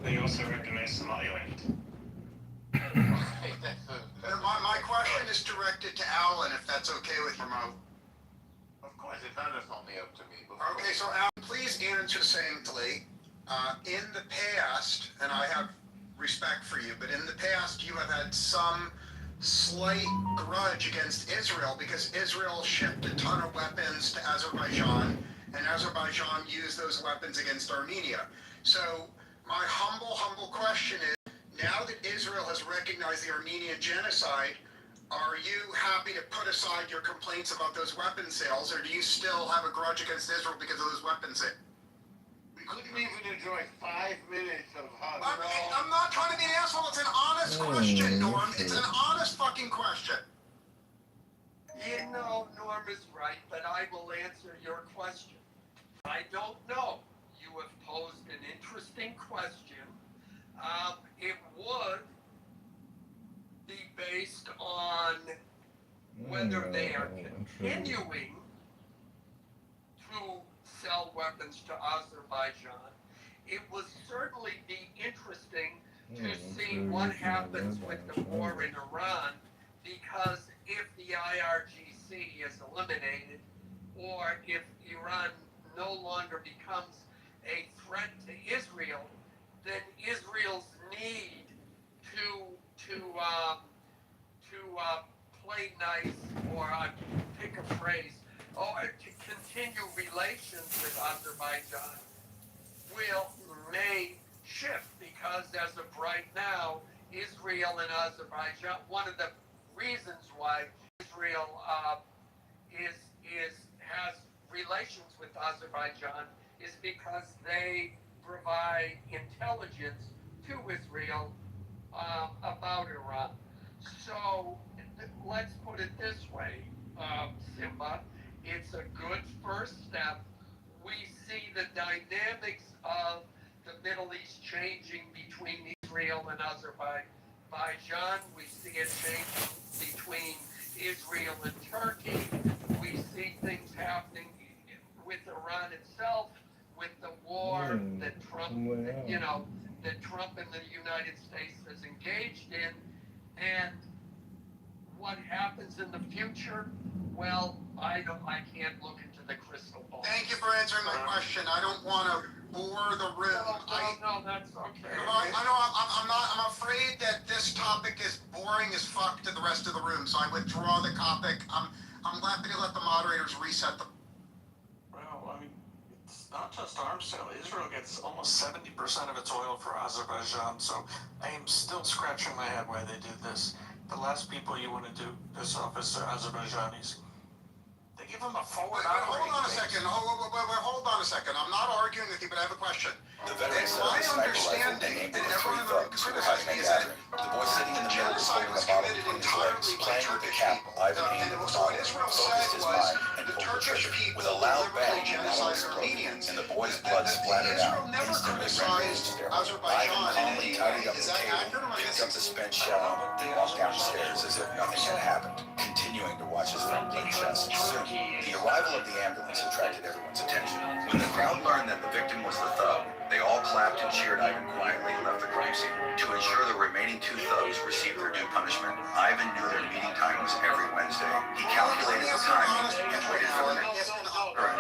They also recognize Somaliland. My question is directed to Alan, if that's okay with you, Mo. Of course, it's not just only up to me. Okay, so Alan, please answer succinctly. In the past, and I have respect for you, but in the past you have had some slight grudge against Israel because Israel shipped a ton of weapons to Azerbaijan, and Azerbaijan used those weapons against Armenia. So my humble question is, now that Israel has recognized the Armenian genocide, are you happy to put aside your complaints about those weapon sales, or do you still have a grudge against Israel because of those weapon sales? We couldn't even enjoy 5 minutes of hot. I'm not trying to be an asshole. It's an honest question, Norm. It's an honest fucking question. You know, Norm is right, but I will answer your question. I don't know. You have posed an interesting question. It would be based on whether they are continuing to sell weapons to Azerbaijan. It would certainly be interesting to see what happens with the war in Iran, because if the IRGC is eliminated, or if Iran no longer becomes a threat to Israel, then Israel's need to play nice, or pick a phrase, or to continue relations with Azerbaijan may shift, because as of right now, Israel and Azerbaijan, one of the reasons why Israel has relations with Azerbaijan is because they provide intelligence to Israel about Iran. So let's put it this way, Simba, it's a good first step. We see the dynamics of the Middle East changing between Israel and Azerbaijan. We see it changing between Israel and Turkey. We see things happening with Iran itself, with the war that Trump and the United States has engaged in. And what happens in the future? Well, I can't look into the crystal ball. Thank you for answering my question. I don't want to bore the room. No, that's okay. I'm afraid that this topic is boring as fuck to the rest of the room, so I withdraw the topic. I'm happy to let the moderators reset the. Well, I mean, it's not just arms sale. Israel gets almost 70% of its oil for Azerbaijan, so I am still scratching my head why they did this. The last people you want to do this off is the Azerbaijanis. They give them a forward operating Hold on a second. Hold on a second. I'm not arguing with you, but I have a question. The veteran said My a sniper rifle understanding, aimed and at three everyone thugs who were criticizes having me, a is that gathering. The boy sitting in the middle was genocide holding was a bottle committed between his entirely legs, by playing with the Turkish cap people. Ivan And aimed at the so what bottle, Israel focused said his was mind, and the pulled the Turkish trigger. people With a loud deliberately bang, the ammo genocided exploded, Armenians. and the boy's blood splattered Israel out, never instantly criticized rendering his sterile. Azerbaijan Ivan in calmly any tidied way. up Is the that table, accurate or am I picked missing? up the spent shell, and walked downstairs as if nothing had happened, continuing to watch his friend play chess. Soon, the arrival of the ambulance attracted everyone's attention. When the crowd learned that the victim was the thug, they all clapped and cheered Ivan quietly and left the crime scene. To ensure the remaining two thugs received their due punishment, Ivan knew their meeting time was every Wednesday. He calculated the timing and waited for the next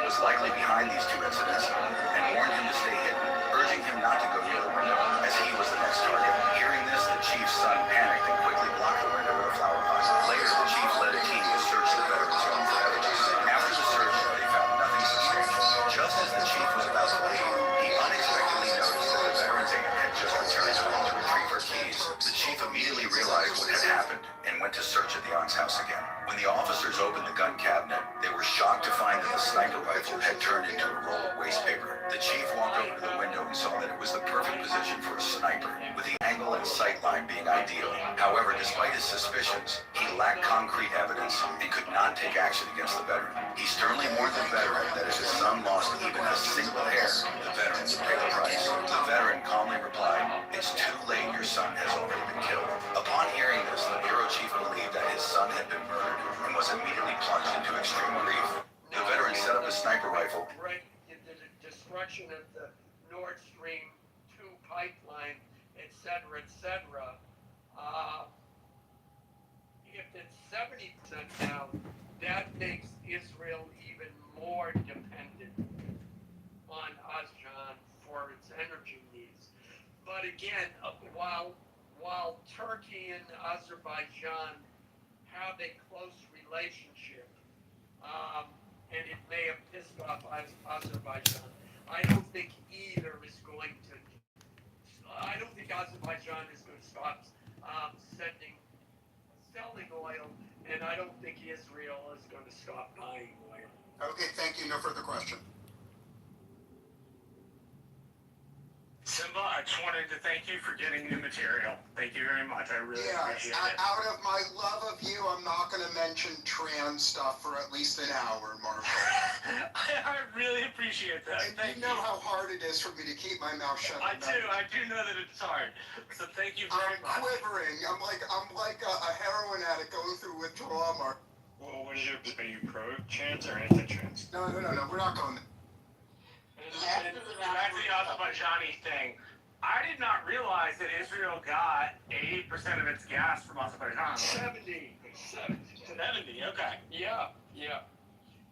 was likely behind these two incidents and warned him to stay hidden, urging him not to go near the window as he was the next target. Hearing this, the chief's son panicked and quickly blocked the window with a flower pot. Later, the chief led a team to search the veteran's home for evidence. After the search, they found nothing substantial. Just as the chief was about to leave, he unexpectedly noticed that the veteran's aunt had just returned home to retrieve her keys. The chief immediately realized what had happened and went to search at the aunt's house again. When the officers opened the gun cabinet, they were shocked to find that the sniper rifle had turned into a roll of waste paper. The chief walked over to the window and saw that it was the perfect position for a sniper, with the angle and sight line being ideal. However, despite his suspicions, he lacked concrete evidence and could not take action against the veteran. He sternly warned the veteran that if his son lost even a single hair, the veteran would pay the price. The veteran calmly replied, "It's too late, your son has already been killed." Upon hearing this, the bureau chief believed that his son had been murdered and was immediately plunged into extreme grief. The veteran set up a sniper rifle. The destruction of the Nord Stream 2 pipeline Palestine, etc., etc. Uh, if it's 70% now, that makes Israel even more dependent on Azerbaijan for its energy needs. But again, while Turkey and Azerbaijan have a close relationship, and it may have pissed off Azerbaijan, I don't think either is going to. I don't think Azerbaijan is going to stop selling oil, and I don't think Israel is going to stop buying oil. Okay, thank you. No further question. Simba, I just wanted to thank you for getting new material. Thank you very much. I really appreciate it. Out of my love of you, I'm not going to mention trans stuff for at least an hour, Marshall. I really appreciate that. And Thank you know how hard it is for me to keep my mouth shut. I do know that it's hard. So thank you very I'm much. quivering. I'm like a heroin addict going through withdrawal. Well, what is your, are you pro-trans or anti-trans? No, we're not going there. Back to the Azerbaijani thing. I did not realize that Israel got 80% of its gas from Azerbaijan. 70, Okay. yeah.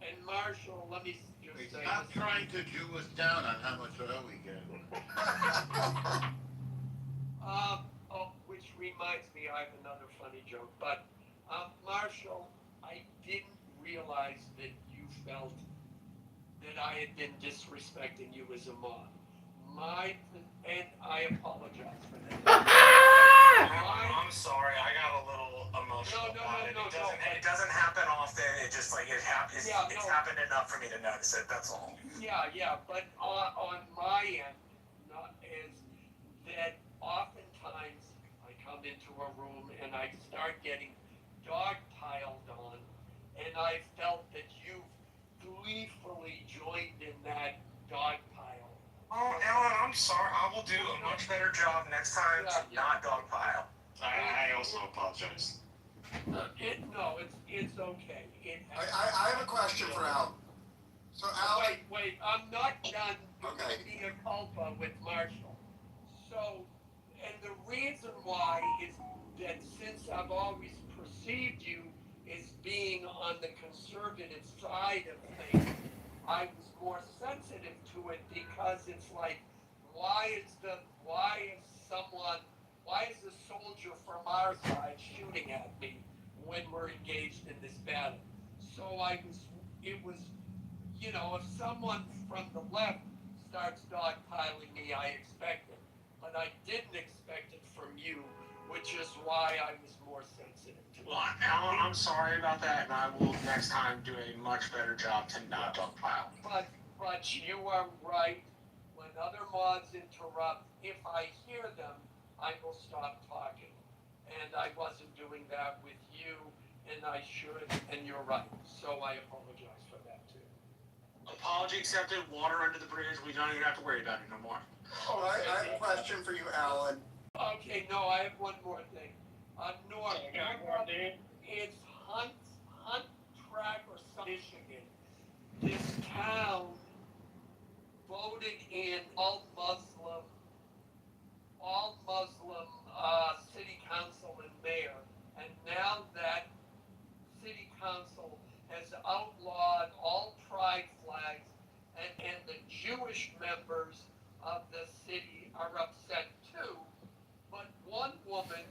And Marshall, let me just say Stop this. trying to Jew us down on how much oil we get. Which reminds me, I have another funny joke. But Marshall, I didn't realize that you felt that I had been disrespecting you as a mom. And I apologize for that. I'm sorry, I got a little emotional about it. It doesn't happen often. It just like it's happened enough for me to notice it. That's all. Yeah. But on my end, not is that oftentimes I come into a room and I start getting dog piled on, and I felt that you gleefully joined in that dog pile. Oh, Alan, I'm sorry. I will do a much better job next time to not dogpile. I also apologize. It's okay. I have a question for Al. So Al, Wait, I'm not done Okay. being a culpa with Marshall. So, and the reason why is that since I've always perceived you as being on the conservative side of things, I was more sensitive to it because it's like, why is a soldier from our side shooting at me when we're engaged in this battle? So if someone from the left starts dogpiling me, I expect it. But I didn't expect it from you, which is why I was more sensitive to it. Well, Alan, I'm sorry about that, and I will next time do a much better job to not dogpile. But you are right. When other mods interrupt, if I hear them, I will stop talking. And I wasn't doing that with you, and I should, and you're right. So I apologize for that too. Apology accepted. Water under the bridge. We don't even have to worry about it no more. all right, I have a question for you, Alan. Okay, no, I have one more thing. Norm, it's Hunt Track or something, Michigan. This town voted in all Muslim city council and mayor, and now that city council has outlawed all pride flags, and the Jewish members of the city are upset too. But one woman,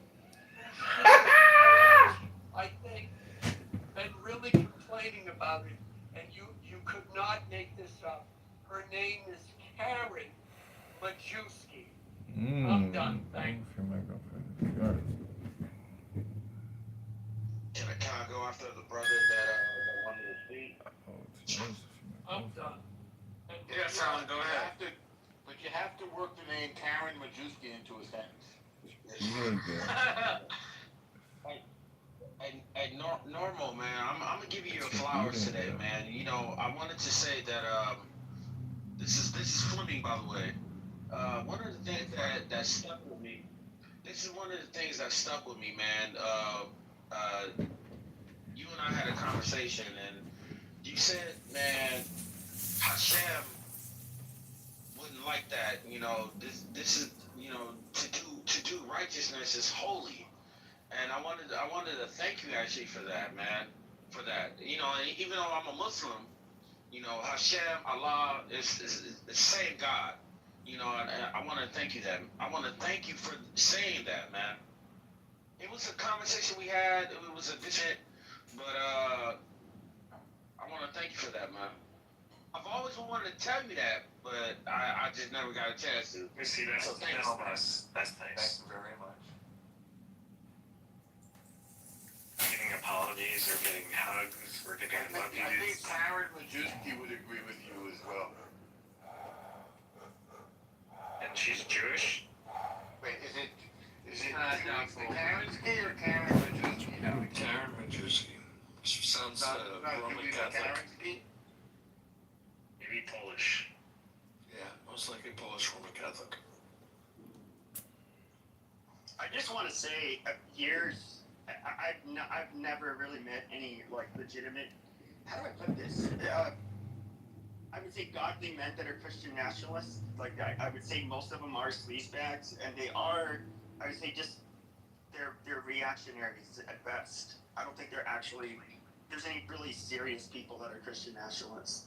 I think, been really complaining about it, and you could not make this up. Her name is Karen Majewski. I'm done. Thanks. For my girlfriend. Got it. Can I go after the brother that wanted to speak? Oh, it's yours if you I'm done. And Yes, Alan, go ahead. But you have to work the name Karen Majewski into a sentence. Really good. Hey, normal man. I'm gonna give you your flowers today, man. You know, I wanted to say that this is Fleming, by the way. One of the things that stuck with me. This is one of the things that stuck with me, man. You and I had a conversation, and you said, man, Hashem wouldn't like that. You know, this is, you know, righteousness is holy, and I wanted to thank you actually for that, man, for that. You know, and even though I'm a Muslim, you know, Hashem, Allah is the same God. You know, and I want to thank you that. I want to thank you for saying that, man. It was a conversation we had. It was a visit, but I want to thank you for that, man. I've always wanted to tell you that, but I just never got a chance to. You see, that's So thanks, man. nice. That's nice. Thank you very much. Getting apologies or getting hugs or getting love I think yous. Karen Majewski would agree with you as well. And she's Jewish. Wait, is it doubtful. Karenski or Karen Majewski? Karen Majewski. Sounds Not Roman Judith Catholic. Karenski? Maybe Polish. Yeah, most likely Polish Roman Catholic. I just want to say, I've never really met any like legitimate. How do I put this? I would say godly men that are Christian nationalists. Like I would say most of them are sleazebags, and they are. I would say just they're reactionaries at best. I don't think they're actually. There's any really serious people that are Christian nationalists.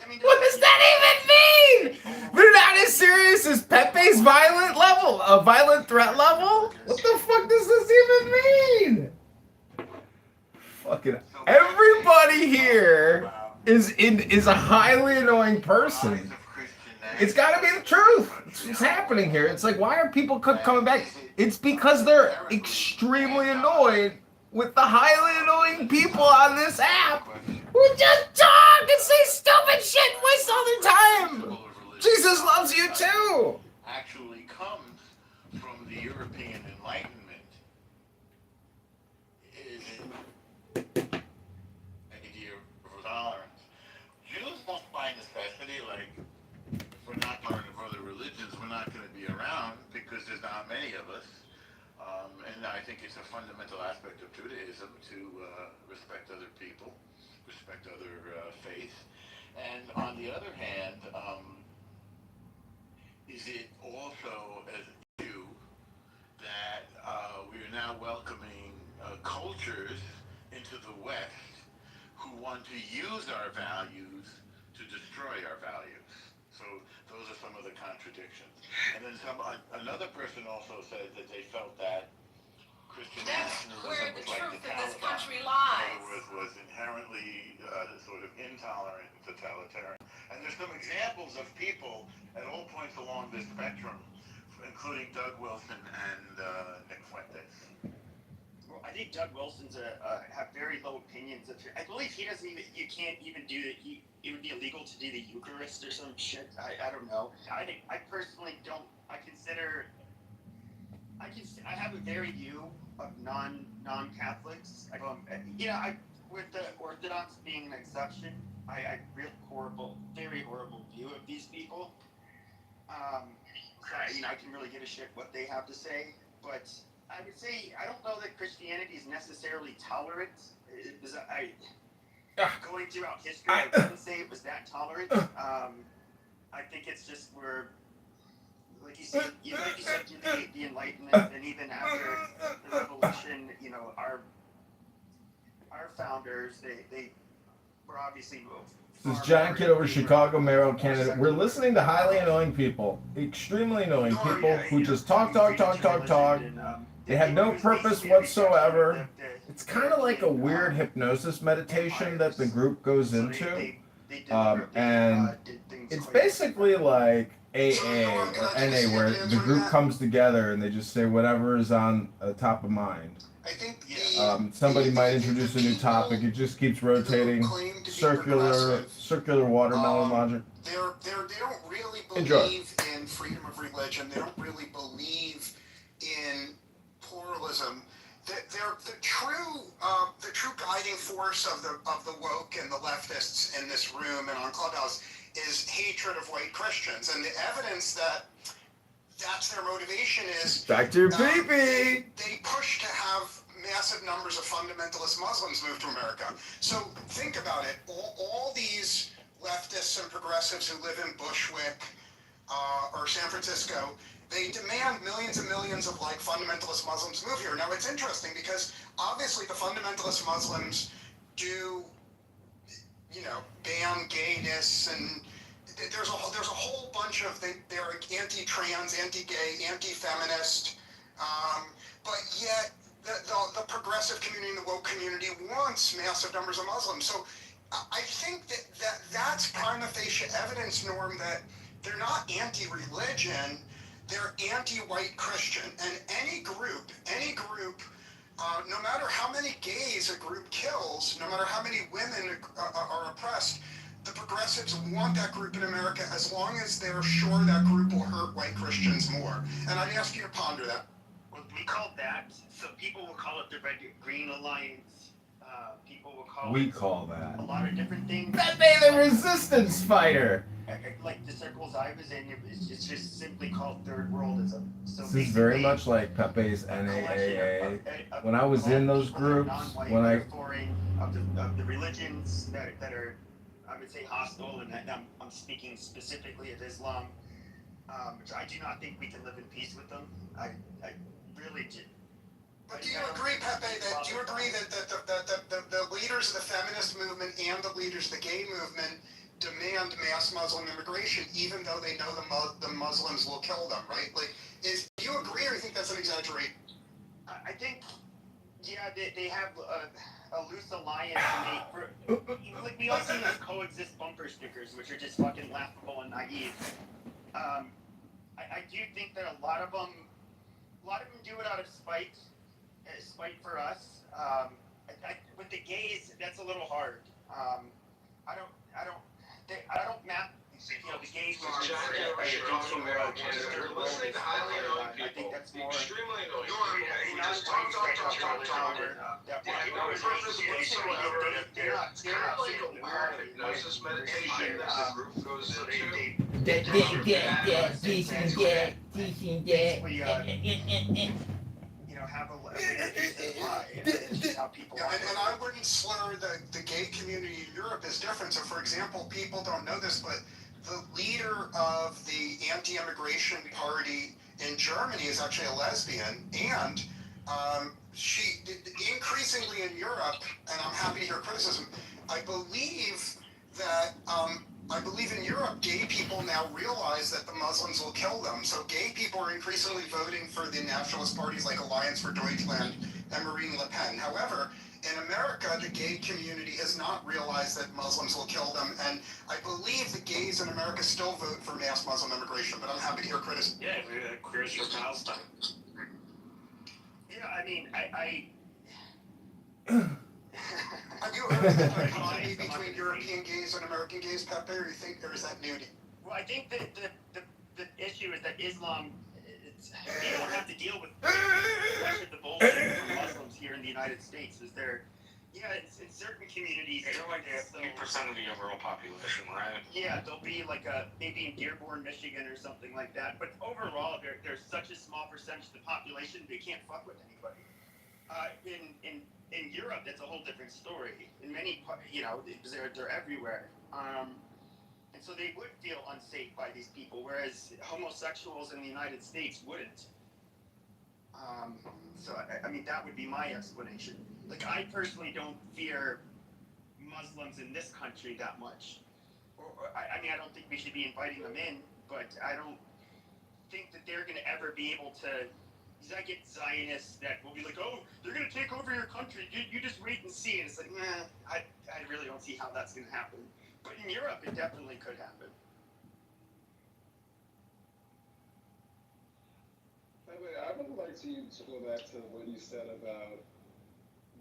I mean, What does that even mean? They're not as serious as Pepe's violent threat level? What the fuck does this even mean? Fucking everybody here is a highly annoying person. It's gotta be the truth. It's what's happening here. It's like, why are people coming back? It's because they're extremely annoyed with the highly annoying people on this app who just talk and say stupid shit and waste all their time. Jesus loves you too. Actually comes from the European Enlightenment. Is it idea of tolerance? Jews don't by necessity, like, if we're not part of other religions, we're not going to be around because there's not many of us. And I think it's a fundamental aspect of Judaism to respect other people, respect other faiths. And on the other hand, is it also as a Jew that we are now welcoming cultures into the West who want to use our values to destroy our values? So those are some of the contradictions. And then another person also said that they felt that Christian nationalism where the was like truth the in this Taliban. country In lies. other words, was inherently sort of intolerant and totalitarian. And there's some examples of people at all points along this spectrum, including Doug Wilson and Nick Fuentes. Well, I think Doug Wilson's have very low opinions of. I believe he doesn't even. You can't even do that. It would be illegal to do the Eucharist or some shit. I don't know. I personally don't. I have a very view of non-Catholics. With the Orthodox being an exception, I very horrible view of these people. I can really give a shit what they have to say, but I would say I don't know that Christianity is necessarily tolerant. Going throughout history, I wouldn't say it was that tolerant. I think it's just we're. Like you said, through the Enlightenment, and even after the Revolution, our founders, they were obviously. This is John Kitover, Chicago, Maryland, Canada. We're listening to highly annoying people, extremely annoying people who just talk. They have no purpose whatsoever. It's kind of like a weird hypnosis meditation that the group goes into, and it's basically like AA or NA, where the group comes together and they just say whatever is on the top of mind. I think Somebody might introduce a new topic. It just keeps rotating. Circular watermelon logic. They don't really Enjoy. believe in freedom of religion. They don't really believe in pluralism. The true guiding force of the woke and the leftists in this room and on Clubhouse is hatred of white Christians, and the evidence that that's their motivation is Back to your pee-pee. They push to have massive numbers of fundamentalist Muslims move to America. So think about it. All these leftists and progressives who live in Bushwick or San Francisco, They demand millions and millions of like fundamentalist Muslims move here. Now it's interesting because obviously the fundamentalist Muslims do, you know, ban gayness, and there's a whole bunch of they're anti-trans, anti-gay, anti-feminist, but yet the progressive community and the woke community wants massive numbers of Muslims. So I think that's prima facie evidence, Norm, that they're not anti-religion, they're anti-white Christian. And any group, no matter how many gays a group kills, no matter how many women are oppressed, the progressives want that group in America as long as they're sure that group will hurt white Christians more. And I'd ask you to ponder that. Well, we call that, so people will call it the Red-Green Alliance. People will call We it call that a lot of different things. Pepe the resistance fighter. Like the circles I was in, it's just simply called third worldism. So This is very much like Pepe's NAAA. When I was in those groups, when I of the religions that are, I would say, hostile, and I'm speaking specifically of Islam, which I do not think we can live in peace with them. I really do. But do you agree, Pepe, that the leaders of the feminist movement and the leaders of the gay movement demand mass Muslim immigration, even though they know the Muslims will kill them, right? Like, do you agree, or you think that's an exaggeration? I think, yeah, they have a loose alliance, and like we all see those coexist bumper stickers, which are just fucking laughable and naive. I do think that a lot of them do it out of spite for us. With the gays, that's a little hard. I don't map, you know, the gays. You're listening to highly annoying people. I think that's more Extremely annoying. you just talk. They're not simply part of Hypnosis meditation that the group goes into. You know, have a lie. It's just how people Yeah, and I wouldn't slur the gay community in Europe as different. So, for example, people don't know this, but the leader of the anti-immigration party in Germany is actually a lesbian, and she increasingly in Europe, and I'm happy to hear criticism. I believe in Europe, gay people now realize that the Muslims will kill them. So gay people are increasingly voting for the nationalist parties like Alliance for Deutschland and Marine Le Pen. However, in America, the gay community has not realized that Muslims will kill them, and I believe the gays in America still vote for mass Muslim immigration, but I'm happy to hear criticism. Yeah, queers for Palestine. Yeah, I mean, Have you heard of the dichotomy between European gays and American gays, Pepe, or is that new to you? Well, I think that the issue is that Islam, they don't have to deal with much of the bullshit from Muslims here in the United States. In certain communities, They're like 3% of the overall population, right? yeah, they'll be like maybe in Dearborn, Michigan, or something like that. But overall, they're such a small percentage of the population, they can't fuck with anybody. In Europe, that's a whole different story. In many, you know, they're everywhere. And so they would feel unsafe by these people, whereas homosexuals in the United States wouldn't. So, I mean, that would be my explanation. Like, I personally don't fear Muslims in this country that much. I mean, I don't think we should be inviting them in, but I don't think that they're going to ever be able to. Because I get Zionists that will be like, oh, they're going to take over your country. You just wait and see. And it's like, nah, I really don't see how that's going to happen. But in Europe, it definitely could happen. I would like to go back to what you said about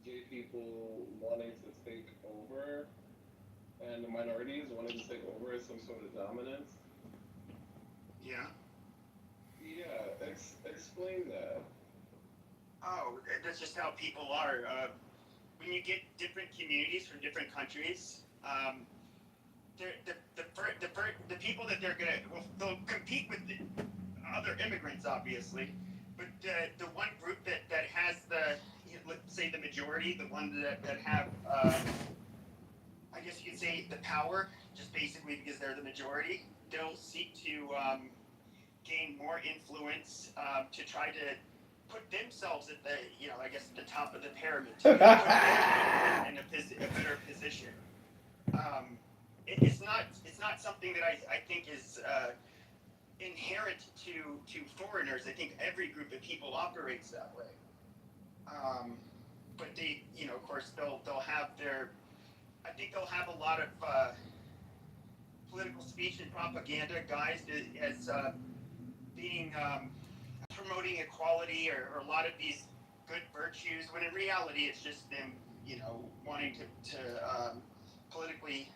gay people wanting to take over and the minorities wanting to take over as some sort of dominance. Yeah. Yeah, explain that. Oh, that's just how people are. When you get different communities from different countries, the people that they'll compete with the other immigrants, obviously, but the one group that has let's say the majority, the one that have, I guess you could say the power, just basically because they're the majority, they'll seek to gain more influence to try to put themselves at the, I guess, the top of the pyramid, to put them in a better position. It's not something that I think is inherent to foreigners. I think every group of people operates that way. But they, of course, they'll have their. I think they'll have a lot of political speech and propaganda guised as being promoting equality or a lot of these good virtues, when in reality it's just them, wanting to politically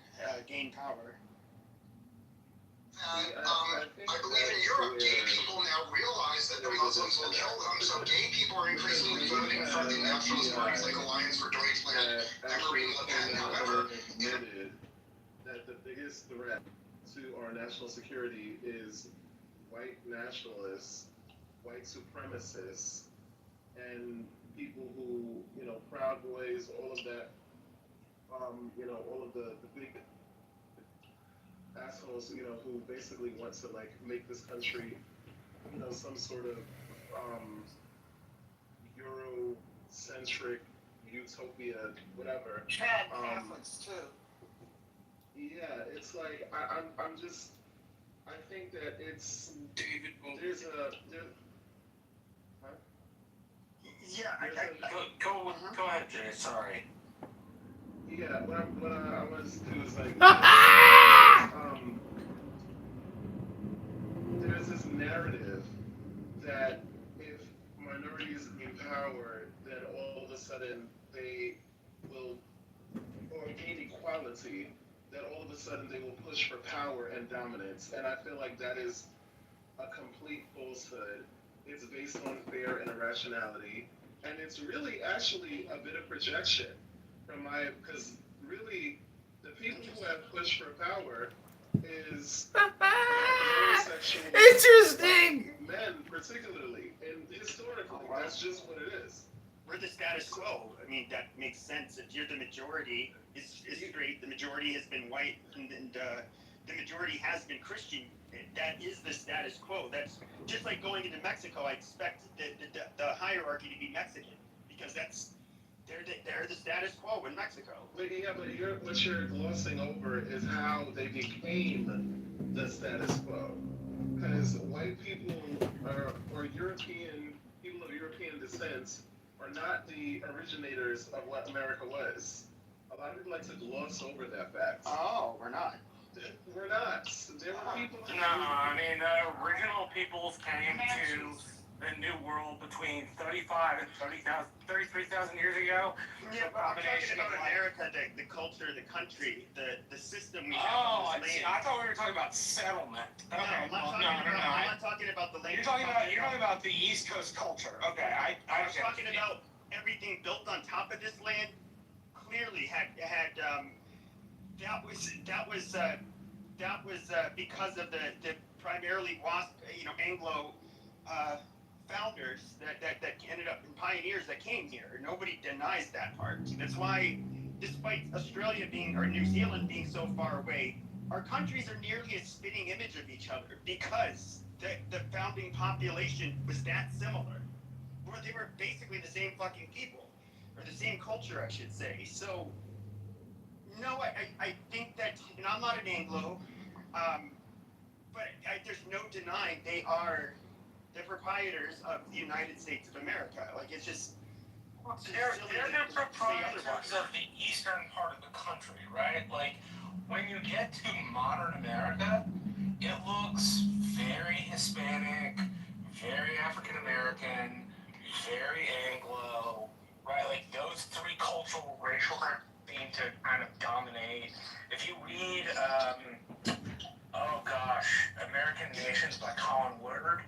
gain power. I believe in Europe, gay people now realize that the Muslims will kill them, so gay people are increasingly voting for the nationalist parties like Alliance for Deutschland and Marine Le Pen. However, that the biggest threat to our national security is white nationalists, white supremacists, and people who, Proud Boys, all of that, all of the big assholes, who basically want to make this country, some sort of Eurocentric utopia, whatever. Chad Catholics too. Yeah, it's like I think that it's David there's Go ahead, Jay. Sorry. Yeah, what I want to do is there's this narrative that if minorities gain power, then all of a sudden they will, or gain equality, that all of a sudden they will push for power and dominance. And I feel like that is a complete falsehood. It's based on fear and irrationality. And it's really actually a bit of projection because really the people who have pushed for power is homosexual Interesting. men, particularly, and historically, that's just what it is. We're the status quo. I mean, that makes sense. If you're the majority, is straight. The majority has been white, and the majority has been Christian. That is the status quo. That's just like going into Mexico. I expect the hierarchy to be Mexican because they're the status quo in Mexico. But what you're glossing over is how they became the status quo. Because white people or European people of European descent are not the originators of what America was. A lot of people like to gloss over that fact. Oh, we're not. We're not. There were people. No, I mean the original peoples came to the New World between 35 and 33,000 years ago. Yeah, but I'm talking about America, the culture, the country, the system we have. Oh, I thought we were talking about settlement. Okay, I'm not talking about the land. You're talking about the East Coast culture. Okay, I was talking about everything built on top of this land. Clearly had that was because of the primarily Anglo founders that ended up in pioneers that came here. Nobody denies that part. That's why, despite Australia or New Zealand being so far away, our countries are nearly a spitting image of each other because the founding population was that similar. Or they were basically the same fucking people, or the same culture, I should say. So, no, I think that, and I'm not an Anglo, but there's no denying they are the proprietors of the United States of America. Like, it's just... They're the proprietors of the eastern part of the country, right? Like, when you get to modern America, it looks very Hispanic, very African American, very Anglo, right? Like, those three cultural, racial groups seem to kind of dominate. If you read, American Nations by Colin Woodard,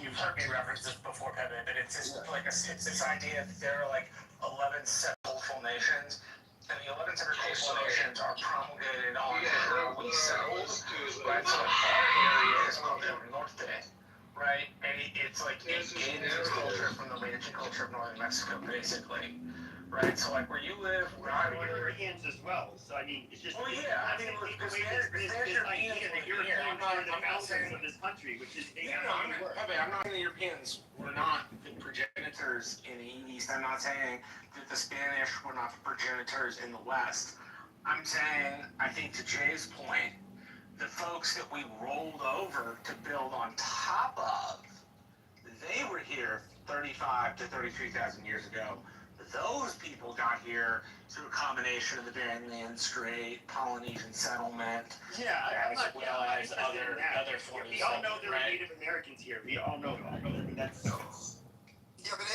you've heard me reference this before, Pepe, but it's this idea that there are like 11 separate cultural nations, and the 11 separate cultural nations are promulgated on how we settled, right? So our area is called El Norte, right? And it's like it gains its culture from the Manchu culture of northern Mexico, basically, right? So like where you live, where I live. Europeans as well. So I mean, it's just. Oh yeah, I mean, look, this there's Europeans idea that over here. Europeans are the I'm not founders saying. of this country, which is No, I'm not, Pepe, I'm not saying the Europeans were not the progenitors in the East. I'm not saying that the Spanish were not the progenitors in the West. I'm saying, I think to Jay's point, the folks that we rolled over to build on top of, they were here 35 to 33,000 years ago. Those people got here through a combination of the Bering Land Strait, Polynesian settlement, Yeah, I'm not. as well as other forms We all know of, there are right? Native Americans here. We all know that. I mean, that's. Yeah, but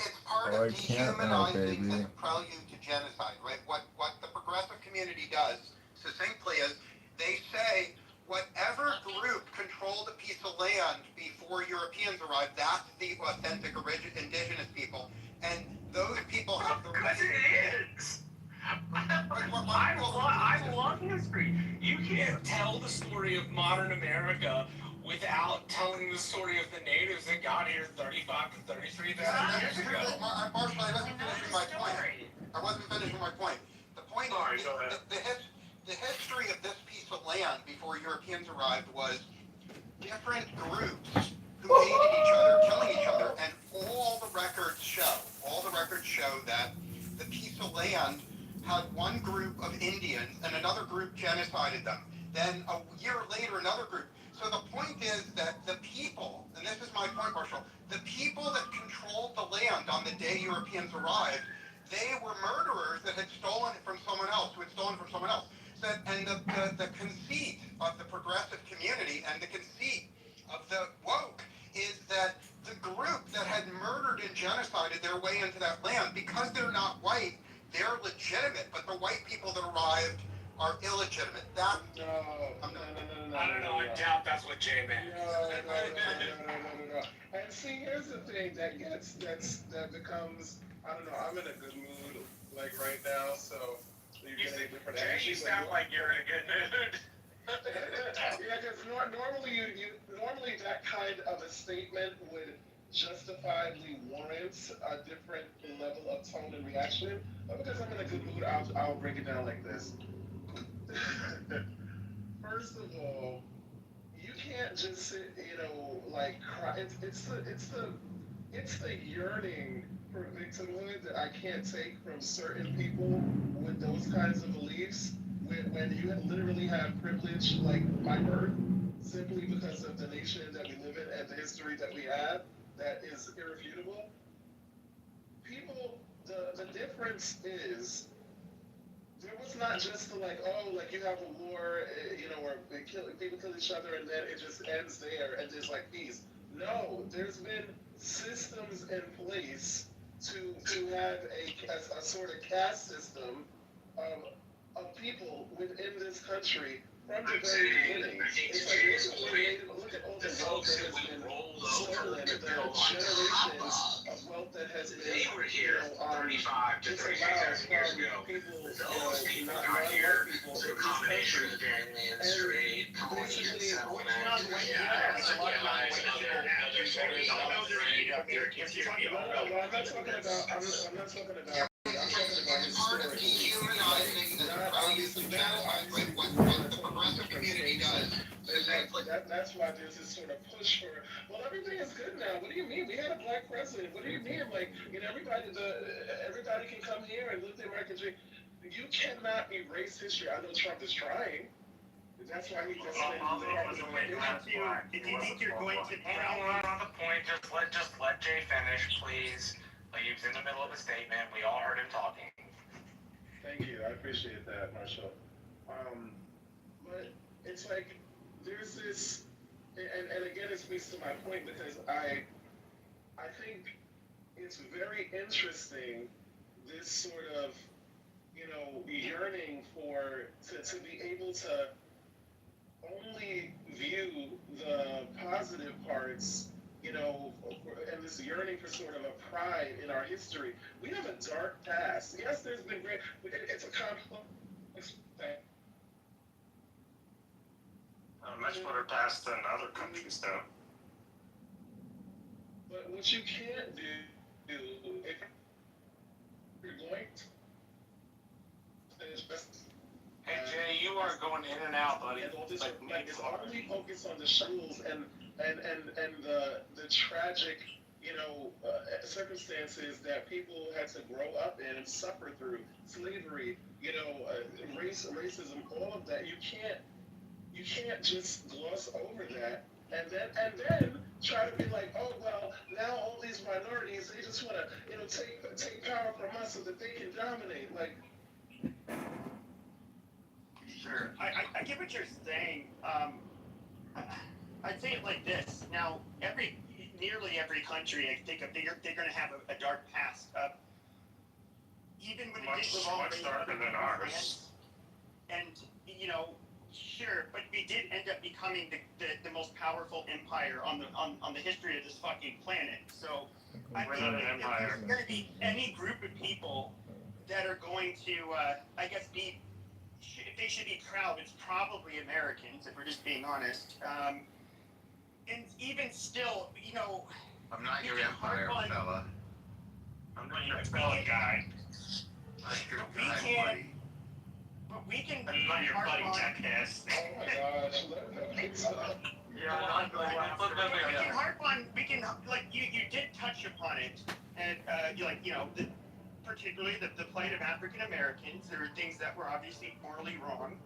it's part Oh, of I can't now, dehumanizing baby. this prelude to genocide, right? What the progressive community does, succinctly, is they say whatever group controlled a piece of land before Europeans arrived, that's the authentic indigenous people, and those people have the right. Because it is. I love history. You can't tell the story of modern America without telling the story of the natives that got here 35 to 33,000 years ago. Marshall, I wasn't finishing my point. I wasn't finishing my point. The point is, the history of this piece of land before Europeans arrived was different groups who hated each other, killing each other, and all the records show that the piece of land had one group of Indians and another group genocided them. Then a year later, another group. So the point is that the people, and this is my point, Marshall, the people that controlled the land on the day Europeans arrived, they were murderers that had stolen it from someone else, And the conceit of the progressive community and the conceit of the woke is that the group that had murdered and genocided their way into that land, because they're not white, they're legitimate, but the white people that arrived are illegitimate. No. I don't know. I doubt that's what Jay meant. No. And see, here's the thing that becomes. I don't know. I'm in a good mood, like right now, so you're getting a different energy. You sound like you're in a good mood. Yeah, because normally that kind of a statement would justifiably warrant a different level of tone and reaction. But because I'm in a good mood, I'll break it down like this. First of all, you can't just sit, like cry. It's the yearning for victimhood that I can't take from certain people with those kinds of beliefs. When you literally have privilege like my birth, simply because of the nation that we live in and the history that we have, that is irrefutable. People, the difference is, there was not just you have a war, where people kill each other and then it just ends there and there's like peace. No, there's been systems in place to have a sort of caste system of people within this country from the very beginning. Look at all the wealth that has been stolen, the generations of wealth that has been, They were here 35 to 33,000 years ago. Those people got here through a combination of the Bering Land Strait, Polynesian settlement, other I'm Part of dehumanizing the prelude to genocide, right? What the progressive community does is That's why there's this sort of push for, well, everything is good now. What do you mean? We had a black president. What do you mean? Everybody can come here and live the American dream. You cannot erase history. I know Trump is trying. That's why he just said. If you think you're going to Hang on the point. Just let Jay finish, please. Like, he was in the middle of a statement. We all heard him talking. Thank you. I appreciate that, Marshall. But it's like there's this, and again, it speaks to my point because I think it's very interesting, this sort of, yearning to be able to only view the positive parts, and this yearning for sort of a pride in our history. We have a dark past. Yes, there's been great, it's a complex thing. Much better past than other countries, though. But what you can't do, you're going to Hey Jay, you are going in and out, buddy. and all this, Like, like it's only focused on the schools and the tragic, circumstances that people had to grow up in and suffer through, slavery, racism, all of that. You can't just gloss over that and then try to be like, oh well, now all these minorities, they just want to take power from us so that they can dominate. Like, Sure. I get what you're saying. I'd say it like this. Now, nearly every country, I think they're going to have a dark past. Even when it didn't revolve much darker than ours. And sure, but we did end up becoming the most powerful empire on the history of this fucking planet. So I We're think not an if empire. there's going to be any group of people that are going to, I guess, if they should be proud, it's probably Americans, if we're just being honest. And even still, I'm not your we can empire, harp on- fella. I'm not your fellow guy. I'm your we guy, can't- buddy. but we can I'm not your harp buddy, on- jackass. oh my gosh, let me stop. we can like you did touch upon it, and particularly the plight of African Americans. There are things that were obviously morally wrong.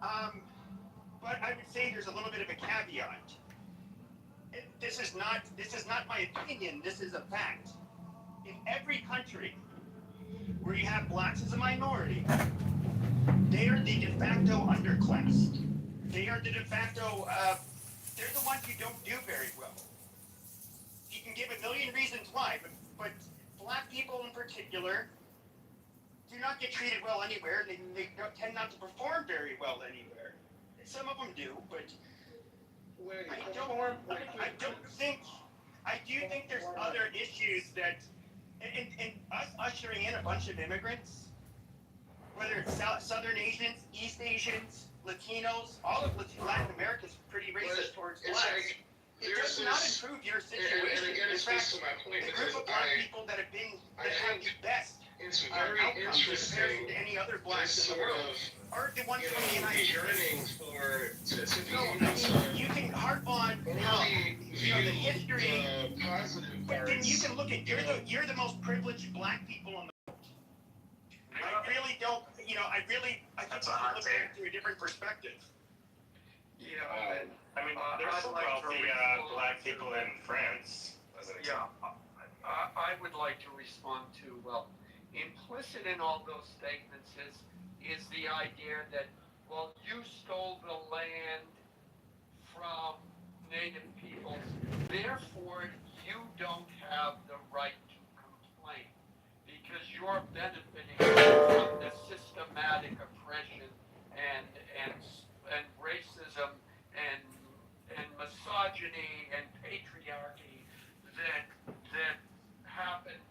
But I would say there's a little bit of a caveat. This is not my opinion. This is a fact. In every country where you have blacks as a minority, they are the de facto underclass. They are the de facto. They're the ones who don't do very well. You can give a million reasons why, but black people in particular do not get treated well anywhere. They tend not to perform very well anywhere. Some of them do, but Wait, I do think there's other issues that, and us ushering in a bunch of immigrants, whether it's Southern Asians, East Asians, Latinos, all of Latin America is pretty racist towards it's blacks. like, It does not improve your situation. and again, In it fact, speaks to my point the group because of black people that have think the best it's very outcomes in interesting. comparison to any other This blacks in the sort world of, are the ones from the United States. yearning to be No, I able to mean, you can harp on how only the view history, the positive but then you parts. can look at you're the most privileged black people in the world. I really don't. I think That's you a hot should look take. at it through a different perspective. I mean, there's I'd some like to wealthy respond black to- people in France. As an example. I would like to respond to, well, implicit in all those statements is the idea that, well, you stole the land from native peoples, therefore you don't have the right to complain because you're benefiting from the systematic oppression and racism and misogyny and patriarchy that happened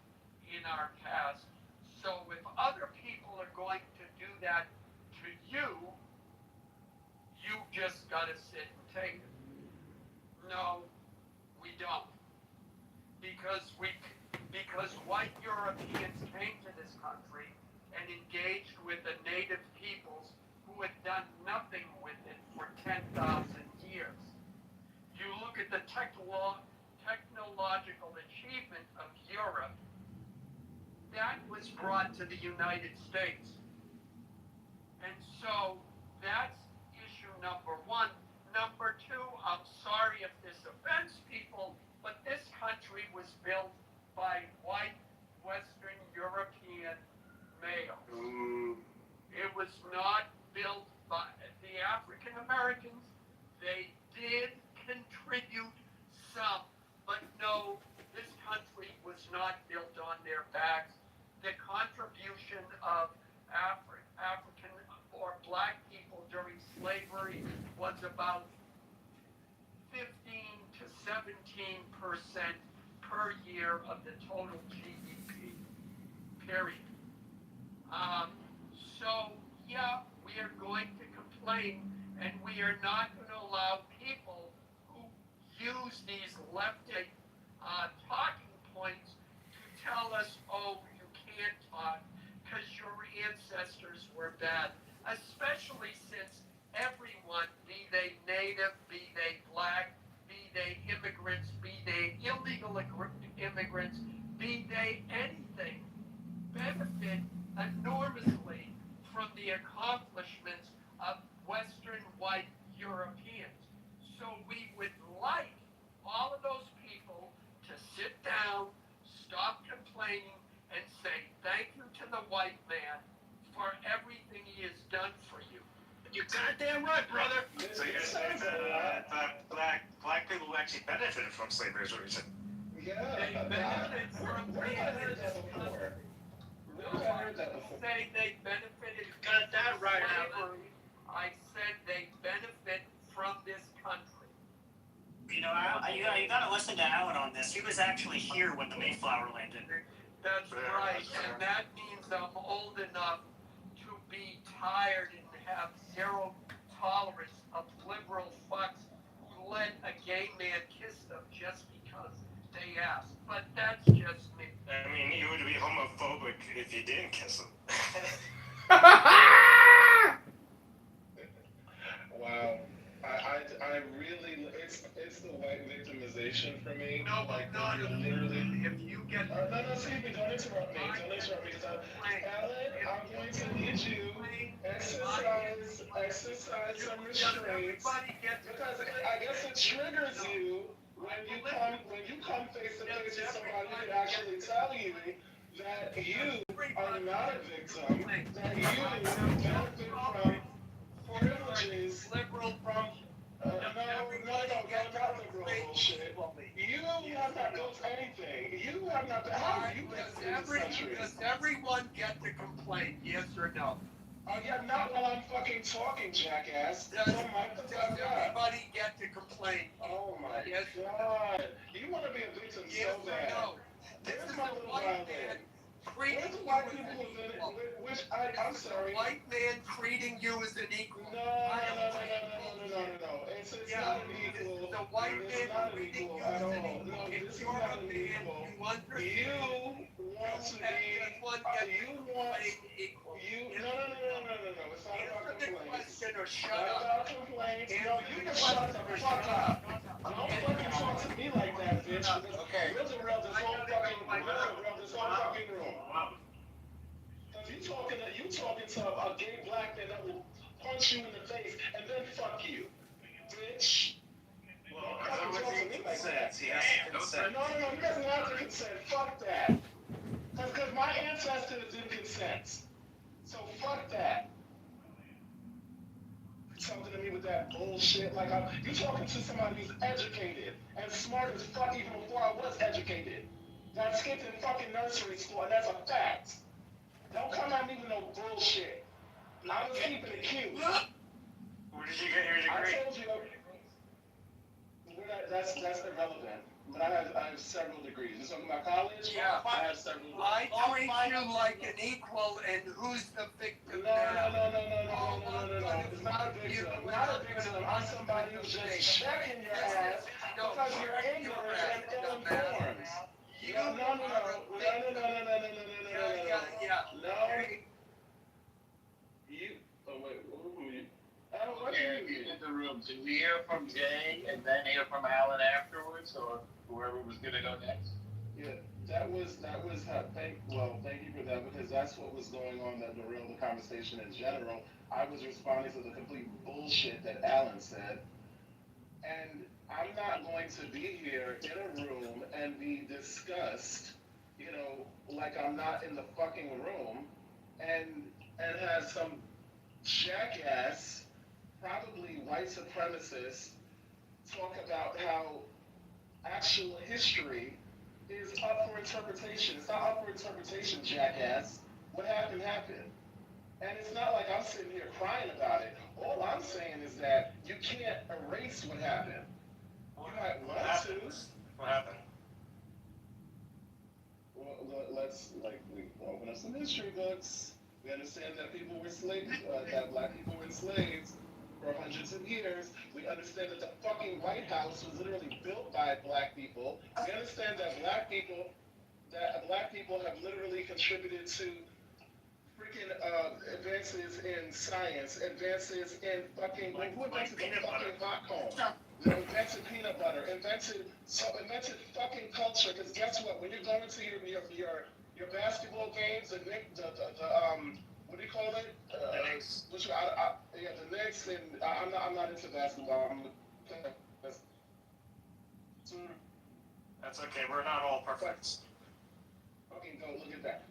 in our past. So if other people are going to do that to you, you just gotta sit and take it. No, we don't. Because white Europeans came to this country and engaged with the native peoples who had done nothing with it for 10,000 years. You look at the technological achievement of Europe, that was brought to the United States. And so that's issue number one. Number two, I'm sorry if this offends people, but this country was built by white Western European males. It was not built by the African Americans. They did contribute some, but no, this country was not built on their backs. The contribution of African or black people during slavery was about 15 to 17% per year of the total GDP, period. So, yeah, we are going to complain, and we are not going to allow people who use these lefty talking points to tell us, oh, you can't ancestors were bad, especially since everyone, be they native, be they black, be they immigrants, be they illegal immigrants, be they anything, benefit enormously from the accomplishments of Western white Europeans. So we would like all of those people to sit down, stop complaining, and say thank you to the white man for everything he has done for you. You're goddamn right, brother. So you're saying that black people actually benefited from slavery, is what you're saying. yeah, where have I heard that before? Where have I heard that before? Say they benefited. Got that right, Alan. I said they benefit from this country. You know, you gotta listen to Alan on this. He was actually here when the Mayflower landed. That's right, and that means I'm old enough to be tired and have zero tolerance of liberal fucks who let a gay man kiss them just because they asked. But that's just me. I mean, you would be homophobic if you didn't kiss him. Wow. I really, it's the white victimization for me. No, like, no, literally. if you get... No, excuse me, don't interrupt me, because Alan, I'm going to need you exercise some restraints, because I guess it triggers you when you come face to face with somebody who can actually tell you that you are not a victim, that you benefit from privileges from not liberal bullshit. You have not built anything. You have not. How are you in this country? Does everyone get to complain, yes or no? Yeah, not while I'm fucking talking, jackass. Does everybody get to complain? Oh my Yes. God. You want to be a victim Yes so bad. or no? Where's my little violin? Treating Where's the you white as people an who's in equal. it? Which I'm sorry. White man treating you as an equal. No. It's not an equal. The white It's man not an treating equal you at as an all. equal. No, If this is you're not a an man, equal. you understand. You want to be. Everyone gets You want. equal. No. It's not about Answer the complaints. question or shut Not up. about complaints. No, you can shut the fuck up. Don't fucking talk to me like that, bitch. Okay. We'll derail this whole fucking room. Cause you talking to a gay black man that will punch you in the face and then fuck you, bitch. Well, Don't fucking talk to me like that. he has to consent. No, he doesn't have to consent. Fuck that. Cause my ancestors didn't consent. So fuck that. Talking to me with that bullshit, like you talking to somebody who's educated and smart as fuck even before I was educated. That skipped in fucking nursery school, and that's a fact. Don't come at me with no bullshit. I was keeping it cute. Where did you get your degree? I told you. That's irrelevant. But I have several degrees. You talking about college? Yeah. I have several degrees. I treat you like an equal, and who's the victim No. now? It's not a victim. Not a victim. I'm somebody who's just checking your ass because you're ignorant and ill-informed. No. You. Oh wait. Who are you? What do you mean? In the room. Did we hear from Jay and then hear from Alan afterwards, or whoever was gonna go next? Yeah, that was thank you for that, because that's what was going on that derailed the conversation in general. I was responding to the complete bullshit that Alan said, and I'm not going to be here in a room and be discussed, like I'm not in the fucking room, and have some jackass, probably white supremacist, talk about how actual history is up for interpretation. It's not up for interpretation, jackass. What happened, happened. And it's not like I'm sitting here crying about it. All I'm saying is that you can't erase what happened. You might want to. What happened? Well, let's, we open up some history books. We understand that people were slaves, that black people were enslaved for hundreds of years. We understand that the fucking White House was literally built by black people. We understand that black people have literally contributed to freaking advances in science, advances in fucking who invented the fucking hot comb? You know, invented peanut butter, invented fucking culture. Because guess what? When you're going to your basketball games, the what do you call it? The Knicks. Yeah, the Knicks, and I'm not into basketball. That's okay. We're not all perfect. Fucking go look at that.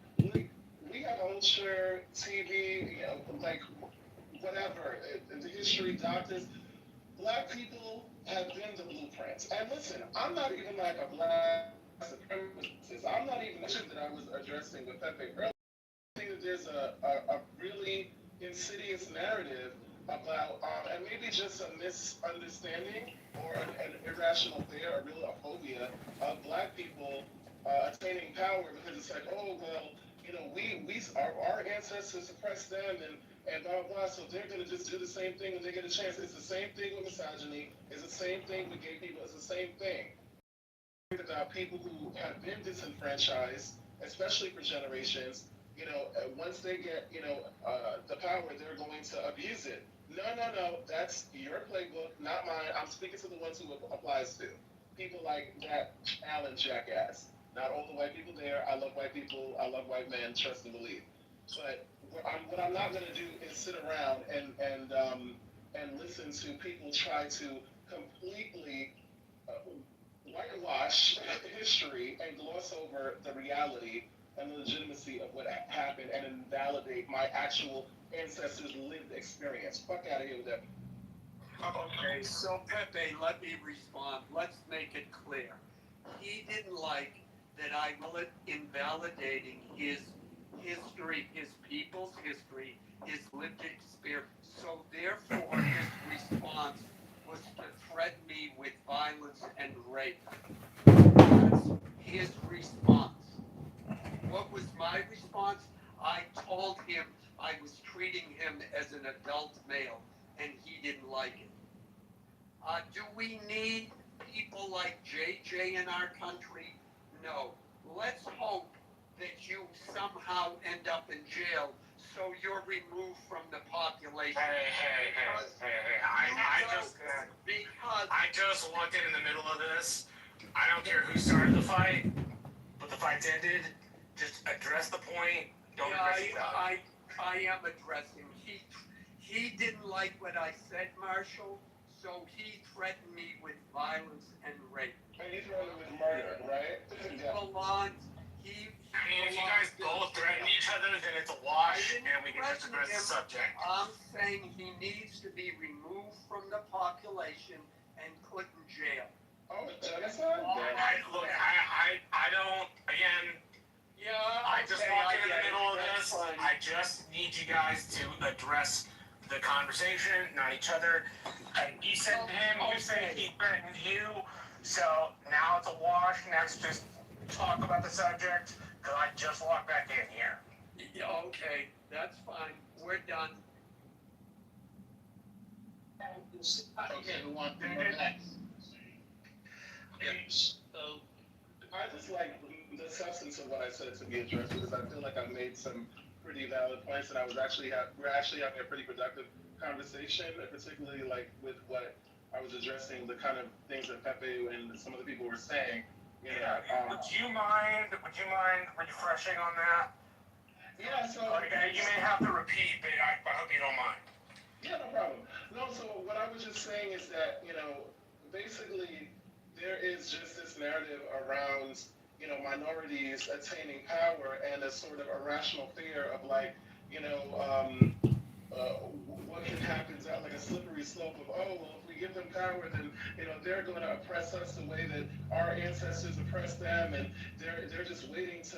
We have culture, TV, you know, like whatever, the history, doctors. Black people have been the blueprints. And listen, I'm not even like a black supremacist. I'm not even sure that I was addressing with Pepe earlier. I think that there's a really insidious narrative about, and maybe just a misunderstanding or an irrational fear, a real phobia of black people attaining power because it's like, oh, well, you know, our ancestors suppressed them and blah, blah, blah, so they're going to just do the same thing when they get a chance. It's the same thing with misogyny. It's the same thing with gay people. It's the same thing. About people who have been disenfranchised, especially for generations, you know, once they get, you know, the power, they're going to abuse it. No, that's your playbook, not mine. I'm speaking to the ones who it applies to. People like that Alan jackass. Not all the white people there. I love white people. I love white men. Trust and believe. But what I'm not going to do is sit around and listen to people try to completely whitewash history and gloss over the reality and the legitimacy of what happened and invalidate my actual ancestors' lived experience. Fuck out of here with that. Okay, so Pepe, let me respond. Let's make it clear. He didn't like that I was invalidating his history, his people's history, his lived experience. So therefore, his response was to threaten me with violence and rape. That's his response. What was my response? I told him I was treating him as an adult male, and he didn't like it. Do we need people like JJ in our country? No. Let's hope that you somehow end up in jail so you're removed from the population. Hey. I just walked in the middle of this. I don't care who started the fight, but the fight's ended. Just address the point. Don't address it. I am addressing. He didn't like what I said, Marshall, so he threatened me with violence and rape. And he threatened with murder, right? He belongs. I mean, if you guys both threaten each other, then it's a wash, and we can just address the subject. I'm saying he needs to be removed from the population and put in jail. Oh, genocide? I don't, again, yeah, I just walked in the middle of this. Fine. I just need you guys to address the conversation, not each other. You said him, you said he threatened you, so now it's a wash. Let's just talk about the subject, because I just walked back in here. Yeah, okay, that's fine. We're done. Okay, who wants to go next? I just like the substance of what I said to be addressed because I feel like I made some pretty valid points and we're actually having a pretty productive conversation, particularly like with what I was addressing, the kind of things that Pepe and some of the people were saying. Would you mind refreshing on that? Yeah, so you may have to repeat, but I hope you don't mind. Yeah, no problem. No, so what I was just saying is that, you know, basically there is just this narrative around, you know, minorities attaining power and a sort of irrational fear of like, you know, what can happen is like a slippery slope of, oh, well, if we give them power, then, you know, they're going to oppress us the way that our ancestors oppressed them, and they're just waiting to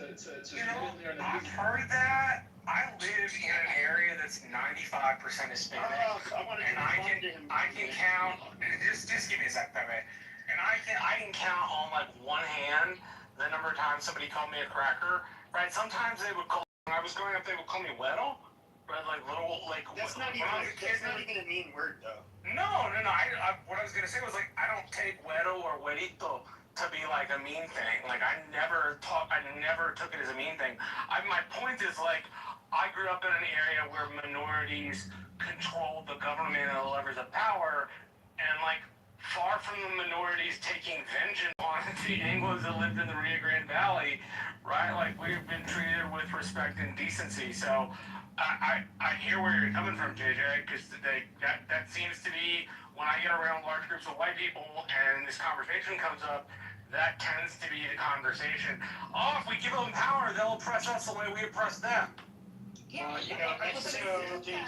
You know, get in there and I've heard that. I live in an area that's 95% Hispanic, and I can count. Just give me a sec, Pepe. And I can count on like one hand the number of times somebody called me a cracker. Right? Sometimes they would call. When I was growing up, they would call me Weddle. Right? Like little like. That's not even a mean word though. No. I what I was gonna say was like I don't take Weddle or Wedito to be like a mean thing. Like I never took it as a mean thing. My point is like I grew up in an area where minorities controlled the government and the levers of power, and like far from the minorities taking vengeance on the Anglos that lived in the Rio Grande Valley, right? Like we've been treated with respect and decency. So I hear where you're coming from, JJ, because that seems to be when I get around large groups of white people and this conversation comes up. That tends to be the conversation. Oh, if we give them power, they'll oppress us the way we oppress them. Mexico, JJ,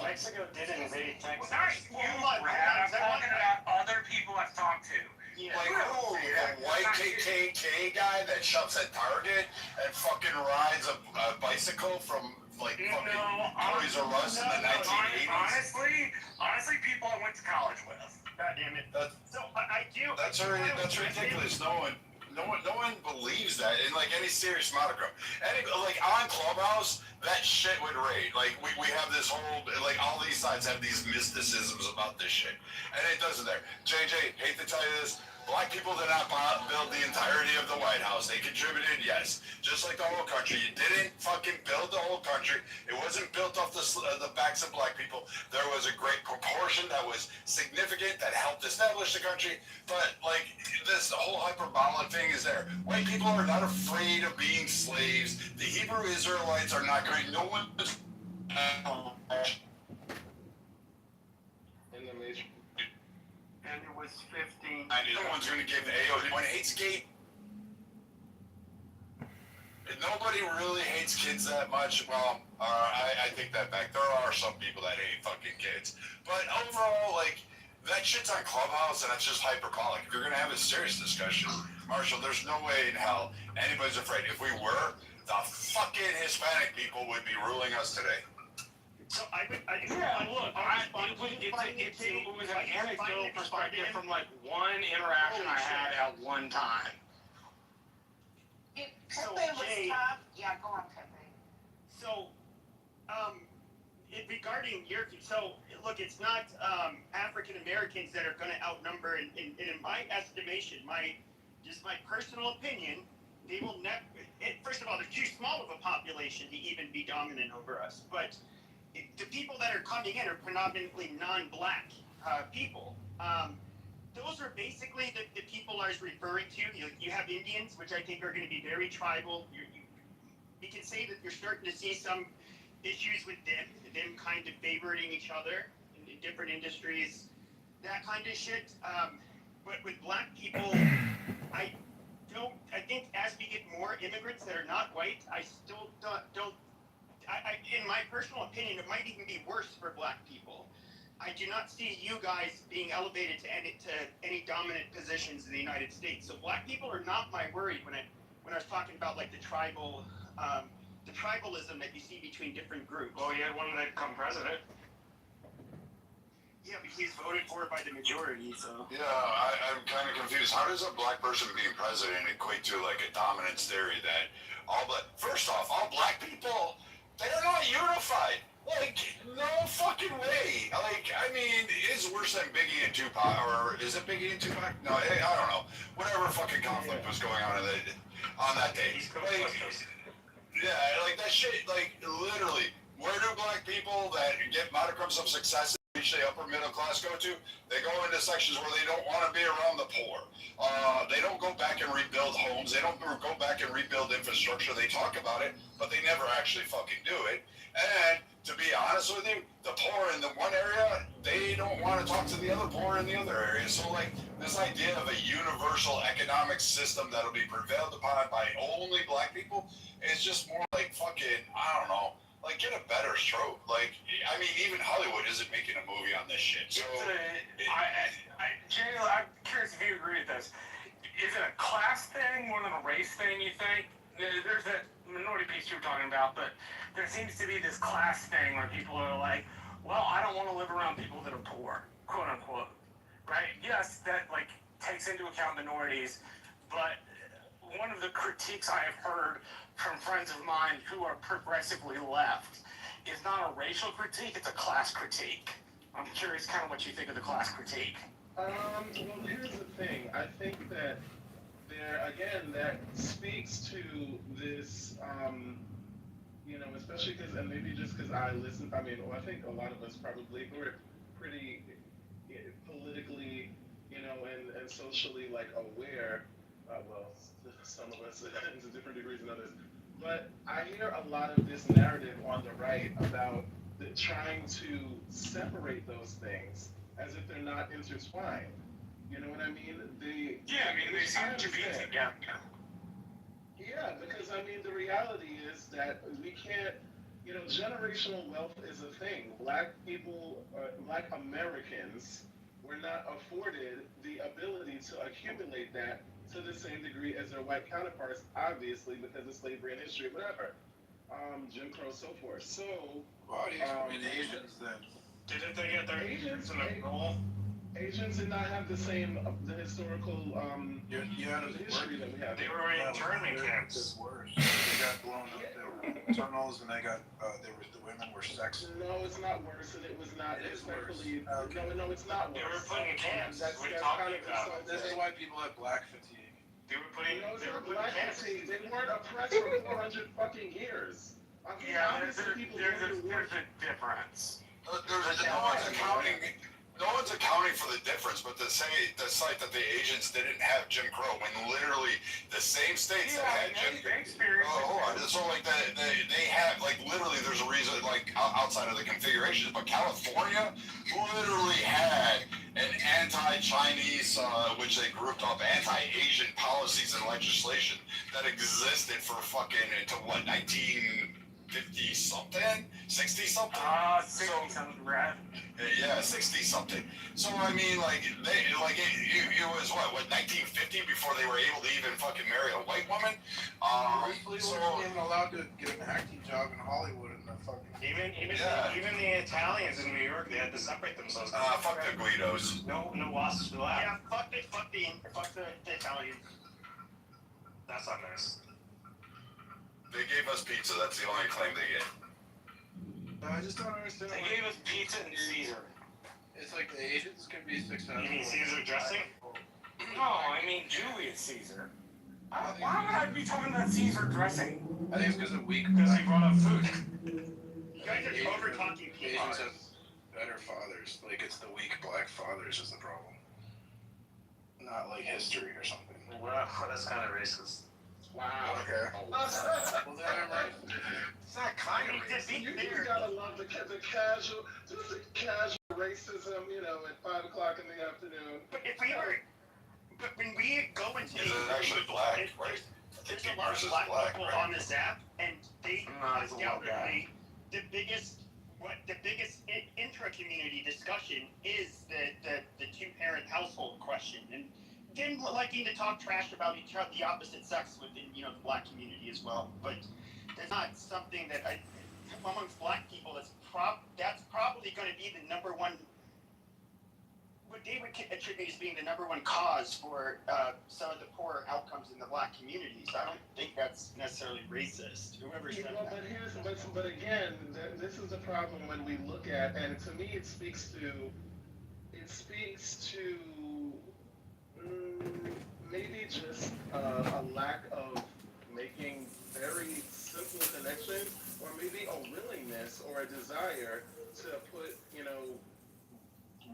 Mexico did invade Texas. I'm talking about other people I've talked to. Yeah. Like who? The white KKK guy that shops at Target and fucking rides a bicycle from like fucking Toys R Us in the 1980s? Honestly, people I went to college with. God damn it. So I do. That's ridiculous. No one believes that in like any serious monochrome. Like on Clubhouse, that shit would rate. Like we have this whole like all these sides have these mysticisms about this shit, and it doesn't there. JJ, hate to tell you this. Black people did not build the entirety of the White House. They contributed, yes, just like the whole country. You didn't fucking build the whole country. It wasn't built off the backs of black people. There was a great proportion that was significant that helped establish the country. But like this whole hyperbolic thing is there. White people are not afraid of being slaves. The Hebrew Israelites are not going. No one. In the Matrix. And it was 15. No one's going to give AO. When hates gay, nobody really hates kids that much. Well, I take that back. There are some people that hate fucking kids. But overall, like, that shit's on Clubhouse and it's just hyperbolic. If you're going to have a serious discussion, Marshall, there's no way in hell anybody's afraid. If we were, the fucking Hispanic people would be ruling us today. So it was an anecdotal perspective from like one interaction I had at one time. So, Pepe was tough. Yeah, go on, Pepe. So, regarding your, so look, it's not African Americans that are going to outnumber. In my estimation, my personal opinion, they will never. First of all, they're too small of a population to even be dominant over us. But the people that are coming in are predominantly non-black people. Those are basically the people I was referring to. You have Indians, which I think are going to be very tribal. We can say that you're starting to see some issues with them kind of favoring each other in different industries, that kind of shit. But with black people, I think as we get more immigrants that are not white, I still don't. In my personal opinion, it might even be worse for black people. I do not see you guys being elevated to any dominant positions in the United States. So black people are not my worry when I was talking about like the tribalism that you see between different groups. Well, you had one that become president. Yeah, but he's voted for by the majority, so. Yeah, I'm kind of confused. How does a black person being president equate to like a dominance theory that first off, all black people, they're not unified. Like, no fucking way. Like, I mean, it's worse than Biggie and Tupac, or is it Biggie and Tupac? No, I don't know. Whatever fucking conflict was going on on that day. Like, yeah, like that shit, like, literally, where do black people that get modicums of success reach the upper middle class go to? They go into sections where they don't want to be around the poor. They don't go back and rebuild homes. They don't go back and rebuild infrastructure. They talk about it, but they never actually fucking do it. And to be honest with you, the poor in the one area, they don't want to talk to the other poor in the other area. So like this idea of a universal economic system that'll be prevailed upon by only black people is just more like fucking, I don't know, like get a better stroke. Like, I mean, even Hollywood isn't making a movie on this shit. So, Jay, I'm curious if you agree with this. Is it a class thing more than a race thing, you think? There's that minority piece you were talking about, but there seems to be this class thing where people are like, well, I don't want to live around people that are poor, quote unquote, right? Yes, that like takes into account minorities, but one of the critiques I have heard from friends of mine who are progressively left is not a racial critique, it's a class critique. I'm curious kind of what you think of the class critique. Well, here's the thing. I think that that speaks to this, you know, especially because, and maybe just because I listen, I mean, well, I think a lot of us probably who are pretty politically, you know, and socially like aware. Well, some of us to different degrees than others. But I hear a lot of this narrative on the right about trying to separate those things as if they're not intertwined. You know what I mean? Yeah, I mean, they seem to be together. Yeah, because I mean, the reality is that we can't, you know, generational wealth is a thing. Black people, Black Americans, were not afforded the ability to accumulate that to the same degree as their white counterparts, obviously, because of slavery and history, whatever. Jim Crow, so forth. So, Why do you mean Asians then? Didn't they get their Asians, in a role? Asians did not have the same, the historical, Yeah, history that we have. They were in internment camps. It's worse. They got blown up. They were tunnels, and they got. The women were sexed. No, it's not worse, and it was not. It is Respectfully, worse. no, it's not worse. They were put in camps. That's What are you kind talking of about? This is why people have black fatigue. They were put in. No, it's They were not put in black camps. fatigue. They weren't oppressed for 400 fucking years. I mean, Yeah, obviously people there's go to war. a difference. No one's accounting for the difference, but to say the site that the agents didn't have Jim Crow when literally the same states that had Jim Crow. Oh, hold on. So like they have like literally there's a reason like outside of the configurations, but California literally had an anti-Chinese, which they grouped up anti-Asian policies and legislation that existed for fucking until what 1950 something, 60 something. 60 something, Brad. Yeah, 60 something. So I mean, like they, like it was what 1950 before they were able to even fucking marry a white woman. So weren't even allowed to get an acting job in Hollywood in the fucking. Even the Italians in New York, they had to separate themselves. Fuck the Guidos. No wasps allowed. Yeah, fuck the Italians. That's not nice. They gave us pizza. That's the only claim they get. I just don't understand. They gave us pizza and Caesar. It's like the Asians can be successful. You mean Caesar dressing? No, I mean Julius Caesar. Why would I be talking about Caesar dressing? I think it's because of weak. Because he brought up food. You guys are over talking people. Asians have better fathers. Like it's the weak black fathers is the problem. Not like history or something. Well, that's kind of racist. Wow. Okay. Well, then I'm right. It's not kind of racist. You just gotta love the casual, just the casual racism, you know, at 5 o'clock in the afternoon. But when we go into Is it actually black? Right? there's a lot of black people on this app, and they undoubtedly the biggest intra-community discussion is the two-parent household question, and them liking to talk trash about each other, the opposite sex within the black community as well. But there's not something that amongst black people that's probably going to be the number one. What they would attribute as being the number one cause for some of the poor outcomes in the black communities. I don't think that's necessarily racist. Whoever said that. But again, this is the problem when we look at, and to me, it speaks to maybe just a lack of making very simple connections, or maybe a willingness or a desire to put,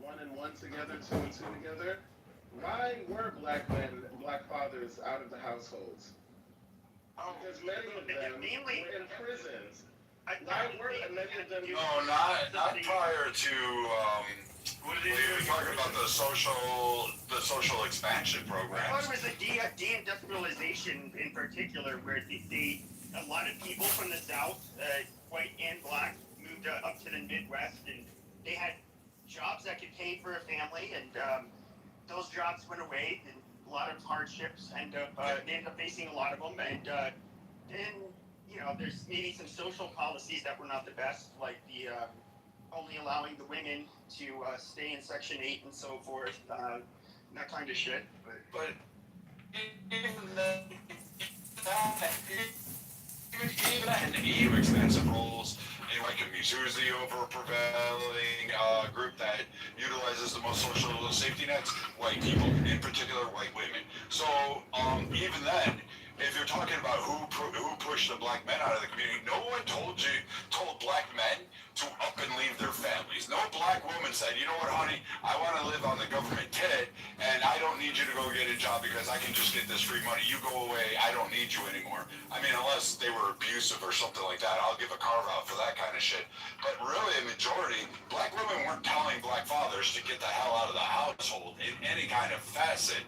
one and one together, two and two together. Why were black fathers out of the households? Because many of them were in prisons. Why were many of them? No, not prior to. What did you talking about the social expansion I programs? thought it was the deindustrialization in particular, where a lot of people from the South, white and black, moved up to the Midwest, and they had jobs that could pay for a family, and those jobs went away, and a lot of hardships they ended up facing a lot of them, and then there's maybe some social policies that were not the best, like the only allowing the women to stay in Section 8 and so forth, that kind of shit. But even expansive roles in like a Mizuzi over prevailing group that utilizes the most social safety nets, white people, in particular white women. So even then, if you're talking about who pushed the black men out of the community. No one told black men to up and leave their families. No black woman said, you know what, honey, I want to live on the government tit, and I don't need you to go get a job because I can just get this free money. You go away. I don't need you anymore. I mean, unless they were abusive or something like that, I'll give a carve out for that kind of shit. But really, a majority, black women weren't telling black fathers to get the hell out of the household in any kind of facet.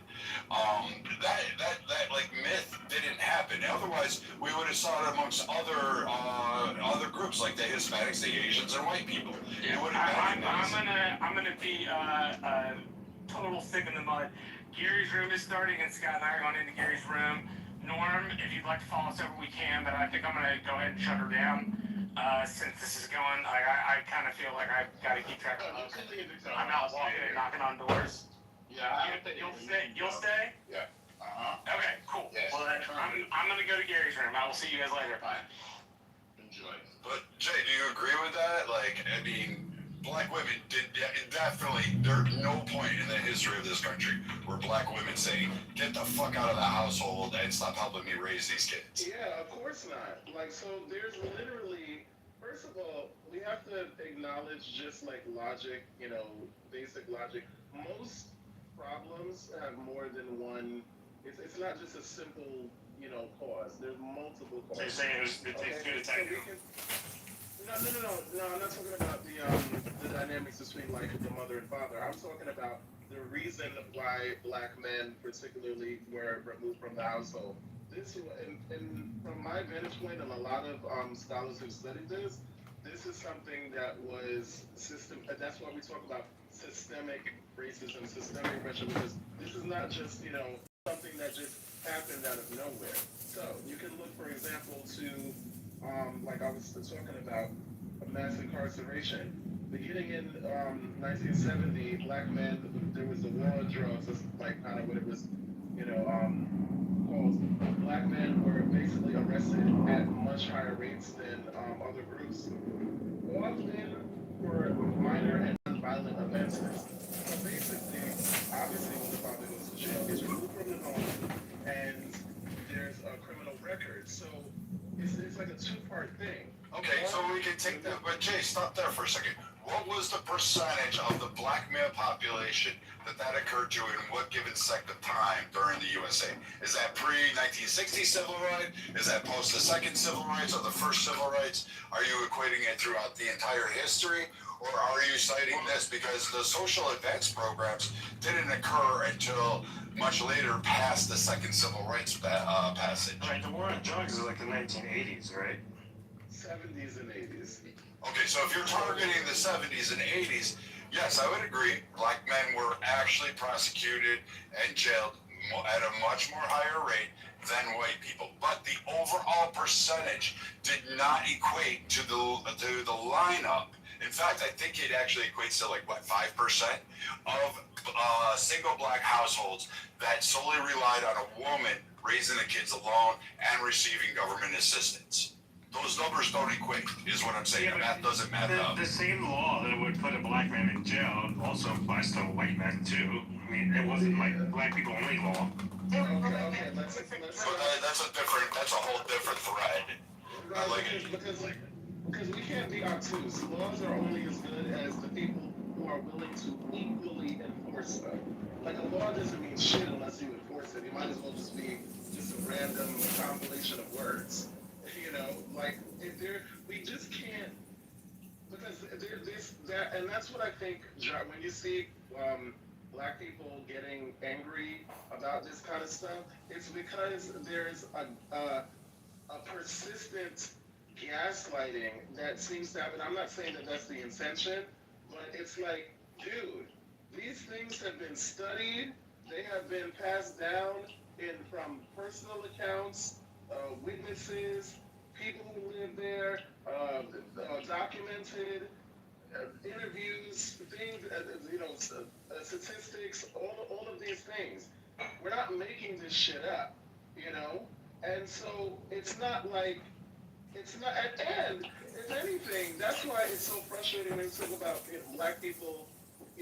That like myth didn't happen. Otherwise, we would have saw it amongst other groups like the Hispanics, the Asians, and white people. Yeah, It would have been I'm gonna be total stick in the mud. Gary's room is starting, and Scott and I are going into Gary's room. Norm, if you'd like to follow us over, we can, but I think I'm gonna go ahead and shut her down. Since this is going, I kind of feel like I've got to keep track of those. I'm out walking and knocking on doors. Yeah, You'll stay? Yeah. Okay, cool. Yes. Well, then I'm gonna go to Gary's room. I will see you guys later. Bye. Enjoy. But Jay, do you agree with that? Like, I mean, black women definitely. There's no point in the history of this country where black women say, "Get the fuck out of the household and stop helping me raise these kids." Yeah, of course not. Like, so there's literally, first of all, we have to acknowledge just like logic, basic logic. Most problems have more than one. It's not just a simple, cause. There's multiple causes. So you're saying it takes two to tango? No, I'm not talking about the dynamics between like the mother and father. I'm talking about the reason why black men particularly were removed from the household. This, and from my vantage point, and a lot of scholars who studied this is something that was that's why we talk about systemic racism, systemic oppression, because this is not just, something that just happened out of nowhere. So you can look, for example, to, like I was talking about, mass incarceration. Beginning in 1970, black men, there was a war on drugs, that's like kind of what it was, called. Black men were basically arrested at much higher rates than other groups. Often for minor and non-violent offenses. So basically, obviously, when the father goes to jail, he's removed from the home, and there's a criminal record. So it's like a two-part thing. Okay, so we can take that. But Jay, stop there for a second. What was the percentage of the black male population that occurred to in what given sect of time during the USA? Is that pre-1960 civil rights? Is that post the second civil rights or the first civil rights? Are you equating it throughout the entire history? Or are you citing this because the social advance programs didn't occur until much later past the second civil rights passage? Right, the war on drugs is like the 1980s, right? 70s and 80s. Okay, so if you're targeting the 70s and 80s, yes, I would agree. Black men were actually prosecuted and jailed at a much more higher rate than white people. But the overall percentage did not equate to the lineup. In fact, I think it actually equates to 5% of single black households that solely relied on a woman raising the kids alone and receiving government assistance. Those numbers don't equate, is what I'm saying. Yeah, the math doesn't match up. The same law that would put a black man in jail also applies to white men too. I mean, it wasn't like black people only law. Okay, let's So that's a whole different thread. I like it. Because we can't be obtuse. Laws are only as good as the people who are willing to equally enforce them. Like, a law doesn't mean shit unless you enforce it. It might as well just be just a random compilation of words. We just can't, because and that's what I think, when you see black people getting angry about this kind of stuff, it's because there's a persistent gaslighting that seems to happen. I'm not saying that that's the intention, but it's like, dude, these things have been studied, they have been passed down from personal accounts, witnesses, people who live there, documented interviews, things, statistics, all of these things. We're not making this shit up, And so it's not, and if anything, that's why it's so frustrating when you talk about black people, what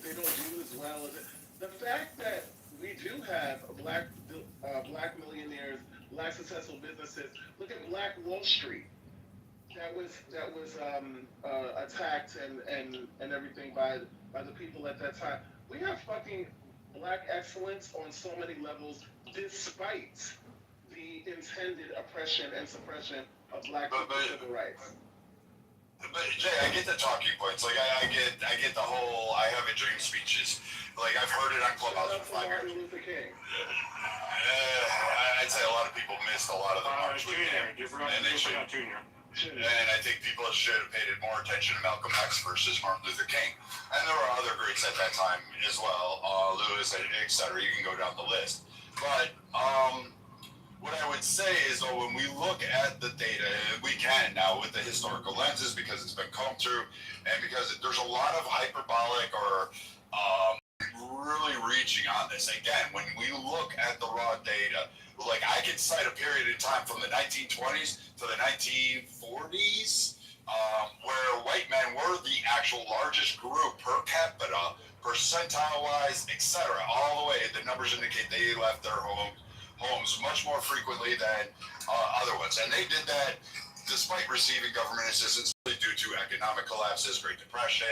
they don't do as well. The fact that we do have black black successful businesses. Look at Black Wall Street. That was attacked and everything by the people at that time. We have fucking black excellence on so many levels, despite the intended oppression and suppression of black people's civil rights. But Jay, I get the talking points. Like I get the whole "I have a dream" speeches. Like I've heard it on Clubhouse for 5 years. Martin Luther King. I'd say a lot of people missed a lot of the march with him, and they should. And I think people should have paid more attention to Malcolm X versus Martin Luther King. And there were other greats at that time as well, Lewis, etc. You can go down the list. But what I would say is, though, when we look at the data, we can now with the historical lenses because it's been combed through, and because there's a lot of hyperbolic or really reaching on this. Again, when we look at the raw data, like I can cite a period in time from the 1920s to the 1940s, where white men were the actual largest group per capita, percentile-wise, etc. All the way, the numbers indicate they left their homes much more frequently than other ones, and they did that despite receiving government assistance due to economic collapses, Great Depression,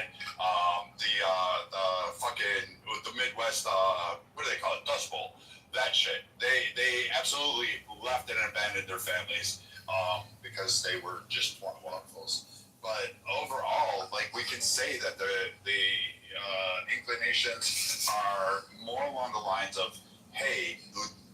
the Midwest, what do they call it, Dust Bowl, that shit. They absolutely left and abandoned their families because they were just one of those. But overall, like we can say that the inclinations are more along the lines of, hey,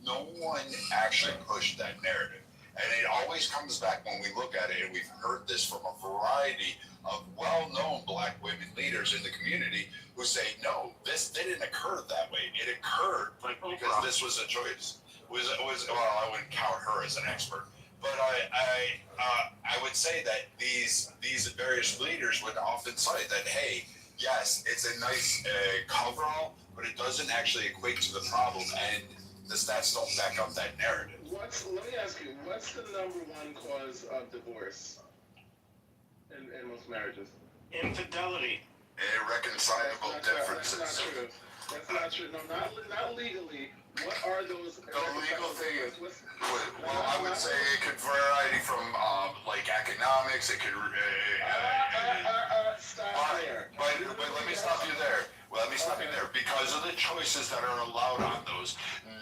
no one actually pushed that narrative. And it always comes back when we look at it, and we've heard this from a variety of well-known black women leaders in the community who say, no, this didn't occur that way. It occurred because this was a choice. Well, I wouldn't count her as an expert, but I would say that these various leaders would often cite that, hey, yes, it's a nice coverall, but it doesn't actually equate to the problem, and the stats don't back up that narrative. Let me ask you, what's the number one cause of divorce in most marriages? Infidelity. Irreconcilable differences. That's not true. That's not true. No, not legally. What are those? The legal thing is, well, I would say it could vary from like economics. It could. Stop there. But let me stop you there. Let me stop you there. Because of the choices that are allowed on those,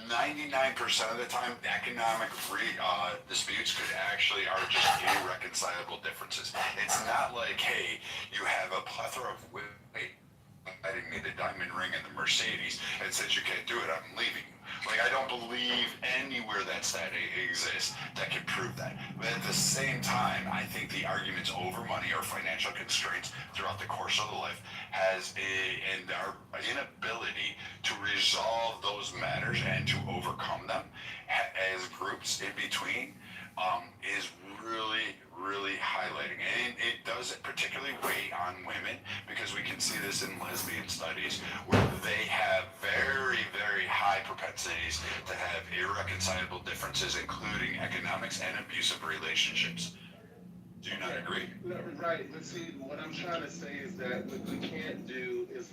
99% of the time, economic disputes are just irreconcilable differences. It's not like, hey, you have a plethora of women providing me the diamond ring and the Mercedes, and since you can't do it, I'm leaving. Like, I don't believe anywhere that exists that can prove that. But at the same time, I think the arguments over money or financial constraints throughout the course of the life and our inability to resolve those matters and to overcome them as groups in between is really, really highlighting. And it does particularly weigh on women because we can see this in lesbian studies where they have very, very high propensities to have irreconcilable differences, including economics and abusive relationships. Do you not agree? No, right, but see, what I'm trying to say is that what we can't do is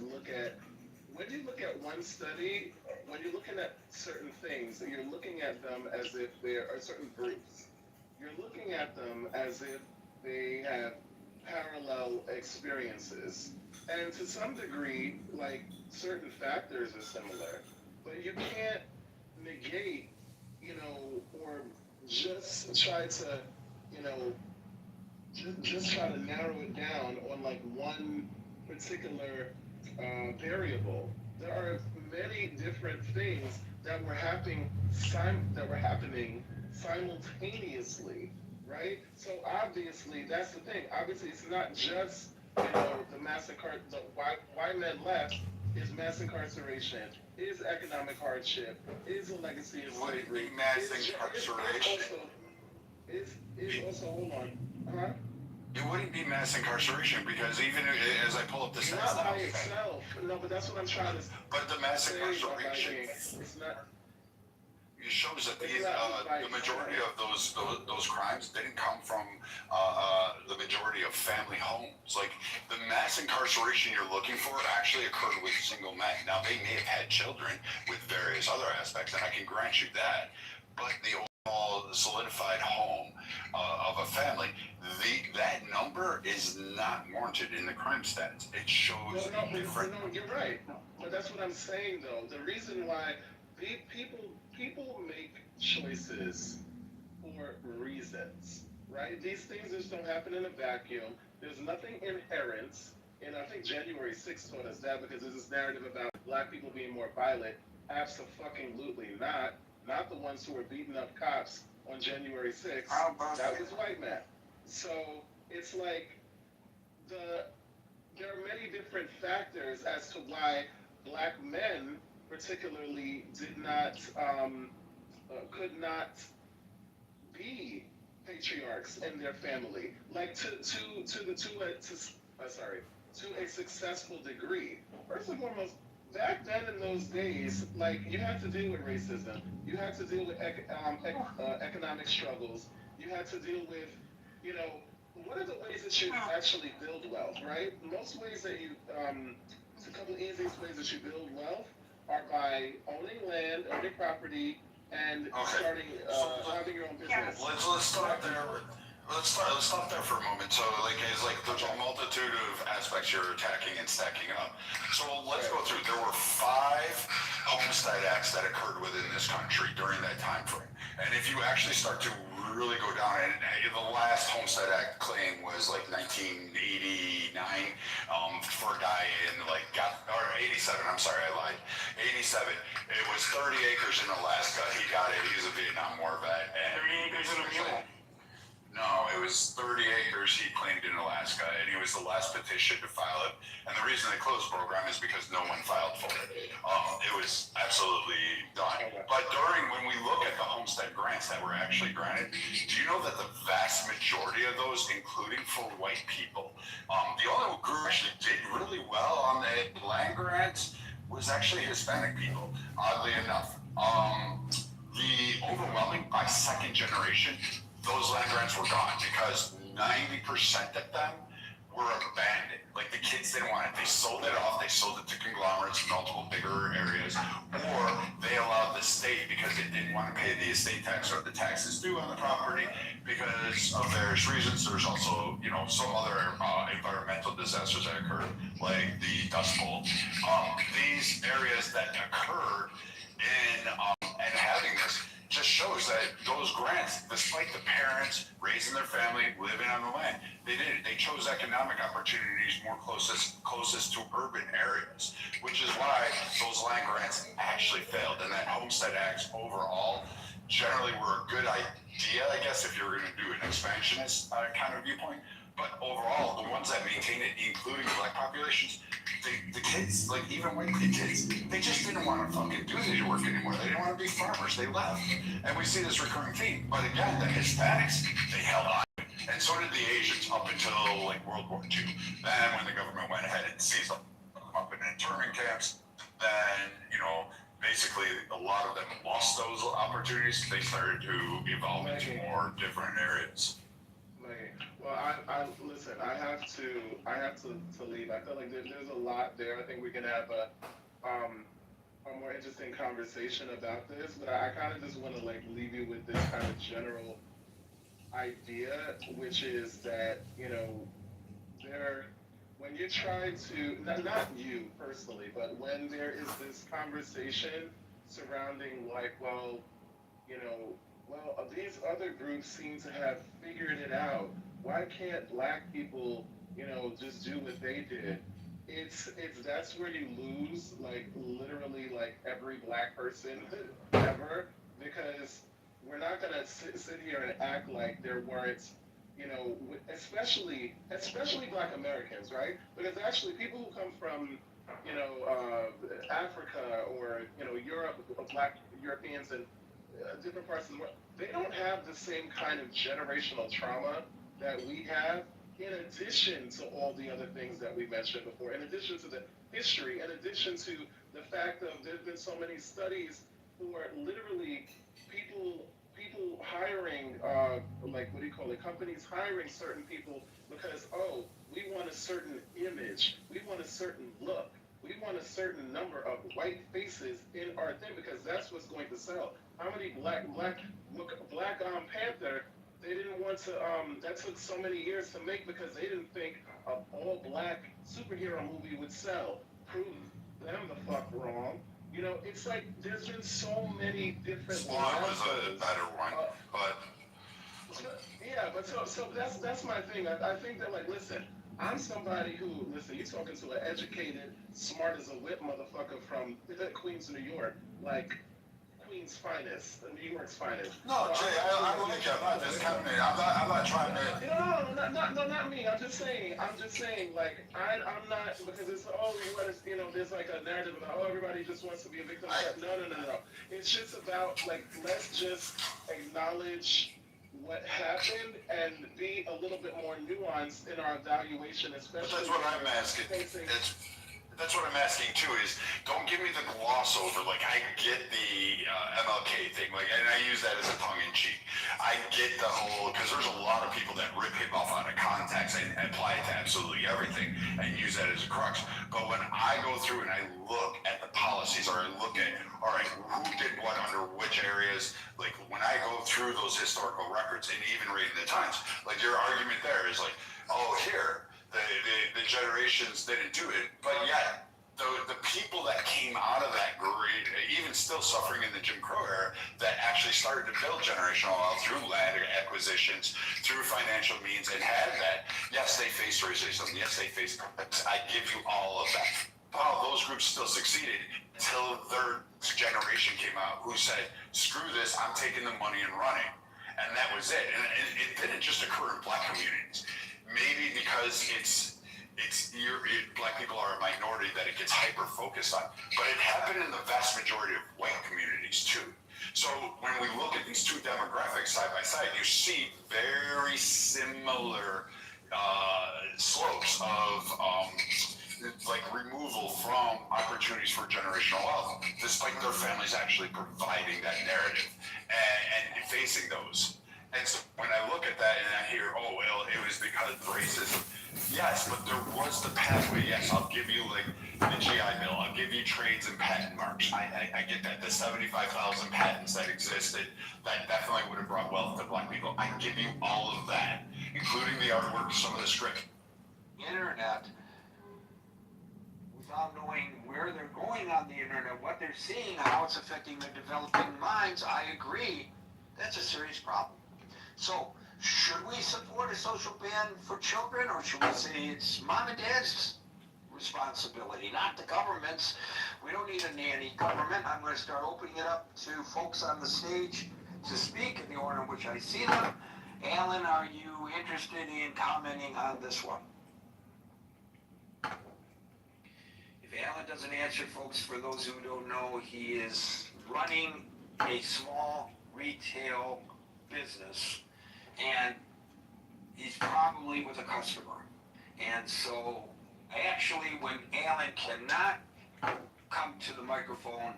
when you look at one study, when you're looking at certain things, you're looking at them as if there are certain groups. You're looking at them as if they have parallel experiences. And to some degree, like, certain factors are similar. But you can't negate, or just try to, just try to narrow it down on, like, one particular variable. There are many different things that were happening simultaneously, right? So obviously, that's the thing. Obviously, it's not just the mass why men left is mass incarceration, is economic hardship, is a legacy of slavery. Mass incarceration. Is also hold on, huh? It wouldn't be mass incarceration because even as I pull up the stats, not by itself. No, but that's what I'm trying to. But the mass incarceration. It's not. It shows that the majority of those crimes didn't come from the majority of family homes. Like the mass incarceration you're looking for actually occurred with single men. Now they may have had children with various other aspects, and I can grant you that. But the overall solidified home of a family, that number is not warranted in the crime stats. It shows different. No, you're right. But that's what I'm saying, though. The reason why people make choices for reasons, right? These things just don't happen in a vacuum. There's nothing inherent. And I think January 6th taught us that, because there's this narrative about black people being more violent. Absolutely not. Not the ones who were beating up cops on January 6th. That was white men. So it's like there are many different factors as to why black men particularly could not be patriarchs in their family, like to a successful degree. First and foremost, back then in those days, like, you had to deal with racism, you had to deal with economic struggles, you had to deal with, what are the ways that you actually build wealth, right? Most ways that you, a couple of easiest ways that you build wealth are by owning land, owning property, and starting having your own business. Let's start there. Let's stop there for a moment. So, there's a multitude of aspects you're attacking and stacking up. So let's go through. There were 5 homestead acts that occurred within this country during that time frame. And if you actually start to really go down, and the last Homestead Act claim was like 1989 for a guy in or 87. I'm sorry, I lied. 87. It was 30 acres in Alaska. He got it. He was a Vietnam War vet. And 30 acres in a mule. No, it was 30 acres he claimed in Alaska, and he was the last petition to file it. And the reason they closed the program is because no one filed for it. It was absolutely done. But when we look at the homestead grants that were actually granted, do you know that the vast majority of those, including for white people, the only group who actually did really well on the land grants was actually Hispanic people, oddly enough. The overwhelming, by second generation, those land grants were gone because 90% of them were abandoned. Like, the kids didn't want it. They sold it off. They sold it to conglomerates, multiple bigger areas, or they allowed the state, because they didn't want to pay the estate tax or the taxes due on the property because of various reasons. There's also, some other environmental disasters that occurred, like the Dust Bowl. These areas that occurred and having this just shows that those grants, despite the parents raising their family, living on the land, they didn't. They chose economic opportunities more closest to urban areas, which is why those land grants actually failed. And that Homestead Acts overall generally were a good idea, I guess, if you were going to do an expansionist kind of viewpoint. But overall, the ones that maintain it, including black populations, the kids, like even white kids, they just didn't want to fucking do the work anymore. They didn't want to be farmers. They left. And we see this recurring theme. But again, the Hispanics, they held on. And so did the Asians up until World War II. Then when the government went ahead and seized them up in internment camps, then, basically a lot of them lost those opportunities. They started to evolve into more different areas. Well, I listen. I have to leave. I feel like there's a lot there. I think we can have a more interesting conversation about this. But I kind of just want to leave you with this kind of general idea, which is that when you try to not you personally, but when there is this conversation surrounding these other groups seem to have figured it out. Why can't black people, just do what they did? That's where you lose, literally, every black person ever, because we're not gonna sit here and act like there weren't, especially black Americans, right? Because actually, people who come from, Africa or Europe, black Europeans and different parts of the world, they don't have the same kind of generational trauma that we have, in addition to all the other things that we mentioned before, in addition to the history, in addition to the fact of there's been so many studies for literally people hiring, companies hiring certain people because, we want a certain image, we want a certain look. We want a certain number of white faces in our thing because that's what's going to sell. How many Black Panther? They didn't want to. That took so many years to make because they didn't think an all black superhero movie would sell. Prove them the fuck wrong. You know, it's like there's been so many different Spawn was a levels. better one, but Yeah, but so that's my thing. I think that like, listen, I'm somebody who listen. You're talking to an educated, smart as a whip motherfucker from Queens, New York, like Queens finest, New York's finest. no, Jay, I like you. I'm not discounting it. I'm not trying to. No, not me. I'm just saying, like, I'm not, because it's, oh, there's like a narrative about, oh, everybody just wants to be a victim. No. It's just about, like, let's just acknowledge what happened and be a little bit more nuanced in our evaluation, especially. But that's what I'm asking. That's what I'm asking too. Is don't give me the gloss over. Like I get the MLK thing, like, and I use that as a tongue in cheek. I get the whole because there's a lot of people that rip him off out of context and apply it to absolutely everything and use that as a crux. But when I go through and I look at the policies, or I look at, all right, who did what under which areas, like when I go through those historical records and even reading the Times, like your argument there is like, oh, here. The generations didn't do it, but yet the people that came out of that great, even still suffering in the Jim Crow era, that actually started to build generational wealth through land acquisitions, through financial means, and had that. Yes, they faced racism. Yes, they faced. I give you all of that. But those groups still succeeded until their generation came out who said, "Screw this! I'm taking the money and running," and that was it. And it didn't just occur in Black communities. Maybe because Black people are a minority that it gets hyper focused on, but it happened in the vast majority of white communities too. So when we look at these two demographics side by side, you see very similar slopes of like removal from opportunities for generational wealth, despite their families actually providing that narrative and facing those. And so when I look at that and I hear, oh, well, it was because of racism. Yes, but there was the pathway. Yes, I'll give you like the GI Bill. I'll give you trades and patent marks. I get that. The 75,000 patents that existed, that definitely would have brought wealth to Black people. I give you all of that, including the artwork, some of the script. Internet, without knowing where they're going on the internet, what they're seeing, how it's affecting their developing minds, I agree, that's a serious problem. So, should we support a social ban for children, or should we say it's mom and dad's responsibility, not the government's? We don't need a nanny government. I'm going to start opening it up to folks on the stage to speak in the order in which I see them. Alan, are you interested in commenting on this one? If Alan doesn't answer, folks, for those who don't know, he is running a small retail business, and he's probably with a customer. And so, actually, when Alan cannot come to the microphone,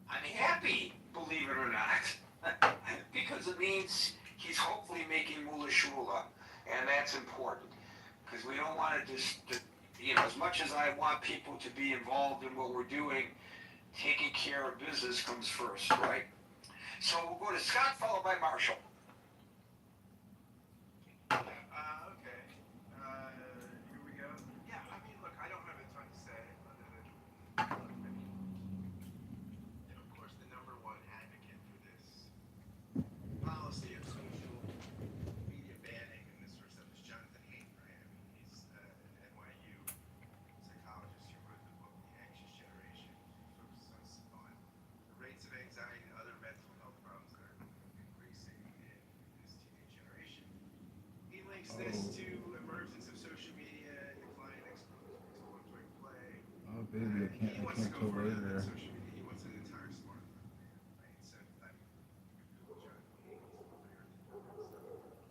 I'm happy, believe it or not, because it means he's hopefully making moolah shula, and that's important, because we don't want to just, as much as I want people to be involved in what we're doing, taking care of business comes first, right? So we'll go to Scott, followed by Marshall. Okay. Here we go. Yeah, I mean, look, I don't have a ton to say other than, of course, the number one advocate for this policy of social media banning and this sort of stuff is Jonathan Haidt, right? I mean, he's an NYU psychologist who wrote the book The Anxious Generation, who focuses on the rates of anxiety and other mental health problems that are increasing in this teenage generation. He links this to emergence of social media, decline exploratory play. Oh baby, I He wants to can't go go further right than there. social media. He wants an entire smartphone, right? So, I mean, Google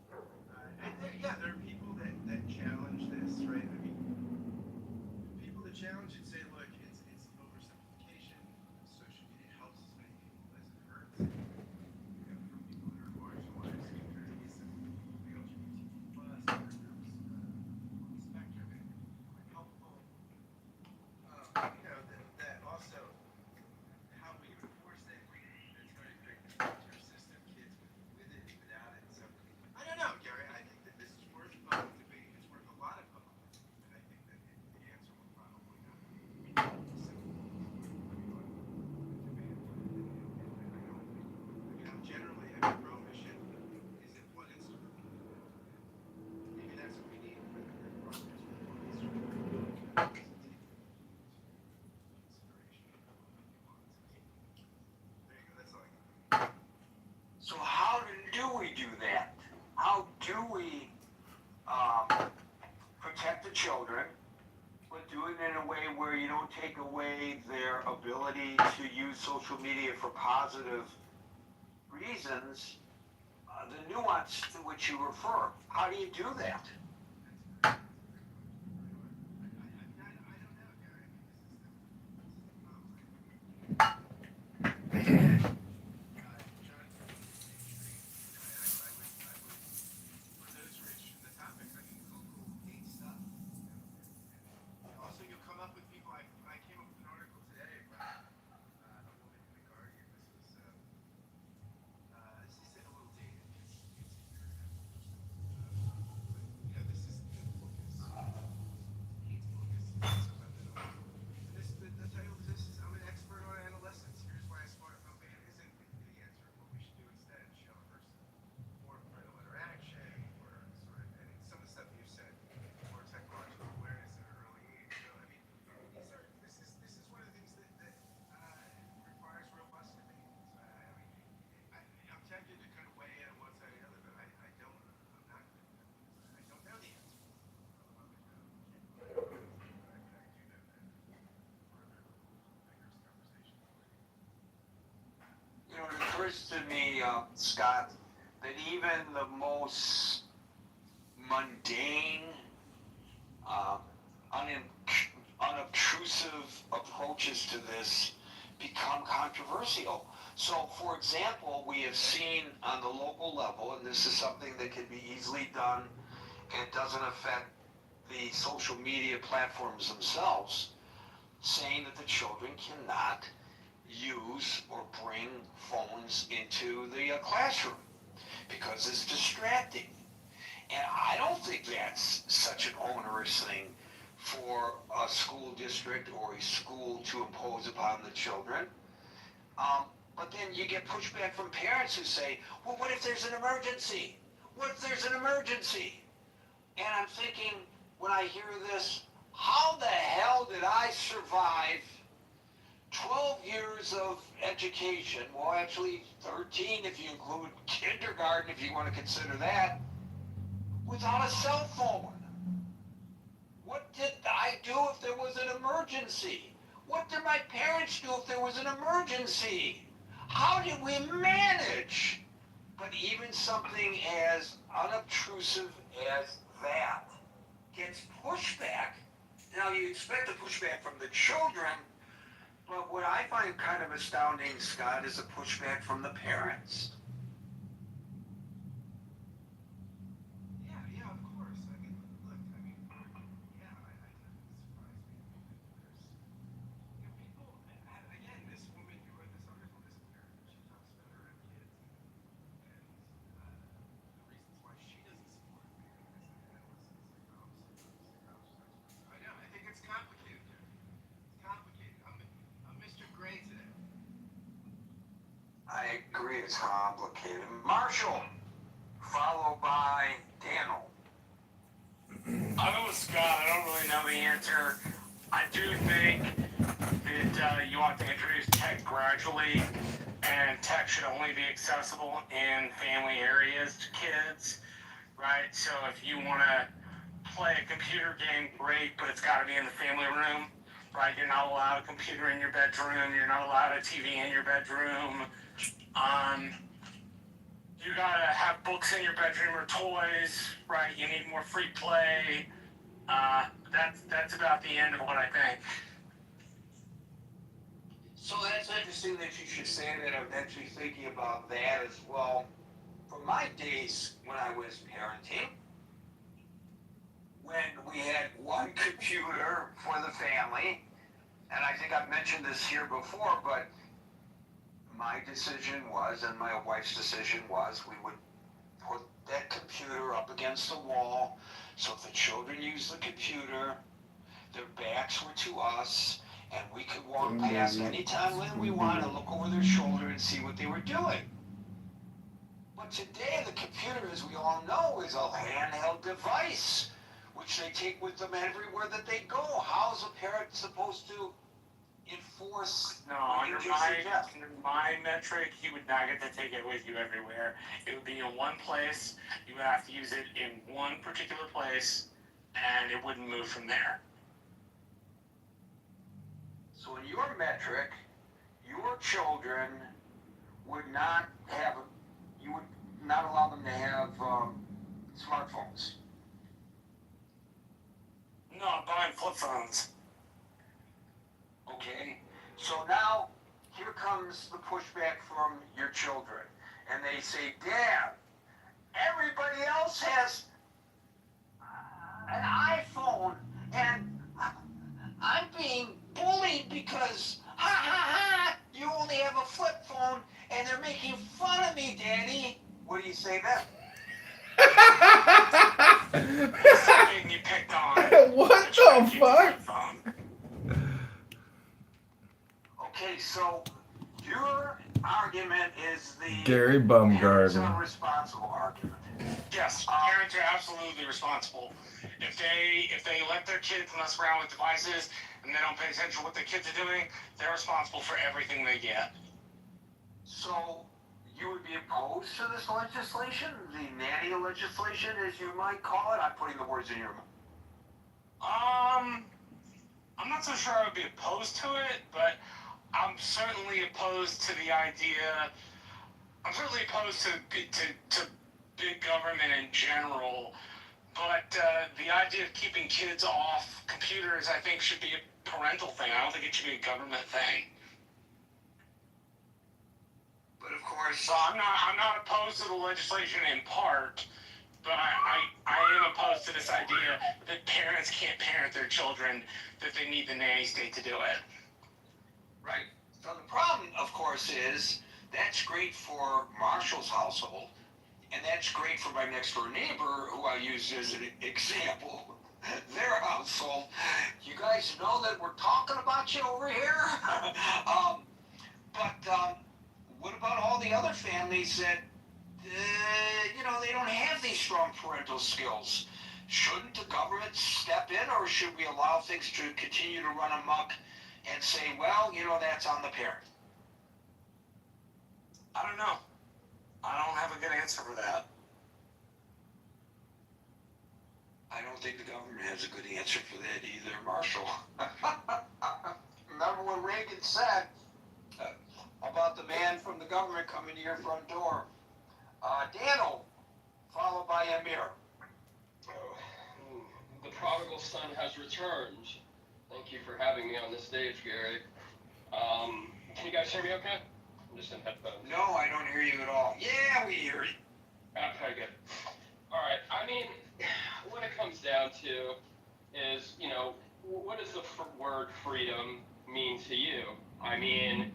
Jonathan Haidt, and there are people that challenge this, right? I mean, people that challenge it say, look, it's oversimplification. Social media helps as many people as it hurts. For people that are marginalized communities and the LGBT plus other groups on the spectrum, and quite helpful. take away their ability to use social media for positive reasons, the nuance to which you refer. How do you do that? Also, you'll come up with people. I came up with an article today about a woman in the Guardian. This is a little dated. This is the book is Kate's book is subliminal. And the title of this is I'm an expert on adolescence. Here's why a smartphone ban isn't the answer. What we should do instead: show a person more parental interaction, or sort of, and some of the stuff you said, more technological awareness at an early age. So I mean, this is one of the things that requires robust debate. So, I'm tempted to kind of weigh in on one side or the other, but I don't know the answer. I do know that You know, it occurs to me, Scott, that even the most mundane, unobtrusive approaches to this become controversial. So, for example, we have seen on the local level, and this is something that can be easily done and doesn't affect the social media platforms themselves, saying that the children cannot use or bring phones into the classroom because it's distracting. And I don't think that's such an onerous thing for a school district or a school to impose upon the children. But then you get pushback from parents who say, well, what if there's an emergency? What if there's an emergency? And I'm thinking, when I hear this, how the hell did I survive 12 years of education, well actually 13 if you include kindergarten, if you want to consider that, without a cell phone? What did I do if there was an emergency? What did my parents do if there was an emergency? How did we manage? But even something as unobtrusive as that gets pushback. Now you expect the pushback from the children, but what I find kind of astounding, Scott, is the pushback from the parents. Yeah, of course. I mean, look, yeah, I surprised me. There's, people, again, this woman who wrote this article, this parent, she talks about her own kids and the reasons why she doesn't support banning this. I know, I think it's complicated, Jeff. It's complicated. I'm Mr. Gray today. I agree it's complicated. Marshall, followed by Daniel. I go with Scott. I don't really know the answer. I do think that you want to introduce tech gradually, and tech should only be accessible in family areas to kids, right? So if you want to play a computer game, great, but it's got to be in the family room, right? You're not allowed a computer in your bedroom. You're not allowed a TV in your bedroom. You gotta have books in your bedroom or toys, right? You need more free play. That's about the end of what I think. So that's interesting that you should say that. I'm actually thinking about that as well. From my days when I was parenting, when we had one computer for the family, and I think I've mentioned this here before, but my decision was, and my wife's decision was, we would put that computer up against the wall, so if the children used the computer, their backs were to us, and we could walk past anytime we wanted to look over their shoulder and see what they were doing. But today, the computer, as we all know, is a handheld device, which they take with them everywhere that they go. How is a parent supposed to enforce? No, under my metric, you would not get to take it with you everywhere. It would be in one place. You would have to use it in one particular place, and it wouldn't move from there. So in your metric, your children would not have, you would not allow them to have smartphones. No, I'm buying flip phones. Okay, so now here comes the pushback from your children, and they say, Dad, everybody else has an iPhone, and I'm being bullied because, ha ha ha, you only have a flip phone, and they're making fun of me, Daddy. What do you say then? What's something you picked on? What the fuck? Okay, so your argument is the Gary parents Baumgarten. are responsible argument. Yes, parents are absolutely responsible. If they let their kids mess around with devices and they don't pay attention to what their kids are doing, they're responsible for everything they get. So you would be opposed to this legislation, the nanny legislation, as you might call it? I'm putting the words in your mouth. I'm not so sure I would be opposed to it, but I'm certainly opposed to the idea. I'm certainly opposed to big government in general, but the idea of keeping kids off computers, I think, should be a parental thing. I don't think it should be a government thing. But of course, So I'm not opposed to the legislation in part, but I am opposed to this idea that parents can't parent their children, that they need the nanny state to do it. right. So the problem, of course, is that's great for Marshall's household, and that's great for my next door neighbor, who I use as an example, their household. You guys know that we're talking about you over here? But what about all the other families that, they don't have these strong parental skills? Shouldn't the government step in, or should we allow things to continue to run amok and say, well, that's on the parent? I don't know. I don't have a good answer for that. I don't think the government has a good answer for that either, Marshall. Remember what Reagan said about the man from the government coming to your front door? Daniel, followed by Amir. The prodigal son has returned. Thank you for having me on this stage, Gary. Can you guys hear me okay? I'm just in headphones. No, I don't hear you at all. Yeah, we hear you. Okay, good. All right. I mean, what it comes down to is, what does the word freedom mean to you? I mean,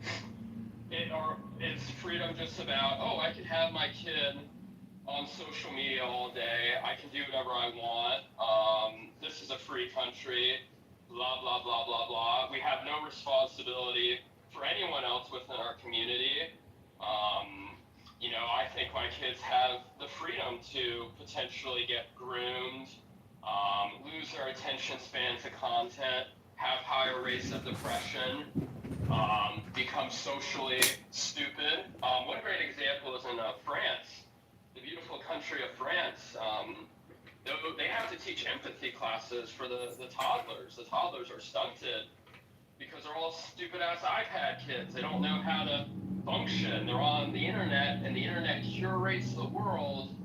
it's freedom just about, I can have my kid on social media all day. I can do whatever I want. This is a free country. Blah, blah, blah, blah, blah. We have no responsibility for anyone else within our community. I think my kids have the freedom to potentially get groomed, lose their attention span to content, have higher rates of depression, become socially stupid. One great example is in France, the beautiful country of France. They have to teach empathy classes for the toddlers. The toddlers are stunted because they're all stupid-ass iPad kids. They don't know how to function. They're on the internet, and the internet curates the world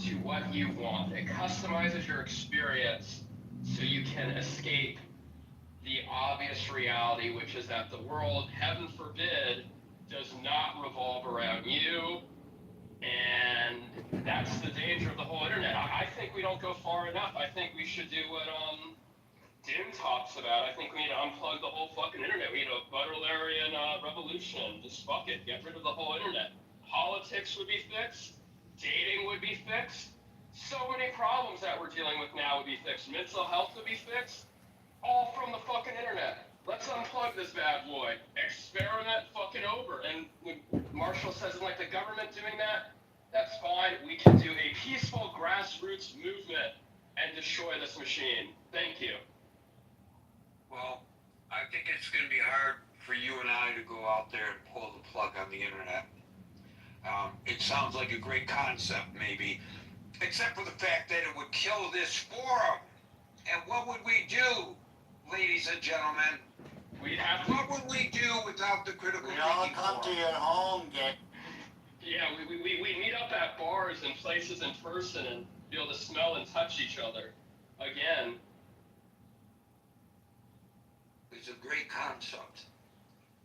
to what you want. It customizes your experience so you can escape the obvious reality, which is that the world, heaven forbid, does not revolve around you. And that's the danger of the whole internet. I think we don't go far enough. I think we should do what Dim talks about. I think we need to unplug the whole fucking internet. We need a Butlerian revolution. Just fuck it. Get rid of the whole internet. Politics would be fixed. Dating would be fixed. So many problems that we're dealing with now would be fixed. Mental health would be fixed. All from the fucking internet. Let's unplug this bad boy. Experiment fucking over. And when Marshall says, like the government doing that, that's fine. We can do a peaceful grassroots movement and destroy this machine. Thank you. Well, I think it's going to be hard for you and I to go out there and pull the plug on the internet. It sounds like a great concept, maybe, except for the fact that it would kill this forum. And what would we do, ladies and gentlemen? We'd have to. What would we do without the critical We all thinking come to forum? your home, get. Yeah, we meet up at bars and places in person and be able to smell and touch each other again. It's a great concept,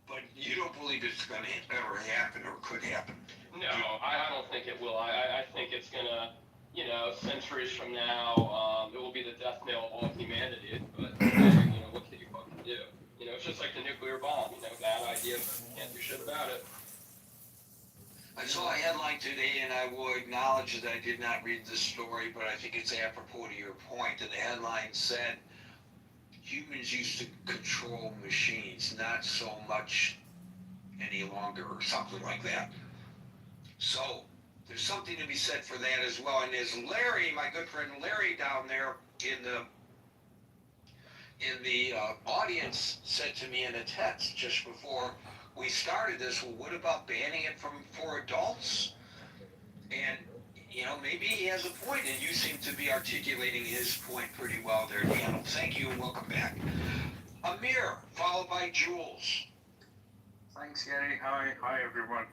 but you don't believe it's going to ever happen or could happen. No, I don't think it will. I think it's gonna, you know, centuries from now, it will be the death knell of all humanity. But you know, what can you fucking do? You know, it's just like the nuclear bomb. You know, bad idea, can't do shit about it. I saw a headline today, and I will acknowledge that I did not read the story, but I think it's apropos to your point. And the headline said, humans used to control machines, not so much any longer, or something like that. So there's something to be said for that as well. And as Larry, my good friend Larry down there in the audience said to me in a text just before we started this, well, what about banning it for adults? And, you know, maybe he has a point, and you seem to be articulating his point pretty well there, Daniel. Thank you, and welcome back. Amir, followed by Jules. Thanks, Gary. Hi, everyone.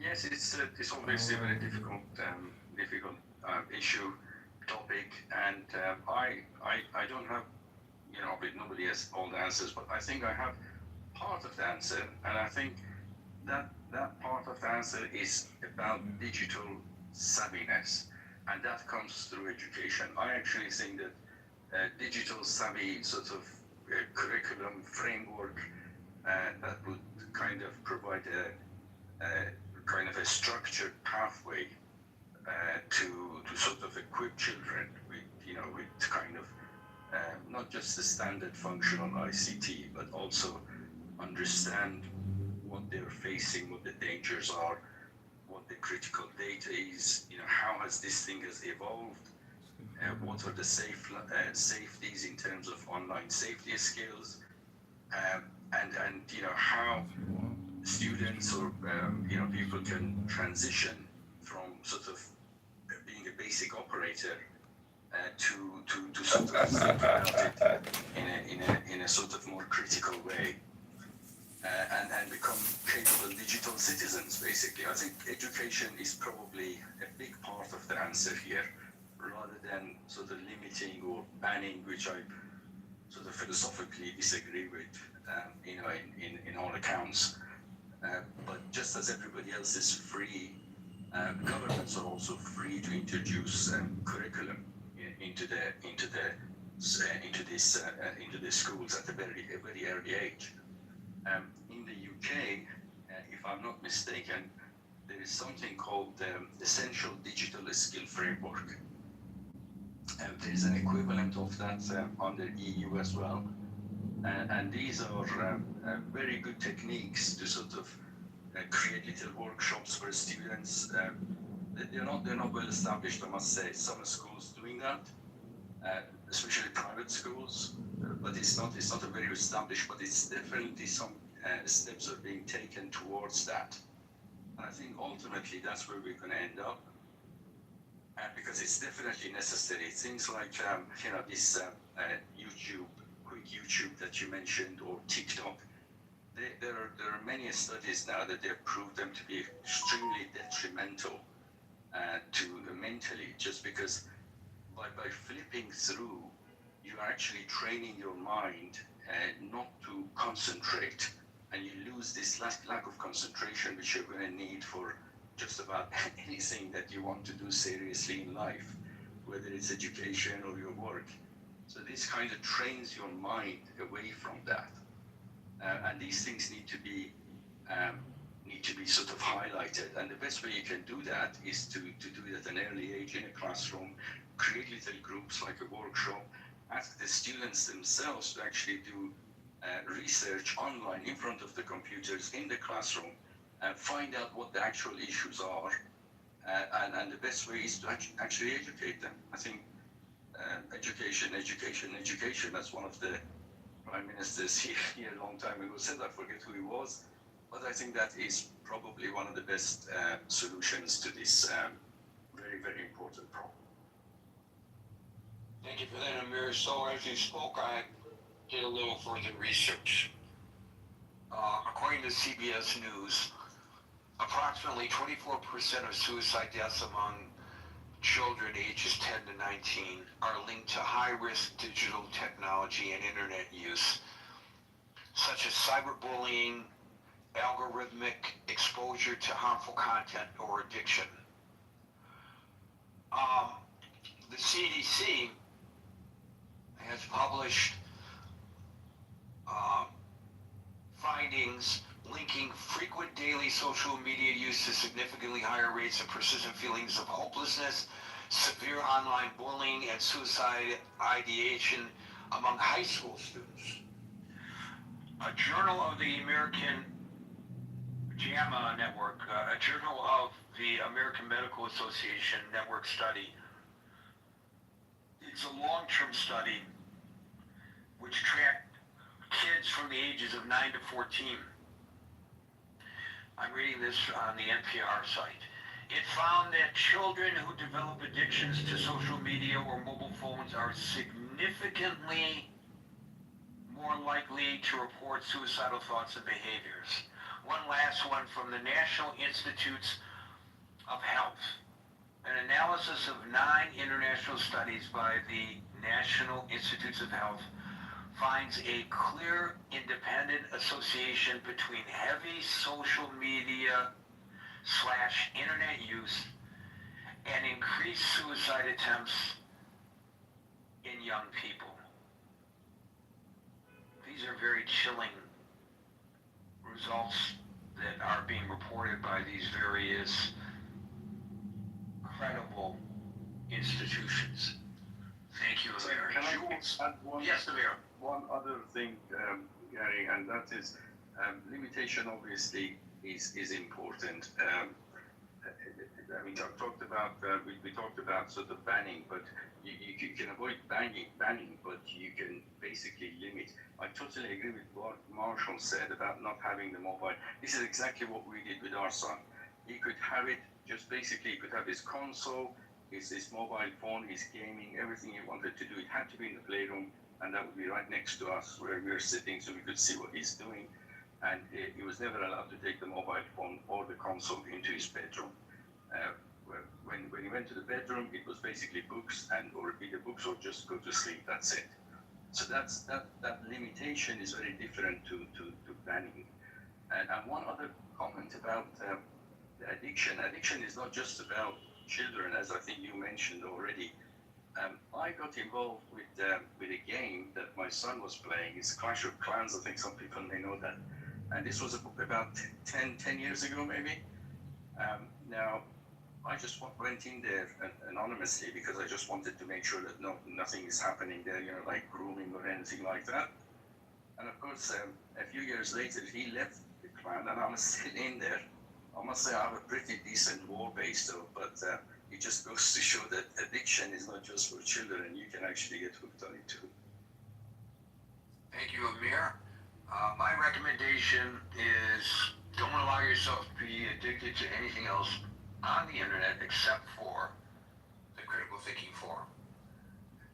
Yes, it's obviously a very difficult issue, topic, and I don't have, you know, nobody has all the answers, but I think I have part of the answer, and I think that part of the answer is about digital savviness, and that comes through education. I actually think that digital savvy sort of curriculum framework that would kind of provide a kind of a structured pathway to sort of equip children with, you know, with kind of not just the standard functional ICT, but also understand what they're facing, what the dangers are, what the critical data is, you know, how has this thing has evolved, what are the safeties in terms of online safety skills, and you know, how students or you know, people can transition from sort of being a basic operator to sort of think about it in a sort of more critical way, and become capable digital citizens. Basically, I think education is probably a big part of the answer here, rather than sort of limiting or banning, which I sort of philosophically disagree with, you know, in all accounts. But just as everybody else is free, governments are also free to introduce curriculum into the schools at a very early age. In the UK, if I'm not mistaken, there is something called Essential Digital Skill Framework. There is an equivalent of that under EU as well. And these are very good techniques to sort of create little workshops for students. They're not well established, I must say. Some schools doing that, especially private schools, but it's not a very established. But it's definitely some steps are being taken towards that. And I think ultimately that's where we're going to end up, because it's definitely necessary. Things like you know, this quick YouTube that you mentioned, or TikTok. There are many studies now that they've proved them to be extremely detrimental to mentally, just because by flipping through, you're actually training your mind not to concentrate, and you lose this lack of concentration, which you're going to need for just about anything that you want to do seriously in life, whether it's education or your work. So this kind of trains your mind away from that. And these things need to be sort of highlighted, and the best way you can do that is to do it at an early age in a classroom. Create little groups like a workshop. Ask the students themselves to actually do research online in front of the computers in the classroom, and find out what the actual issues are. And the best way is to actually educate them. I think education. That's one of the prime ministers here a long time ago said. I forget who he was, but I think that is probably one of the best solutions to this very, very important problem. Thank you for that, Amir. So as you spoke, I did a little further research. According to CBS News, approximately 24% of suicide deaths among children ages 10 to 19 are linked to high-risk digital technology and internet use, such as cyberbullying, algorithmic exposure to harmful content, or addiction. The CDC has published findings linking frequent daily social media use to significantly higher rates of persistent feelings of hopelessness, severe online bullying, and suicide ideation among high school students. A Journal of the American JAMA Network, a Journal of the American Medical Association Network study. It's a long-term study which tracked kids from the ages of 9 to 14. I'm reading this on the NPR site. It found that children who develop addictions to social media or mobile phones are significantly more likely to report suicidal thoughts and behaviors. One last one from the National Institutes of Health. An analysis of 9 international studies by the National Institutes of Health finds a clear independent association between heavy social media / internet use and increased suicide attempts in young people. These are very chilling results that are being reported by these various credible institutions. Thank you, Amir. Can I Jules? add one, Yes, Amir. one other thing, Gary, and that is limitation obviously is important. I mean, I talked about we talked about sort of banning, but you can avoid banning, but you can basically limit. I totally agree with what Marshall said about not having the mobile. This is exactly what we did with our son. He could have it, just basically he could have his console, his mobile phone, his gaming, everything he wanted to do. It had to be in the playroom, and that would be right next to us where we were sitting, so we could see what he's doing. And he was never allowed to take the mobile phone or the console into his bedroom. When he went to the bedroom, it was basically books or read the books or just go to sleep. That's it. So that limitation is very different to banning. And one other comment about the addiction. Addiction is not just about children, as I think you mentioned already. I got involved with a game that my son was playing. It's Clash of Clans. I think some people may know that. And this was about 10 years ago, maybe. Now, I just went in there anonymously because I just wanted to make sure that nothing is happening there, like grooming or anything like that. And of course, a few years later, he left the clan, and I'm still in there. I must say I have a pretty decent war base, though, but it just goes to show that addiction is not just for children, and you can actually get hooked on it too. Thank you, Amir. My recommendation is don't allow yourself to be addicted to anything else on the internet except for the Critical Thinking Forum.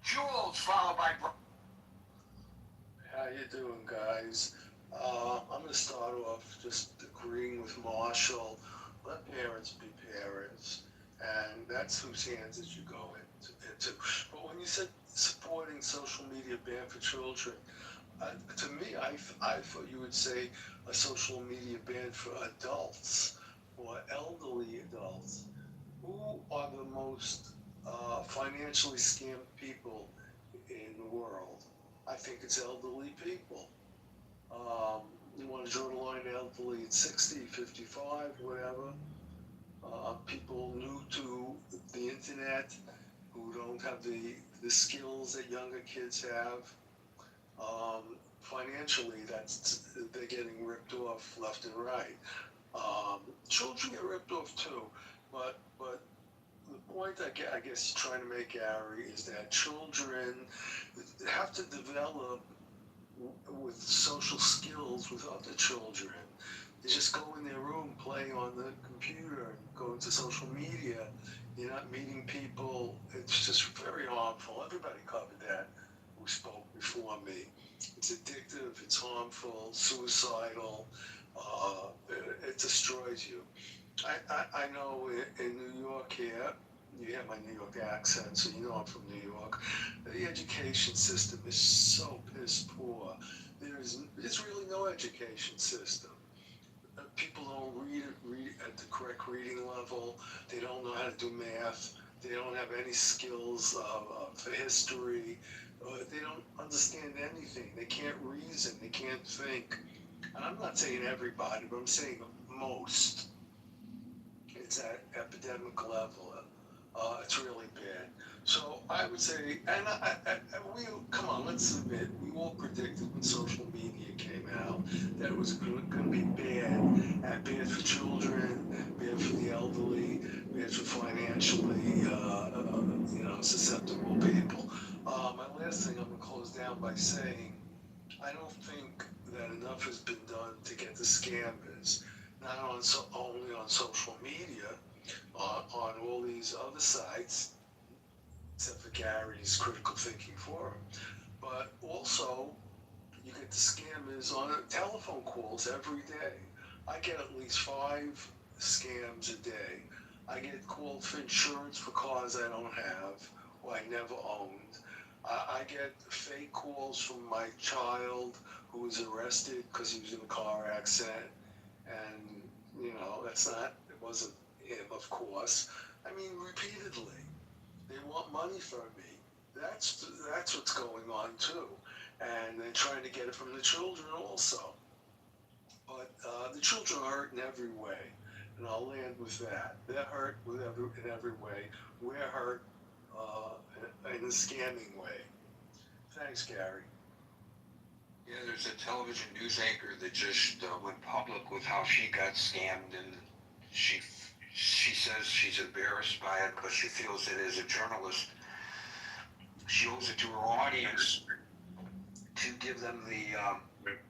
Jules, followed by How you doing, guys? I'm going to start off just agreeing with Marshall. Let parents be parents, and that's whose hands it should go into. But when you said supporting social media ban for children, to me, I thought you would say a social media ban for adults or elderly adults. Who are the most financially scammed people in the world? I think it's elderly people. You want to draw the line elderly at 60, 55, whatever. People new to the internet who don't have the skills that younger kids have. Financially, they're getting ripped off left and right. Children get ripped off too, but the point I guess trying to make, Gary, is that children have to develop with social skills with other children. They just go in their room, play on the computer, and go into social media. You're not meeting people. It's just very harmful. Everybody covered that who spoke before me. It's addictive, it's harmful, suicidal, it destroys you. I know in New York here, you have my New York accent, so you know I'm from New York. The education system is so piss poor. There's really no education system. People don't read at the correct reading level. They don't know how to do math. They don't have any skills for history. They don't understand anything. They can't reason. They can't think. And I'm not saying everybody, but I'm saying most. It's at epidemic level. It's really bad. So I would say, and we come on, let's admit, we all predicted when social media came out that it was going to be bad, and bad for children, bad for the elderly, bad for financially, susceptible people. My last thing, I'm going to close down by saying, I don't think that enough has been done to get the scammers, not only on social media, on all these other sites, except for Gary's Critical Thinking Forum, but also you get the scammers on telephone calls every day. I get at least 5 scams a day. I get called for insurance for cars I don't have or I never owned. I get fake calls from my child who was arrested because he was in a car accident, and it wasn't him, of course. I mean, repeatedly, they want money from me. That's what's going on too, and they're trying to get it from the children also. But the children are hurt in every way, and I'll land with that. They're hurt in every way. We're hurt in a scamming way. Thanks, Gary. Yeah, there's a television news anchor that just went public with how she got scammed, and she says she's embarrassed by it, but she feels that as a journalist, she owes it to her audience to give them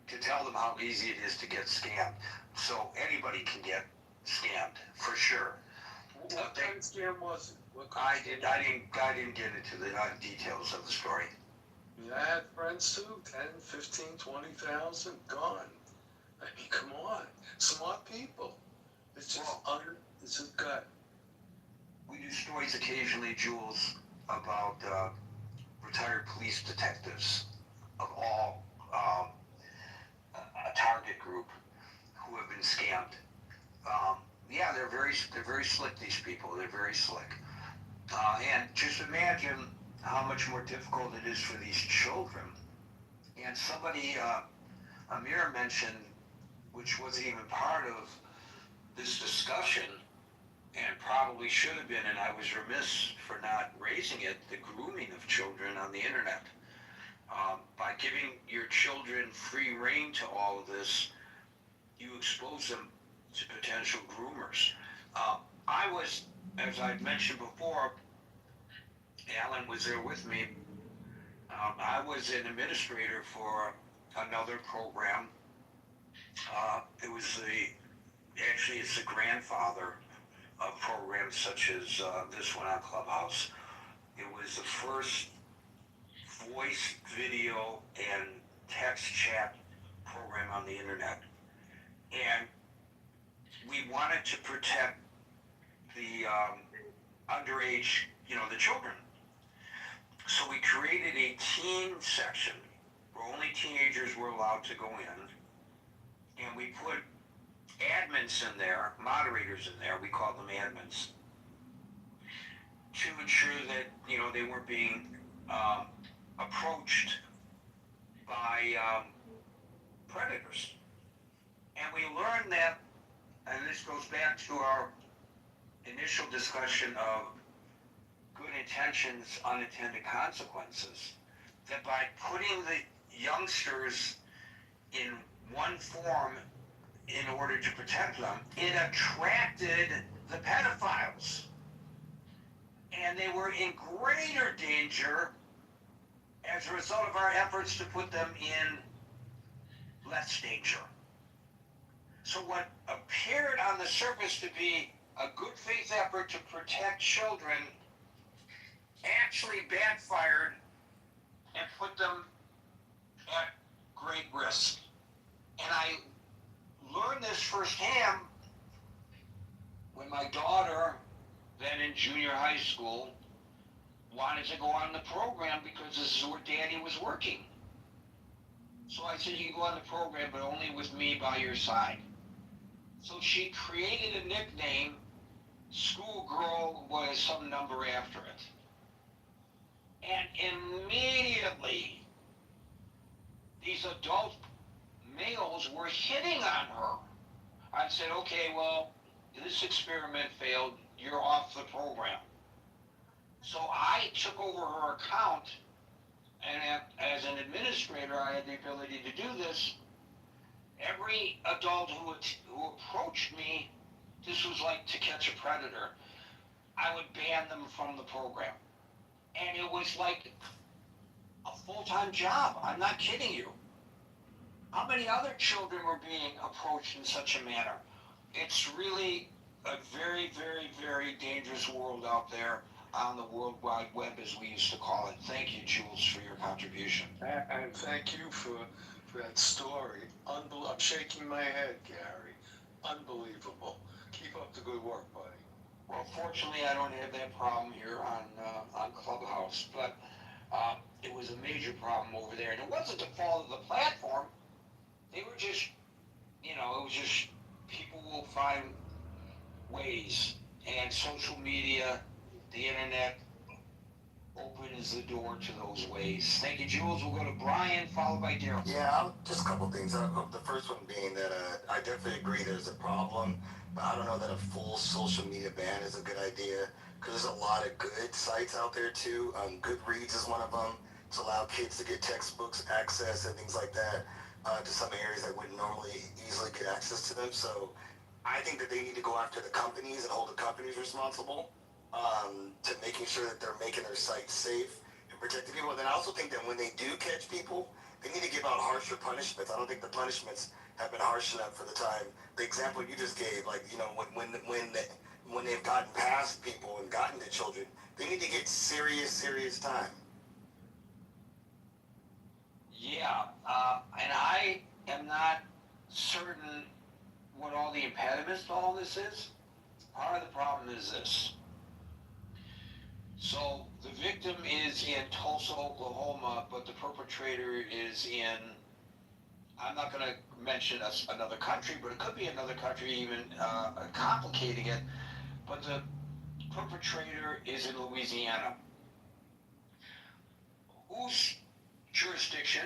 to tell them how easy it is to get scammed. So anybody can get scammed for sure. What kind of scam was it? I didn't get into the details of the story. Yeah, I had friends too, 10, 15, 20,000 gone. I mean, come on. Smart people. It's just it's a gut. We do stories occasionally, Jules, about retired police detectives of all a target group who have been scammed. Yeah, they're very slick. These people, they're very slick. And just imagine how much more difficult it is for these children. And somebody, Amir mentioned, which wasn't even part of this discussion, and probably should have been, and I was remiss for not raising it, the grooming of children on the internet. By giving your children free rein to all of this, you expose them to potential groomers. I was, as I mentioned before, Alan was there with me. I was an administrator for another program. It's the grandfather of programs such as this one on Clubhouse. It was the first voice, video, and text chat program on the internet. And we wanted to protect the underage, the children. So we created a teen section where only teenagers were allowed to go in. And we put admins in there, moderators in there, we call them admins, to ensure that, they weren't being approached by predators. And we learned that, and this goes back to our initial discussion of good intentions, unintended consequences, that by putting the youngsters in one form in order to protect them, it attracted the pedophiles. And they were in greater danger as a result of our efforts to put them in less danger. So what appeared on the surface to be a good faith effort to protect children actually backfired and put them at great risk. And I learned this firsthand when my daughter, then in junior high school, wanted to go on the program because this is where Daddy was working. So I said, you can go on the program, but only with me by your side. So she created a nickname, Schoolgirl with some number after it. And immediately, these adult males were hitting on her. I said, okay, well, this experiment failed. You're off the program. So I took over her account, and as an administrator, I had the ability to do this. Every adult who approached me, this was like To Catch a Predator, I would ban them from the program. And it was like a full-time job. I'm not kidding you. How many other children were being approached in such a manner? It's really a very, very, very dangerous world out there on the World Wide Web, as we used to call it. Thank you, Jules, for your contribution. And thank you for that story. I'm shaking my head, Gary. Unbelievable. Keep up the good work, buddy. Well, fortunately, I don't have that problem here on Clubhouse, but it was a major problem over there. And it wasn't the fault of the platform. They were just, it was just, people will find ways. And social media, the internet, opens the door to those ways. Thank you, Jules. We'll go to Brian, followed by Daryl. Yeah, just a couple things. The first one being that I definitely agree there's a problem, but I don't know that a full social media ban is a good idea because there's a lot of good sites out there too. Goodreads is one of them to allow kids to get textbooks access and things like that to some areas that wouldn't normally easily get access to them. So I think that they need to go after the companies and hold the companies responsible to making sure that they're making their sites safe and protecting people. And then I also think that when they do catch people, they need to give out harsher punishments. I don't think the punishments have been harsh enough for the time. The example you just gave, like, when they've gotten past people and gotten to children, they need to get serious time. Yeah, and I am not certain what all the impediments to all this is. Part of the problem is this. So the victim is in Tulsa, Oklahoma, but the perpetrator is in, I'm not going to mention another country, but it could be another country, even complicating it, but the perpetrator is in Louisiana. Whose jurisdiction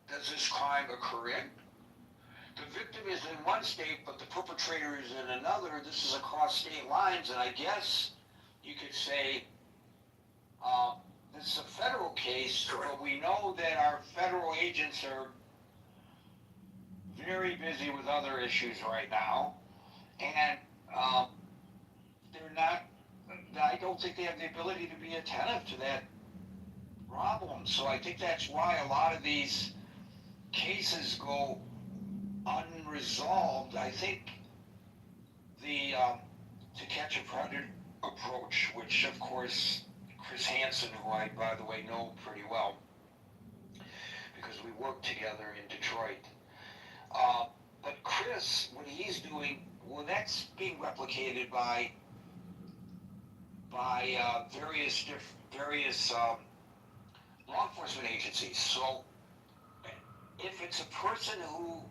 does this crime occur in? The victim is in one state, but the perpetrator is in another. This is across state lines, and I guess you could say this is a federal case, but we know that our federal agents are very busy with other issues right now, and they're not, I don't think they have the ability to be attentive to that problem. So I think that's why a lot of these cases go unresolved. I think the To Catch a Predator approach, which of course Chris Hansen, who I, by the way, know pretty well because we worked together in Detroit. But Chris, what he's doing, well, that's being replicated by various law enforcement agencies. So if it's a person who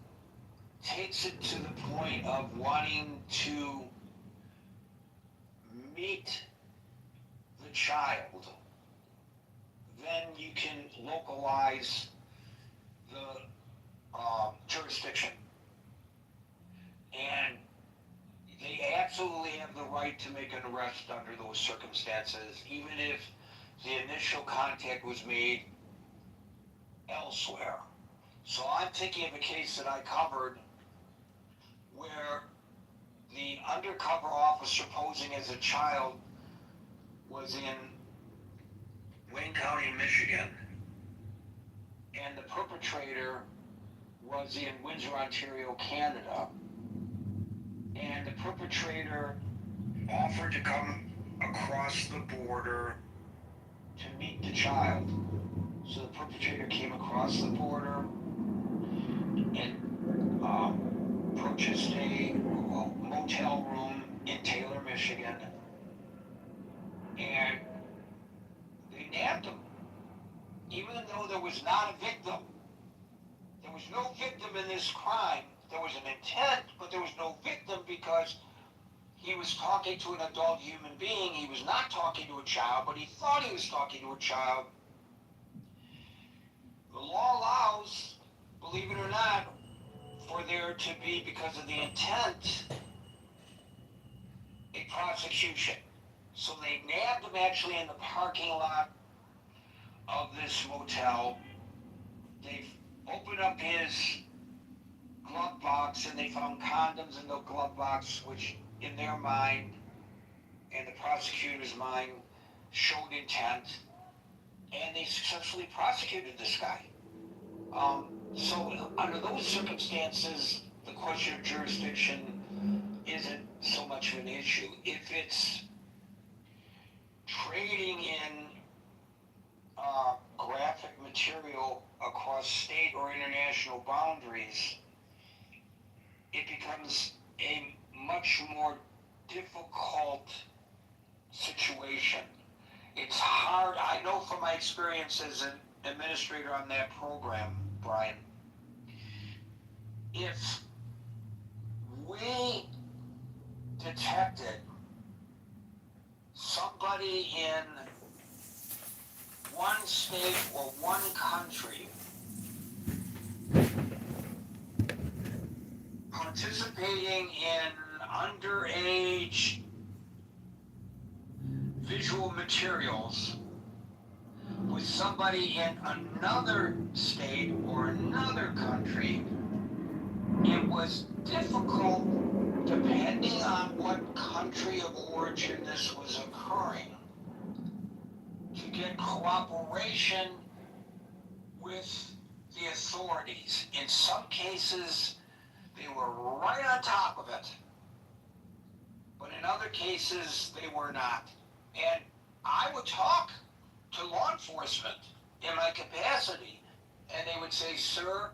takes it to the point of wanting to meet the child, then you can localize the jurisdiction. And they absolutely have the right to make an arrest under those circumstances, even if the initial contact was made elsewhere. So I'm thinking of a case that I covered where the undercover officer posing as a child was in Wayne County, Michigan, and the perpetrator was in Windsor, Ontario, Canada, and the perpetrator offered to come across the border to meet the child. So the perpetrator came across the border, and purchased a motel room in Taylor, Michigan, and they nabbed him, even though there was not a victim. There was no victim in this crime. There was an intent, but there was no victim because he was talking to an adult human being. He was not talking to a child, but he thought he was talking to a child. The law allows, believe it or not, for there to be, because of the intent, a prosecution. So they nabbed him actually in the parking lot of this motel. They opened up his glove box and they found condoms in the glove box, which in their mind and the prosecutor's mind showed intent, and they successfully prosecuted this guy. So under those circumstances, the question of jurisdiction isn't so much of an issue. If it's trading in graphic material across state or international boundaries, it becomes a much more difficult situation. It's hard. I know from my experience as an administrator on that program, Brian, if we detected somebody in one state or one country participating in underage visual materials with somebody in another state or another country, it was difficult, depending on what country of origin this was occurring, to get cooperation with the authorities. In some cases, they were right on top of it, but in other cases, they were not. And I would talk to law enforcement in my capacity, and they would say, "Sir,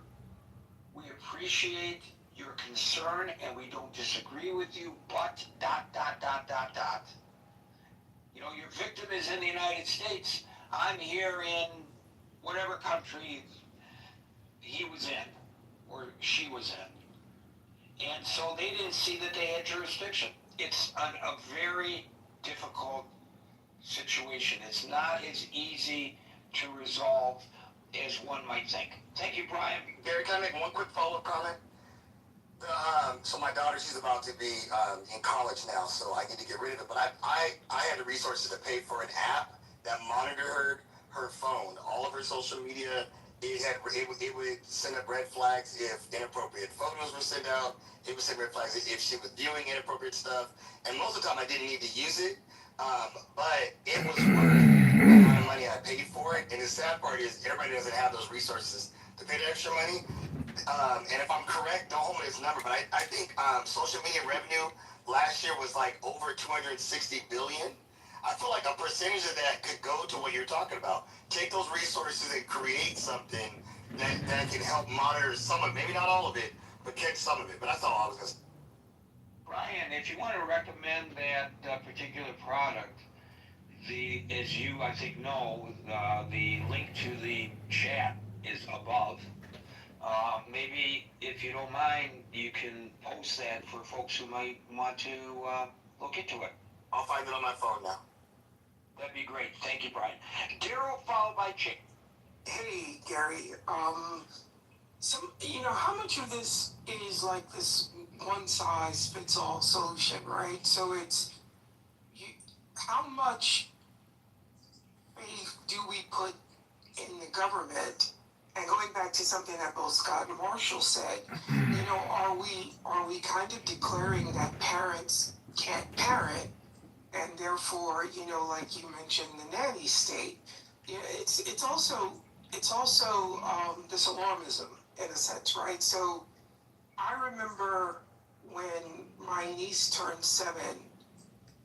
we appreciate your concern and we don't disagree with you, but ... You know, your victim is in the United States. I'm here in whatever country he was in or she was in." And so they didn't see that they had jurisdiction. It's a very difficult situation. It's not as easy to resolve as one might think. Thank you, Brian. Gary, can I make one quick follow-up comment? So my daughter, she's about to be in college now, so I need to get rid of it. But I had the resources to pay for an app that monitored her phone, all of her social media. It would send up red flags if inappropriate photos were sent out. It would send red flags if she was viewing inappropriate stuff. And most of the time, I didn't need to use it, but it was worth the amount of money I paid for it. And the sad part is, everybody doesn't have those resources to pay the extra money. And if I'm correct, don't hold me to this number, but I think social media revenue last year was like over 260 billion. I feel like a percentage of that could go to what you're talking about. Take those resources and create something that can help monitor some of it, maybe not all of it, but catch some of it. But that's all I was going to say. Brian, if you want to recommend that particular product, as you, I think, know, the link to the chat is above. Maybe, if you don't mind, you can post that for folks who might want to look into it. I'll find it on my phone now. That'd be great. Thank you, Brian. Daryl, followed by Chick. Hey, Gary. How much of this is like this one-size-fits-all solution, right? So how much faith do we put in the government? And going back to something that both Scott and Marshall said, are we kind of declaring that parents can't parent, and therefore, like you mentioned, the nanny state? It's also this alarmism in a sense, right? So I remember when my niece turned 7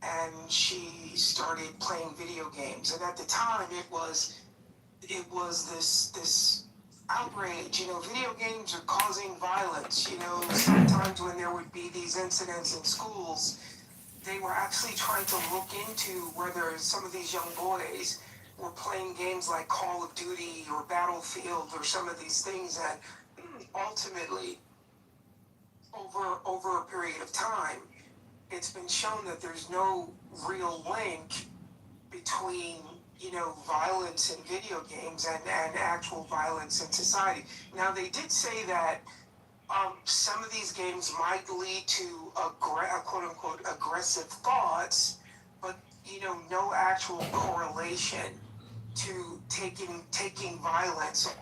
and she started playing video games, and at the time it was this outrage. Video games are causing violence. Sometimes when there would be these incidents in schools, they were actually trying to look into whether some of these young boys were playing games like Call of Duty or Battlefield or some of these things that ultimately, over a period of time, it's been shown that there's no real link between violence in video games and actual violence in society. Now they did say that some of these games might lead to quote unquote aggressive thoughts, but no actual correlation to taking violence.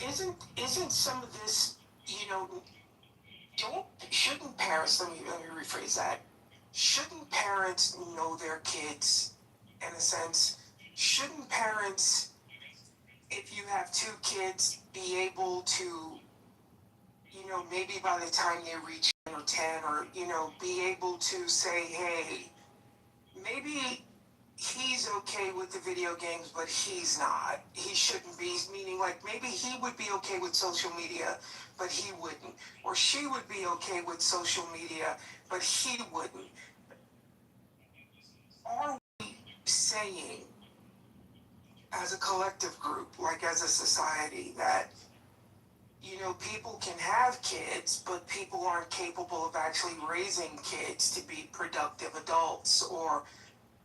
Isn't some of this shouldn't parents, let me rephrase that, shouldn't parents know their kids in a sense? Shouldn't parents, if you have two kids, be able to, maybe by the time they reach 9 or 10, or, be able to say, hey, maybe he's okay with the video games, but he's not. He shouldn't be, meaning like maybe he would be okay with social media, but he wouldn't. Or she would be okay with social media, but he wouldn't. Are we saying, as a collective group, like as a society, that people can have kids, but people aren't capable of actually raising kids to be productive adults? Or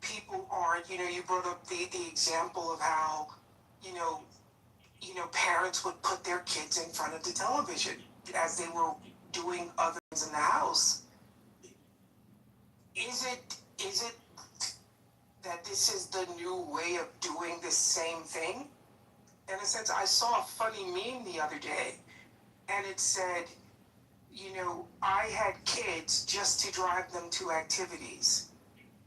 people aren't, you brought up the example of how, parents would put their kids in front of the television as they were doing other things in the house. Is it that this is the new way of doing the same thing? In a sense, I saw a funny meme the other day, and it said, I had kids just to drive them to activities.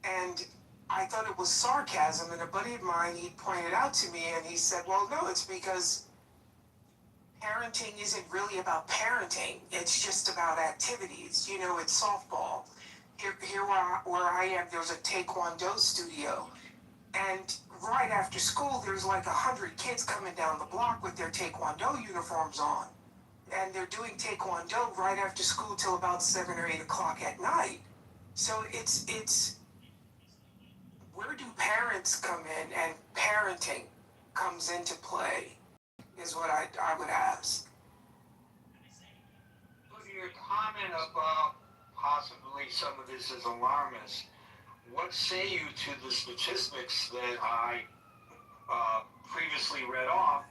And I thought it was sarcasm, and a buddy of mine, he pointed out to me, and he said, well, no, it's because parenting isn't really about parenting. It's just about activities. It's softball. Here where I am, there's a Taekwondo studio. And right after school, there's like 100 kids coming down the block with their Taekwondo uniforms on. And they're doing Taekwondo right after school till about 7 or 8 o'clock at night. So it's where do parents come in, and parenting comes into play, is what I would ask. Your comment about possibly some of this is alarmist. What say you to the statistics that I previously read off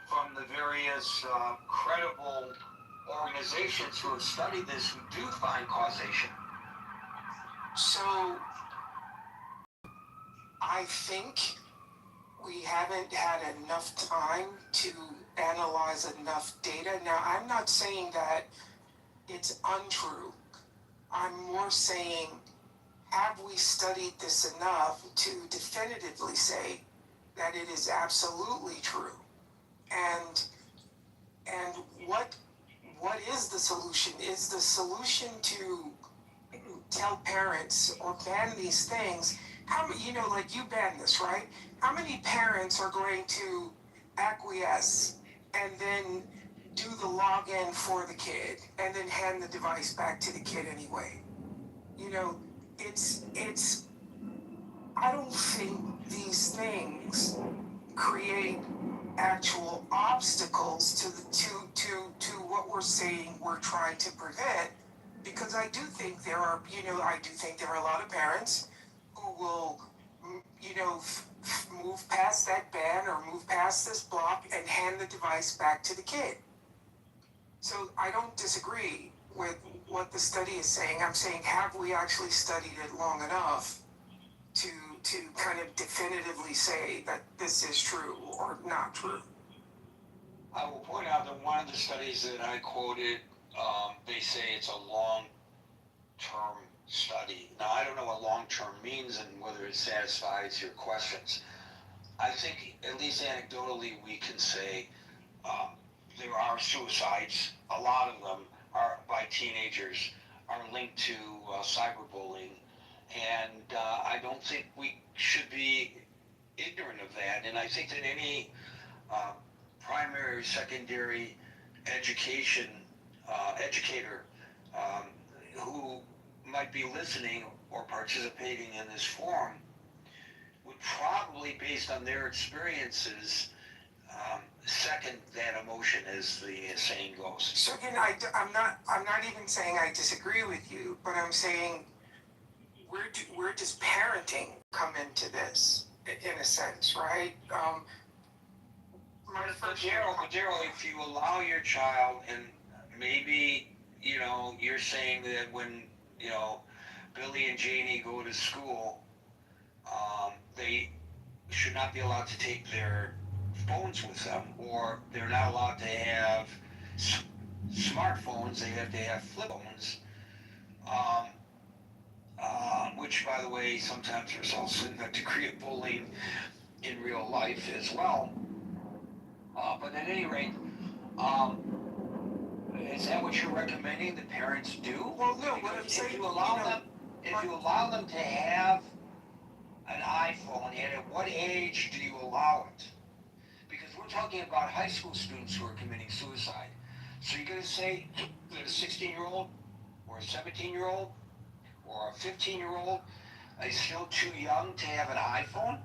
from the various credible organizations who have studied this, who do find causation? So I think we haven't had enough time to analyze enough data. Now, I'm not saying that it's untrue. I'm more saying, have we studied this enough to definitively say that it is absolutely true? And what is the solution? Is the solution to tell parents or ban these things? How many, like you ban this, right? How many parents are going to acquiesce and then do the login for the kid and then hand the device back to the kid anyway? It's I don't think these things create actual obstacles to what we're saying we're trying to prevent, because I do think there are a lot of parents who will move past that ban or move past this block and hand the device back to the kid. So I don't disagree with what the study is saying. I'm saying, have we actually studied it long enough to kind of definitively say that this is true or not true? I will point out that one of the studies that I quoted, they say it's a long-term study. Now, I don't know what long-term means and whether it satisfies your questions. I think, at least anecdotally, we can say there are suicides. A lot of them are by teenagers, are linked to cyberbullying. And I don't think we should be ignorant of that. And I think that any primary or secondary education educator who might be listening or participating in this forum would probably, based on their experiences, second that emotion, as the saying goes. So again, I'm not even saying I disagree with you, but I'm saying where does parenting come into this, in a sense, right? But Daryl, if you allow your child, and maybe, you're saying that when, Billy and Janie go to school, they should not be allowed to take their phones with them, or they're not allowed to have smartphones, they have to have flip phones, which, by the way, sometimes results in a degree of bullying in real life as well. But at any rate, is that what you're recommending the parents do? Well, no, what I'm saying, if you allow them to have an iPhone, and at what age do you allow it? Because we're talking about high school students who are committing suicide. So you're going to say that a 16-year-old or a 17-year-old or a 15-year-old is still too young to have an iPhone?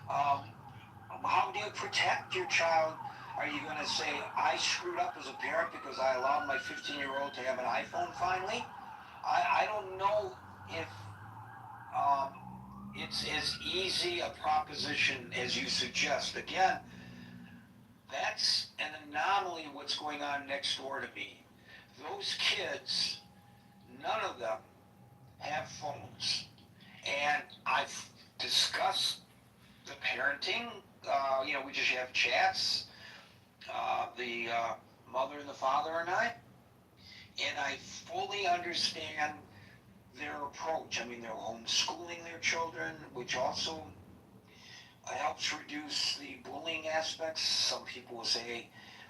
How do you protect your child? Are you going to say, I screwed up as a parent because I allowed my 15-year-old to have an iPhone finally? I don't know if it's as easy a proposition as you suggest. Again, that's an anomaly what's going on next door to me. Those kids, none of them have phones. And I've discussed the parenting, we just have chats, the mother and the father and I fully understand their approach. I mean, they're homeschooling their children, which also helps reduce the bullying aspects. Some people will say,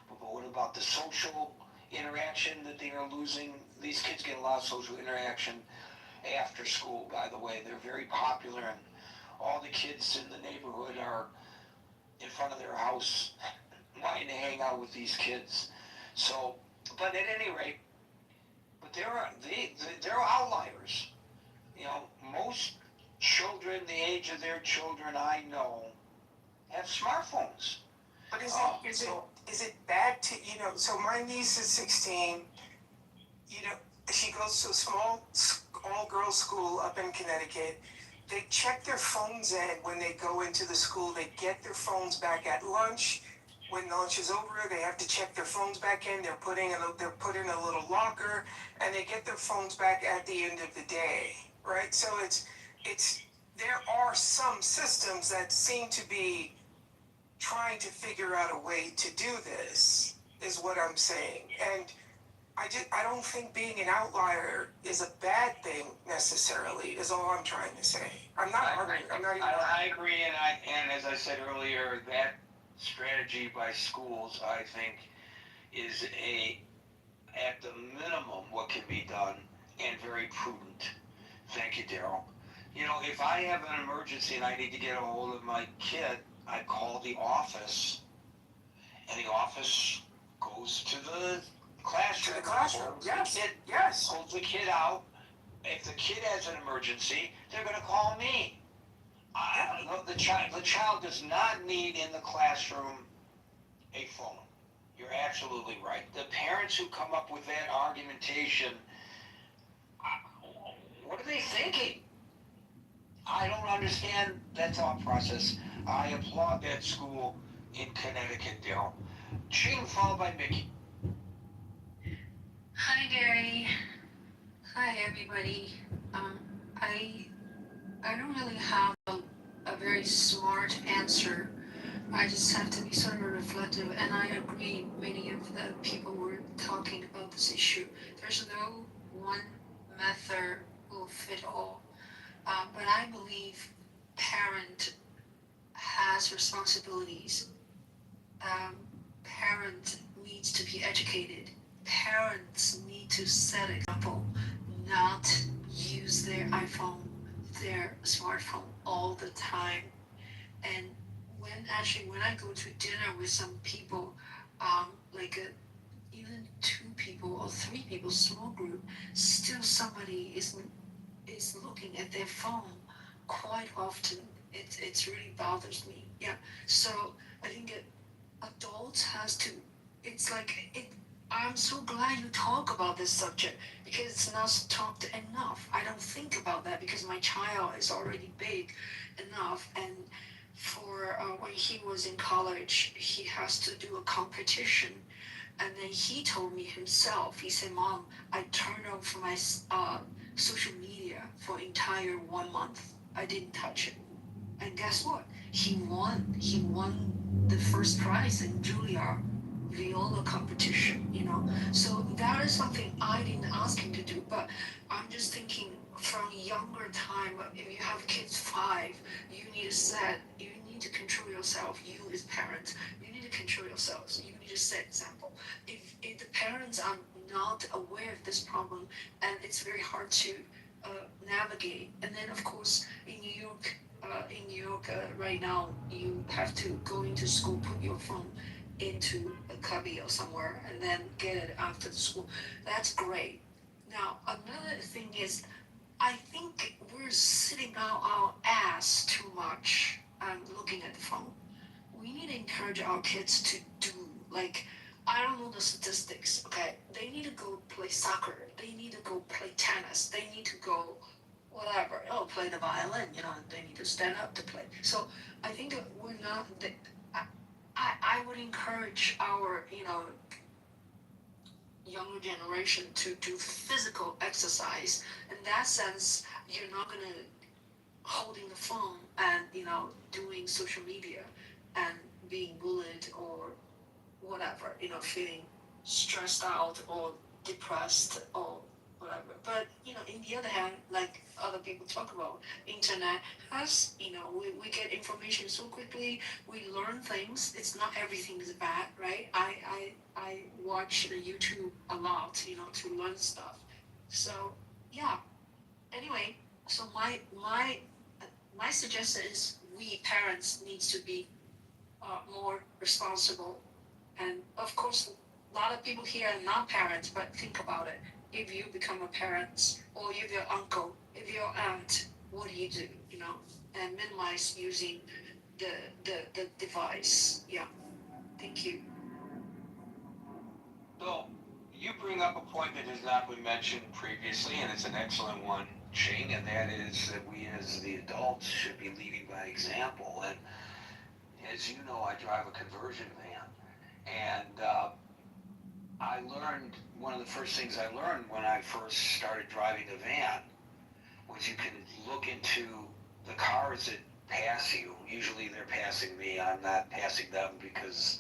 well, but what about the social interaction that they are losing? These kids get a lot of social interaction after school, by the way. They're very popular, and all the kids in the neighborhood are in front of their house wanting to hang out with these kids. So, but at any rate, but there are outliers. Most children the age of their children I know have smartphones. But is it bad to, so my niece is 16, she goes to a small all-girls school up in Connecticut. They check their phones in when they go into the school. They get their phones back at lunch. When lunch is over, they have to check their phones back in. They're put in a little locker, and they get their phones back at the end of the day, right? So there are some systems that seem to be trying to figure out a way to do this, is what I'm saying. And I don't think being an outlier is a bad thing necessarily, is all I'm trying to say. I'm not arguing. I agree, and as I said earlier, that strategy by schools, I think, is at the minimum what can be done, and very prudent. Thank you, Daryl. If I have an emergency and I need to get a hold of my kid, I call the office, and the office goes to the classroom. To the classroom, yes. Pulls the kid out. If the kid has an emergency, they're going to call me. The child does not need in the classroom a phone. You're absolutely right. The parents who come up with that argumentation, what are they thinking? I don't understand that thought process. I applaud that school in Connecticut, Daryl. Gene, followed by Mickey. Hi, Gary. Hi, everybody. I don't really have a very smart answer. I just have to be sort of reflective, and I agree. Many of the people were talking about this issue. There's no one method will fit all, but I believe parent has responsibilities. Parent needs to be educated. Parents need to set example, not use their iPhone, their smartphone all the time. And when I go to dinner with some people, like even 2 people or 3 people, small group, still somebody is looking at their phone quite often. It's really bothers me. Yeah. So I think adults has to. It's like it. I'm so glad you talk about this subject because it's not talked enough. I don't think about that because my child is already big enough, and for when he was in college, he has to do a competition, and then he told me himself. He said, "Mom, I turned off my social media for entire 1 month. I didn't touch it." And guess what? He won. He won the first prize in Juilliard viola competition, you know. So that is something I didn't ask him to do, but I'm just thinking from younger time, if you have kids 5, you need to control yourself. You as parents, you need to control yourselves. You need to set example. If the parents are not aware of this problem, and it's very hard to navigate. And then of course in New York right now, you have to go into school, put your phone into a cubby or somewhere, and then get it after the school. That's great. Now another thing is, I think we're sitting on our ass too much and looking at the phone. We need to encourage our kids to do, like, I don't know the statistics, okay? They need to go play soccer. They need to go play tennis. They need to go whatever. Oh, play the violin, you know, they need to stand up to play. So I think that we're not, I would encourage our, younger generation to do physical exercise. In that sense, you're not gonna holding the phone and doing social media and being bullied or whatever, feeling stressed out or depressed or whatever. But in the other hand, like other people talk about, internet has, we get information so quickly, we learn things. It's not everything is bad, right? I watch the YouTube a lot, to learn stuff. So yeah. Anyway, so my suggestion is we parents needs to be more responsible. And of course, a lot of people here are not parents, but think about it. If you become a parent, or if your uncle, if your aunt, what do you do? And minimize using the device. Yeah. Thank you. So, you bring up a point that has not been mentioned previously, and it's an excellent one, Ching, and that is that we as the adults should be leading by example. And as you know, I drive a conversion van, and I learned, one of the first things I learned when I first started driving the van was you can look into the cars that pass you. Usually they're passing me. I'm not passing them because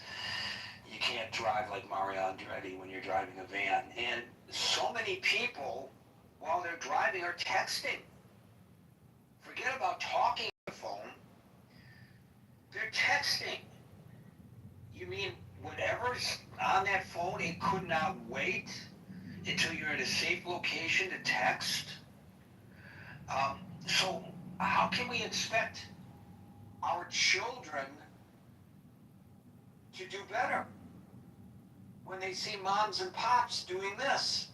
you can't drive like Mario Andretti when you're driving a van. And so many people, while they're driving, are texting. Forget about talking on the phone. They're texting. You mean whatever's on that phone, it could not wait until you're in a safe location to text? So how can we expect our children to do better when they see moms and pops doing this?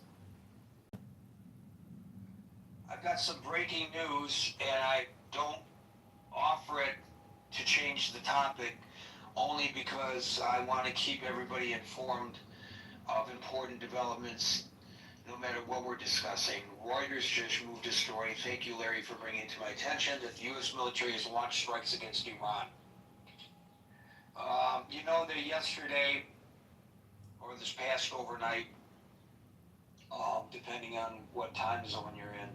I've got some breaking news, and I don't offer it to change the topic only because I want to keep everybody informed of important developments no matter what we're discussing. Reuters just moved a story, thank you Larry for bringing it to my attention, that the U.S. military has launched strikes against Iran. You know that yesterday, or this past overnight, depending on what time zone you're in,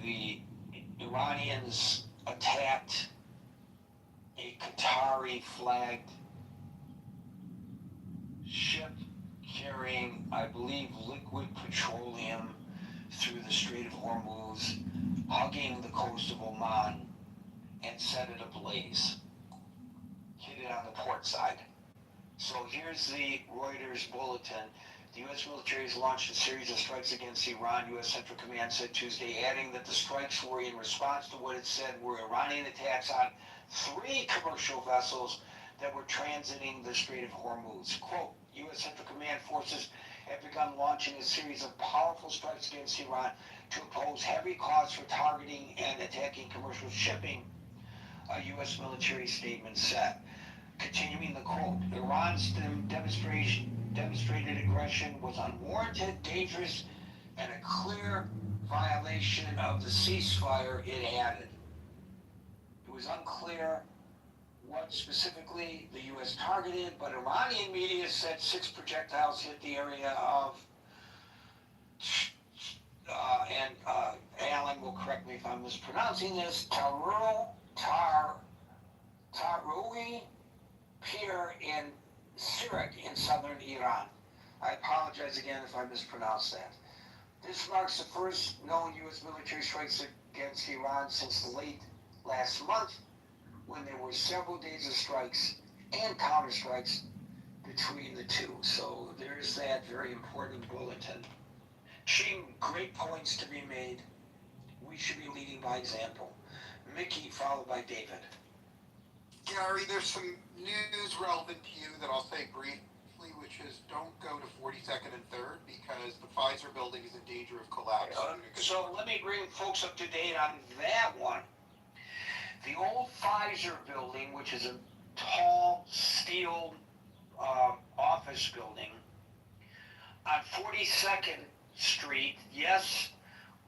the Iranians attacked a Qatari flagged ship carrying, I believe, liquid petroleum through the Strait of Hormuz, hugging the coast of Oman, and set it ablaze. Hit it on the port side. So here's the Reuters bulletin. The U.S. military has launched a series of strikes against Iran, U.S. Central Command said Tuesday, adding that the strikes were in response to what it said were Iranian attacks on 3 commercial vessels that were transiting the Strait of Hormuz. Quote, U.S. Central Command forces have begun launching a series of powerful strikes against Iran to impose heavy costs for targeting and attacking commercial shipping, a U.S. military statement said. Continuing the quote, Iran's demonstrated aggression was unwarranted, dangerous, and a clear violation of the ceasefire, it added. It was unclear what specifically the U.S. targeted, but Iranian media said 6 projectiles hit the area of, Alan will correct me if I'm mispronouncing this, Taroui Pier in Sirak in southern Iran. I apologize again if I mispronounced that. This marks the first known U.S. military strikes against Iran since late last month, when there were several days of strikes and counterstrikes between the two. So there's that very important bulletin. Ching, great points to be made. We should be leading by example. Mickey, followed by David. Gary, there's some news relevant to you that I'll say briefly, which is don't go to 42nd and 3rd because the Pfizer building is in danger of collapse. So let me bring folks up to date on that one. The old Pfizer building, which is a tall steel office building on 42nd Street, yes,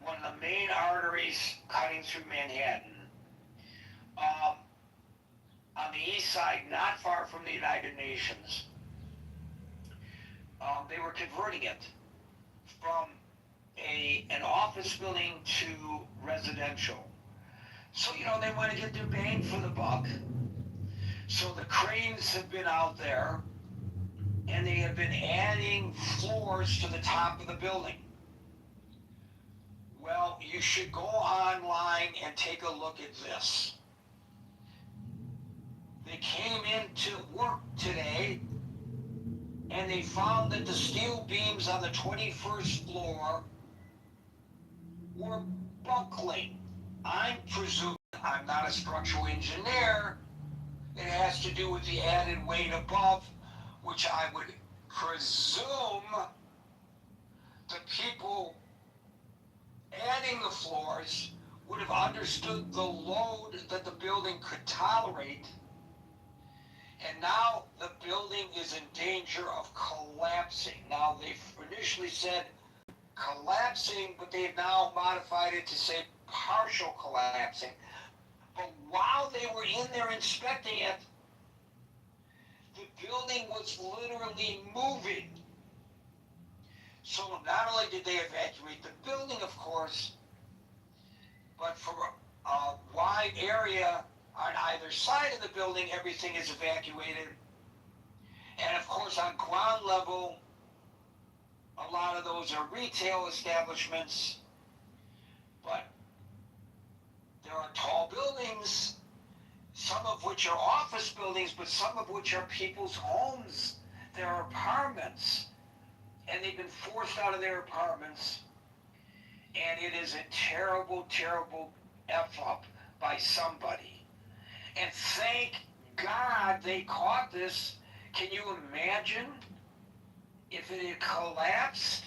one of the main arteries cutting through Manhattan. On the east side, not far from the United Nations, they were converting it from an office building to residential. So, they want to get their bang for the buck. So the cranes have been out there, and they have been adding floors to the top of the building. Well, you should go online and take a look at this. They came into work today, and they found that the steel beams on the 21st floor were buckling. I'm not a structural engineer. It has to do with the added weight above, which I would presume the people adding the floors would have understood the load that the building could tolerate. And now the building is in danger of collapsing. Now, they've initially said collapsing, but they've now modified it to say partial collapsing. But while they were in there inspecting it, the building was literally moving. So not only did they evacuate the building, of course, but for a wide area on either side of the building, everything is evacuated. And of course, on ground level, a lot of those are retail establishments, but there are tall buildings, some of which are office buildings, but some of which are people's homes. There are apartments, and they've been forced out of their apartments, and it is a terrible, terrible F-up by somebody. And thank God they caught this. Can you imagine if it had collapsed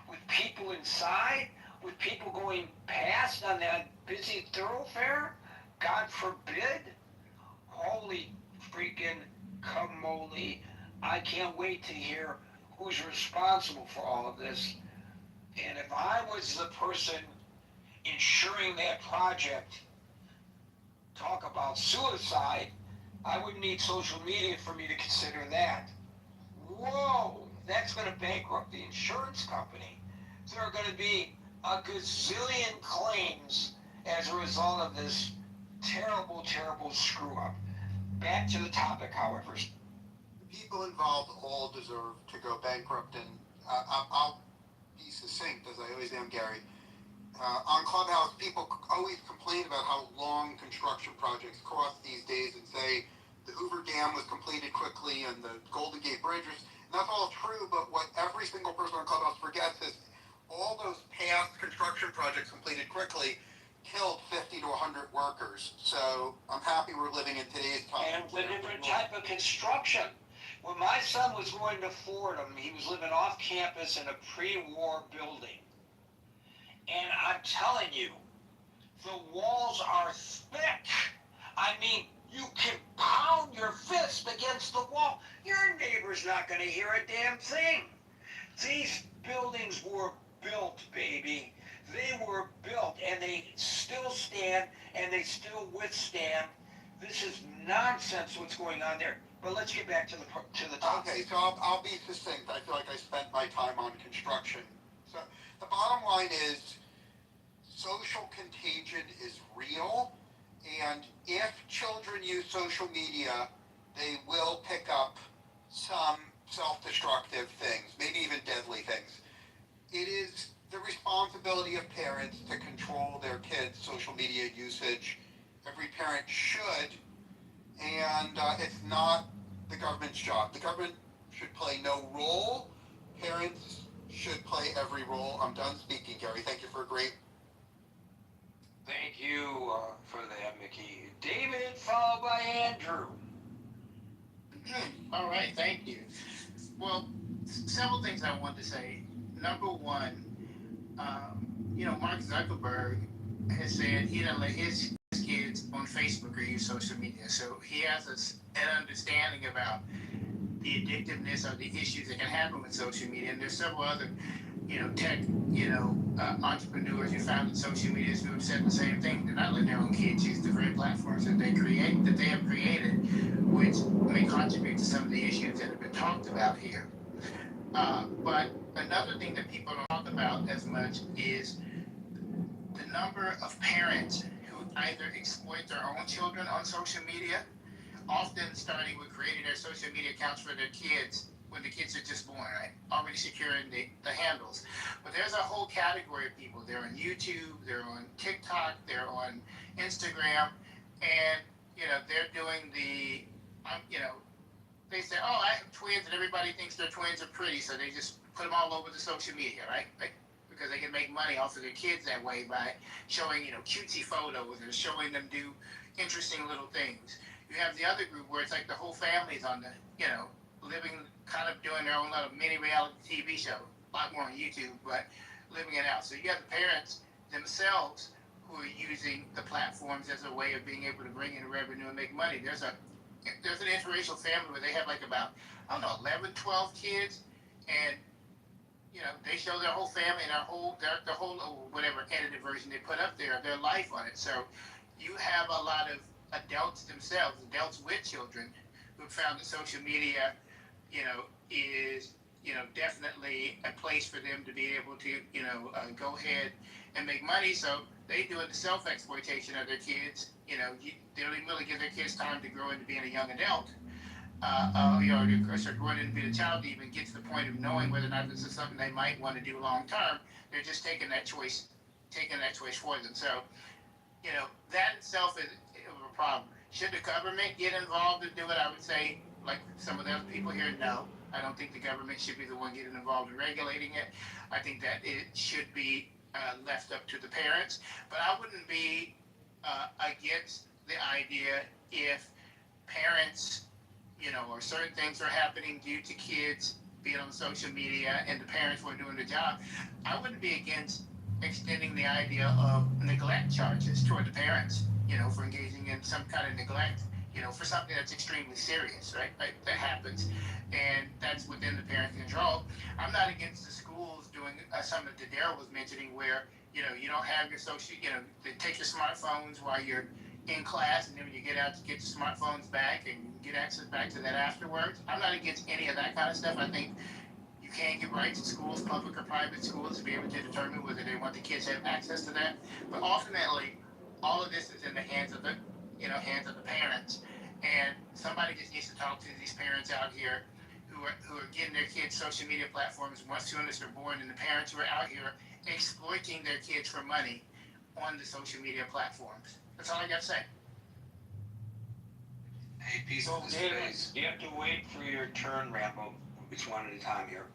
with people inside, with people going past on that busy thoroughfare? God forbid. Holy freaking camoli. I can't wait to hear who's responsible for all of this. And if I was the person ensuring that project, talk about suicide, I wouldn't need social media for me to consider that. Whoa, that's going to bankrupt the insurance company. There are going to be a gazillion claims as a result of this terrible, terrible screw up. Back to the topic, however. The people involved all deserve to go bankrupt, and I'll be succinct, as I always am, Gary. On Clubhouse, people always complain about how long construction projects cost these days and say the Hoover Dam was completed quickly and the Golden Gate Bridge was, and that's all true, but what every single person on Clubhouse forgets is all those past construction projects completed quickly killed 50 to 100 workers. years. So I'm happy we're living in today's time. And with a different type of construction. When my son was going to Fordham, he was living off campus in a pre-war building. And I'm telling you, the walls are thick. I mean, you can pound your fist against the wall. Your neighbor's not going to hear a damn thing. These buildings were built, baby. They were built, and they still stand, and they still withstand. This is nonsense what's going on there. But let's get back to the topic. Okay, so I'll be succinct. I feel like I spent my time on construction. So the bottom line is social contagion is real, and if children use social media, they will pick up some self-destructive things, maybe even deadly things. It is the responsibility of parents to control their kids' social media usage. Every parent should, and it's not the government's job. The government should play no role. Parents should play every role. I'm done speaking, Gary. Thank you for a great. Thank you for that, Mickey. David, followed by Andrew. All right, thank you. Well, several things I want to say. Number one, Mark Zuckerberg has said he doesn't let his kids on Facebook or use social media. So he has an understanding about the addictiveness of the issues that can happen with social media. And there's several other, tech, entrepreneurs who founded social media who have said the same thing. They're not letting their own kids use the very platforms that they have created, which may contribute to some of the issues that have been talked about here. But another thing that people don't talk about as much is the number of parents who either exploit their own children on social media, often starting with creating their social media accounts for their kids when the kids are just born, right? Already securing the handles. But there's a whole category of people. They're on YouTube, they're on TikTok, they're on Instagram, and, they're doing they say, oh, I have twins, and everybody thinks their twins are pretty, so they just put them all over the social media, right? Because they can make money off of their kids that way by showing, cutesy photos and showing them do interesting little things. You have the other group where it's like the whole family's on the, living, kind of doing their own little mini reality TV show, a lot more on YouTube, but living it out. So you have the parents themselves who are using the platforms as a way of being able to bring in revenue and make money. There's an interracial family where they have like about, 11, 12 kids, and they show their whole family and the whole whatever edited version they put up there of their life on it. So you have a lot of adults themselves, adults with children, who have found that social media, is definitely a place for them to be able to go ahead and make money. So they do it the self-exploitation of their kids. They don't really give their kids time to grow into being a young adult. Growing into being a child to even get to the point of knowing whether or not this is something they might want to do long term. They're just taking that choice for them. So, that itself is a problem. Should the government get involved and do it? I would say, like some of the other people here, no. I don't think the government should be the one getting involved in regulating it. I think that it should be left up to the parents. But I wouldn't be against the idea if parents, or certain things are happening due to kids being on social media and the parents weren't doing the job. I wouldn't be against extending the idea of neglect charges toward the parents, for engaging in some kind of neglect, for something that's extremely serious, right? That happens, and that's within the parent's control. I'm not against the schools doing something that Daryl was mentioning where, you don't have your social, they take your smartphones while you're in class, and then when you get out to get your smartphones back and get access back to that afterwards. I'm not against any of that kind of stuff. I think you can give rights in schools, public or private schools, to be able to determine whether they want the kids to have access to that. But ultimately, all of this is in the hands of the parents. And somebody just needs to talk to these parents out here who are getting their kids social media platforms once soon as they're born, and the parents who are out here exploiting their kids for money on the social media platforms. That's all I got to say. Hey, people, David, you have to wait for your turn, Rambo. It's one at a time here.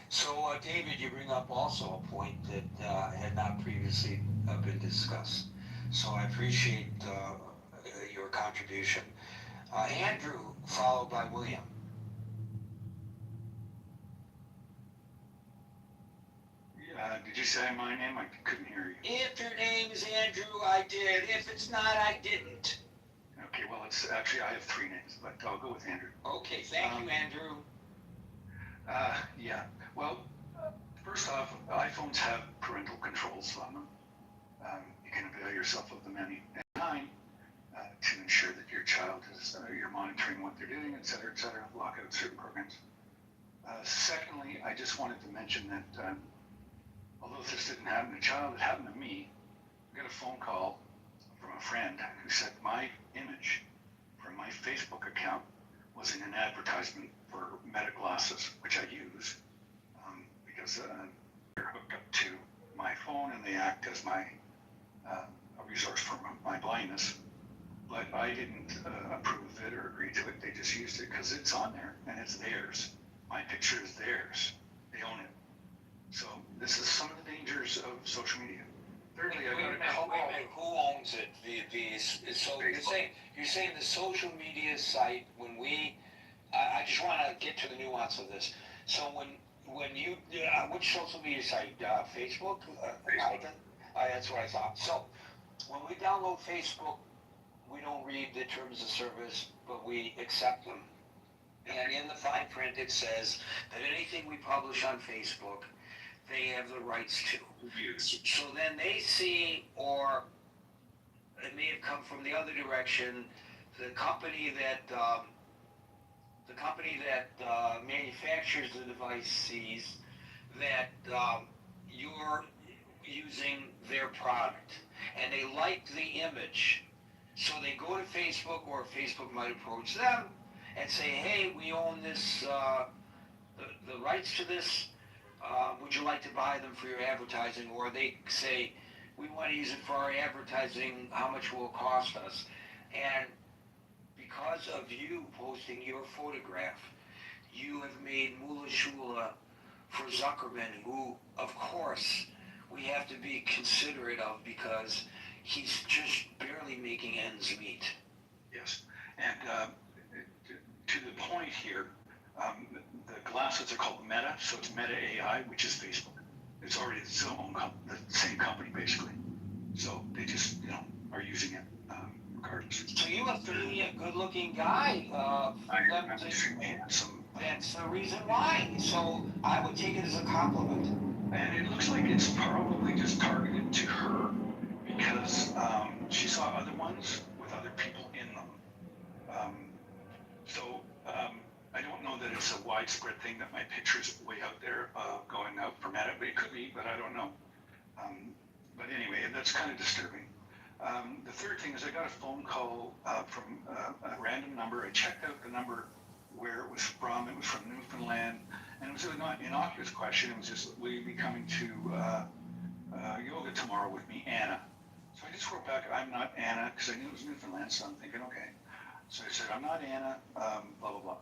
So, David, you bring up also a point that had not previously been discussed. So I appreciate your contribution. Andrew, followed by William. Did you say my name? I couldn't hear you. If your name is Andrew, I did. If it's not, I didn't. Okay, well, it's actually, I have 3 names, but I'll go with Andrew. Okay, thank you, Andrew. Yeah. Well, first off, iPhones have parental controls on them. You can avail yourself of them any time to ensure that your child is, you're monitoring what they're doing, et cetera, lock out certain programs. Secondly, I just wanted to mention that although this didn't happen to a child, it happened to me. I got a phone call from a friend who said my image from my Facebook account was in an advertisement for Meta glasses, which I use because they're hooked up to my phone and they act as my a resource for my blindness. But I didn't approve of it or agree to it. They just used it because it's on there and it's theirs. My picture is theirs. They own it. So this is some of the dangers of social media. Thirdly, I got a call. Wait a minute, who owns it? So you're saying the social media site, when we, I just want to get to the nuance of this. So when you, which social media site? Facebook? That's what I thought. So when we download Facebook, we don't read the terms of service, but we accept them. And in the fine print, it says that anything we publish on Facebook, they have the rights to. So then they see, or it may have come from the other direction, the company that manufactures the device sees that you're using their product, and they like the image. So they go to Facebook, or Facebook might approach them and say, hey, we own this, the rights to this. Would you like to buy them for your advertising? Or they say, we want to use it for our advertising, how much will it cost us? And because of you posting your photograph, you have made Mula Shula for Zuckerman, who, of course, we have to be considerate of because he's just barely making ends meet. Yes, and to the point here, the glasses are called Meta, so it's Meta AI, which is Facebook. It's already its own the same company basically. So they just are using it regardless. So you must be a good-looking guy. I'm extremely handsome. That's the reason why. So I would take it as a compliment. And it looks like it's probably just targeted to her because she saw other ones with other people in them. I don't know that it's a widespread thing that my picture's way out there going out for Meta, but it could be, but I don't know. But anyway, that's kind of disturbing. The third thing is I got a phone call from a random number. I checked out the number where it was from. It was from Newfoundland, and it was an innocuous question. It was just, will you be coming to yoga tomorrow with me, Anna? So I just wrote back, I'm not Anna, because I knew it was Newfoundland, so I'm thinking, okay. So I said, I'm not Anna, blah, blah, blah.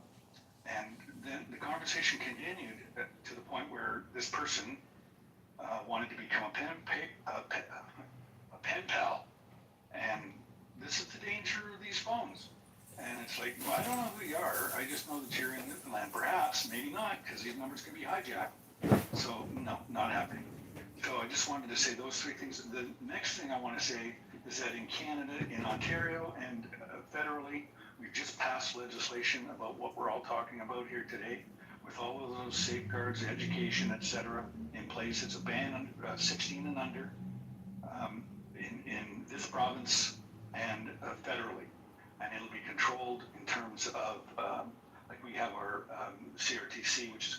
And then the conversation continued to the point where this person wanted to become a pen pal. And this is the danger of these phones. And it's like, well, I don't know who you are. I just know that you're in Newfoundland. Perhaps, maybe not, because these numbers can be hijacked. So, no, not happening. So I just wanted to say those 3 things. The next thing I want to say is that in Canada, in Ontario, and federally, we've just passed legislation about what we're all talking about here today, with all of those safeguards, education, etc. in place. It's a ban on 16 and under in this province and federally. And it'll be controlled in terms of, like we have our CRTC, which is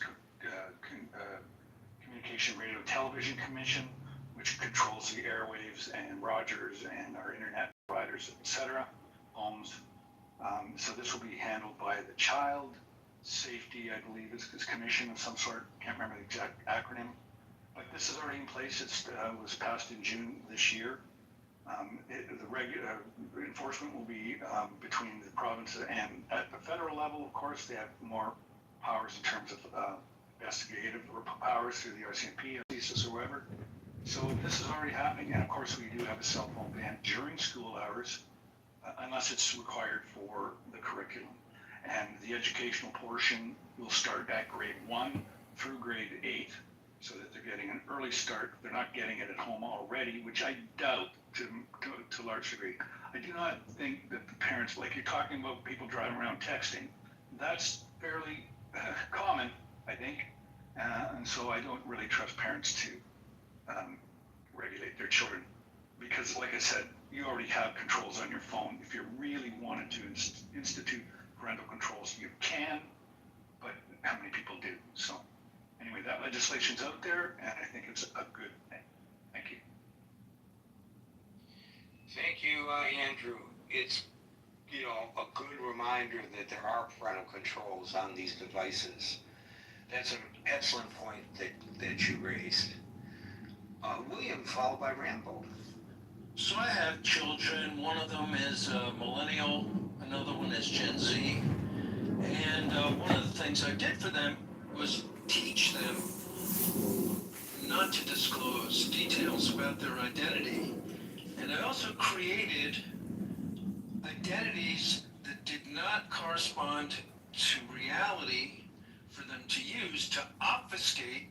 Communication Radio Television Commission, which controls the airwaves and Rogers and our internet providers, etc., homes. So this will be handled by the Child Safety, I believe it's commission of some sort, can't remember the exact acronym, but this is already in place. It was passed in June this year. The regular enforcement will be between the province and at the federal level, of course, they have more powers in terms of investigative powers through the RCMP, CSIS, or whatever. So this is already happening, and of course we do have a cell phone ban during school hours, unless it's required for the curriculum. And the educational portion will start at grade 1 through grade 8, so that they're getting an early start. They're not getting it at home already, which I doubt to a large degree. I do not think that the parents, like you're talking about people driving around texting, that's fairly common, I think. And so I don't really trust parents to regulate their children, because like I said, you already have controls on your phone. If you really wanted to institute parental controls, you can, but how many people do? So anyway, that legislation's out there, and I think it's a good thing. Thank you. Thank you, Andrew. It's, a good reminder that there are parental controls on these devices. That's an excellent point that you raised. William, followed by Rambo. So I have children. One of them is a millennial, another one is Gen Z. And one of the things I did for them was teach them not to disclose details about their identity. And I also created identities that did not correspond to reality for them to use to obfuscate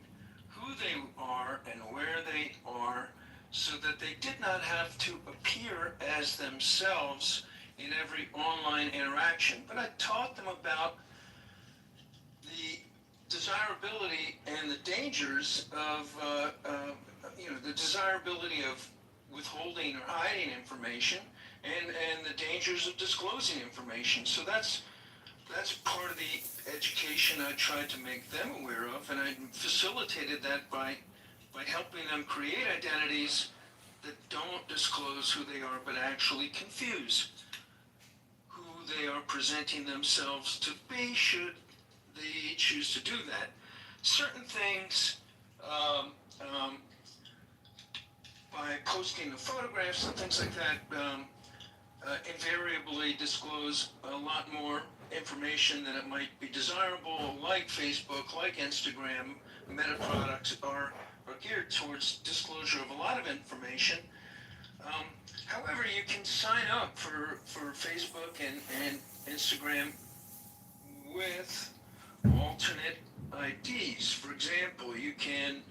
who they are and where they are, so that they did not have to appear as themselves in every online interaction. But I taught them about the desirability and the dangers of, the desirability of withholding or hiding information, and the dangers of disclosing information. So that's part of the education I tried to make them aware of, and I facilitated that by helping them create identities that don't disclose who they are, but actually confuse who they are presenting themselves to be, should they choose to do that. Certain things, by posting the photographs and things like that, invariably disclose a lot more information than it might be desirable, like Facebook, like Instagram. Meta products are geared towards disclosure of a lot of information. However, you can sign up for Facebook and Instagram with alternate IDs. For example, you can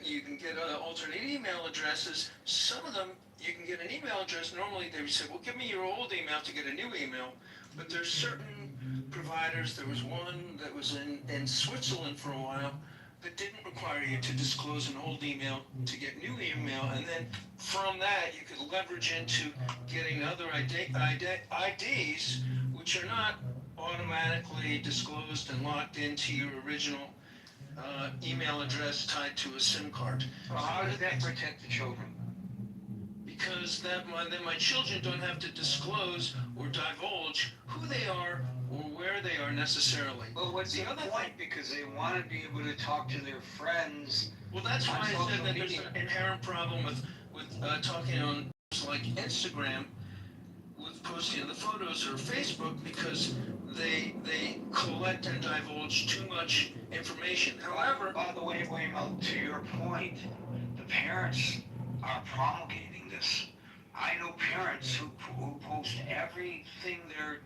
you can get alternate email addresses. Some of them, you can get an email address. Normally they would say, well, give me your old email to get a new email. But there's certain providers. There was one that was in Switzerland for a while that didn't require you to disclose an old email to get new email. And then from that, you could leverage into getting other IDs, which are not automatically disclosed and locked into your original email address tied to a SIM card. So how does that protect the children? Because then my children don't have to disclose or divulge who they are or where they are necessarily. Well, what's the other point? Because they want to be able to talk to their friends. Well, that's why I said that there's an inherent problem with talking on like Instagram, with posting the photos, or Facebook, because they collect and divulge too much information. However, by the way, William, to your point, the parents are promulgating this. I know parents who post everything their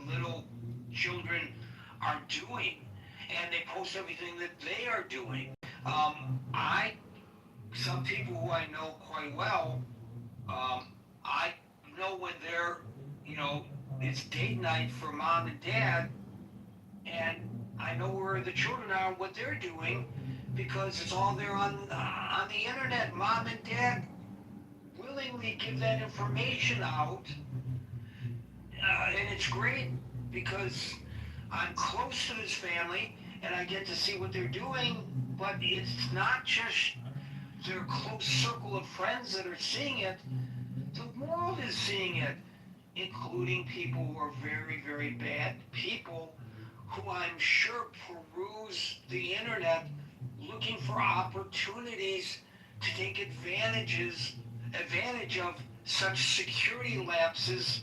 little children are doing, and they post everything that they are doing. Some people who I know quite well, I know when they're, it's date night for mom and dad, and I know where the children are and what they're doing, because it's all there on the internet. Mom and dad willingly give that information out, and it's great because I'm close to this family and I get to see what they're doing. But it's not just their close circle of friends that are seeing it. The world is seeing it, including people who are very, very bad people who I'm sure peruse the internet looking for opportunities to take advantage of such security lapses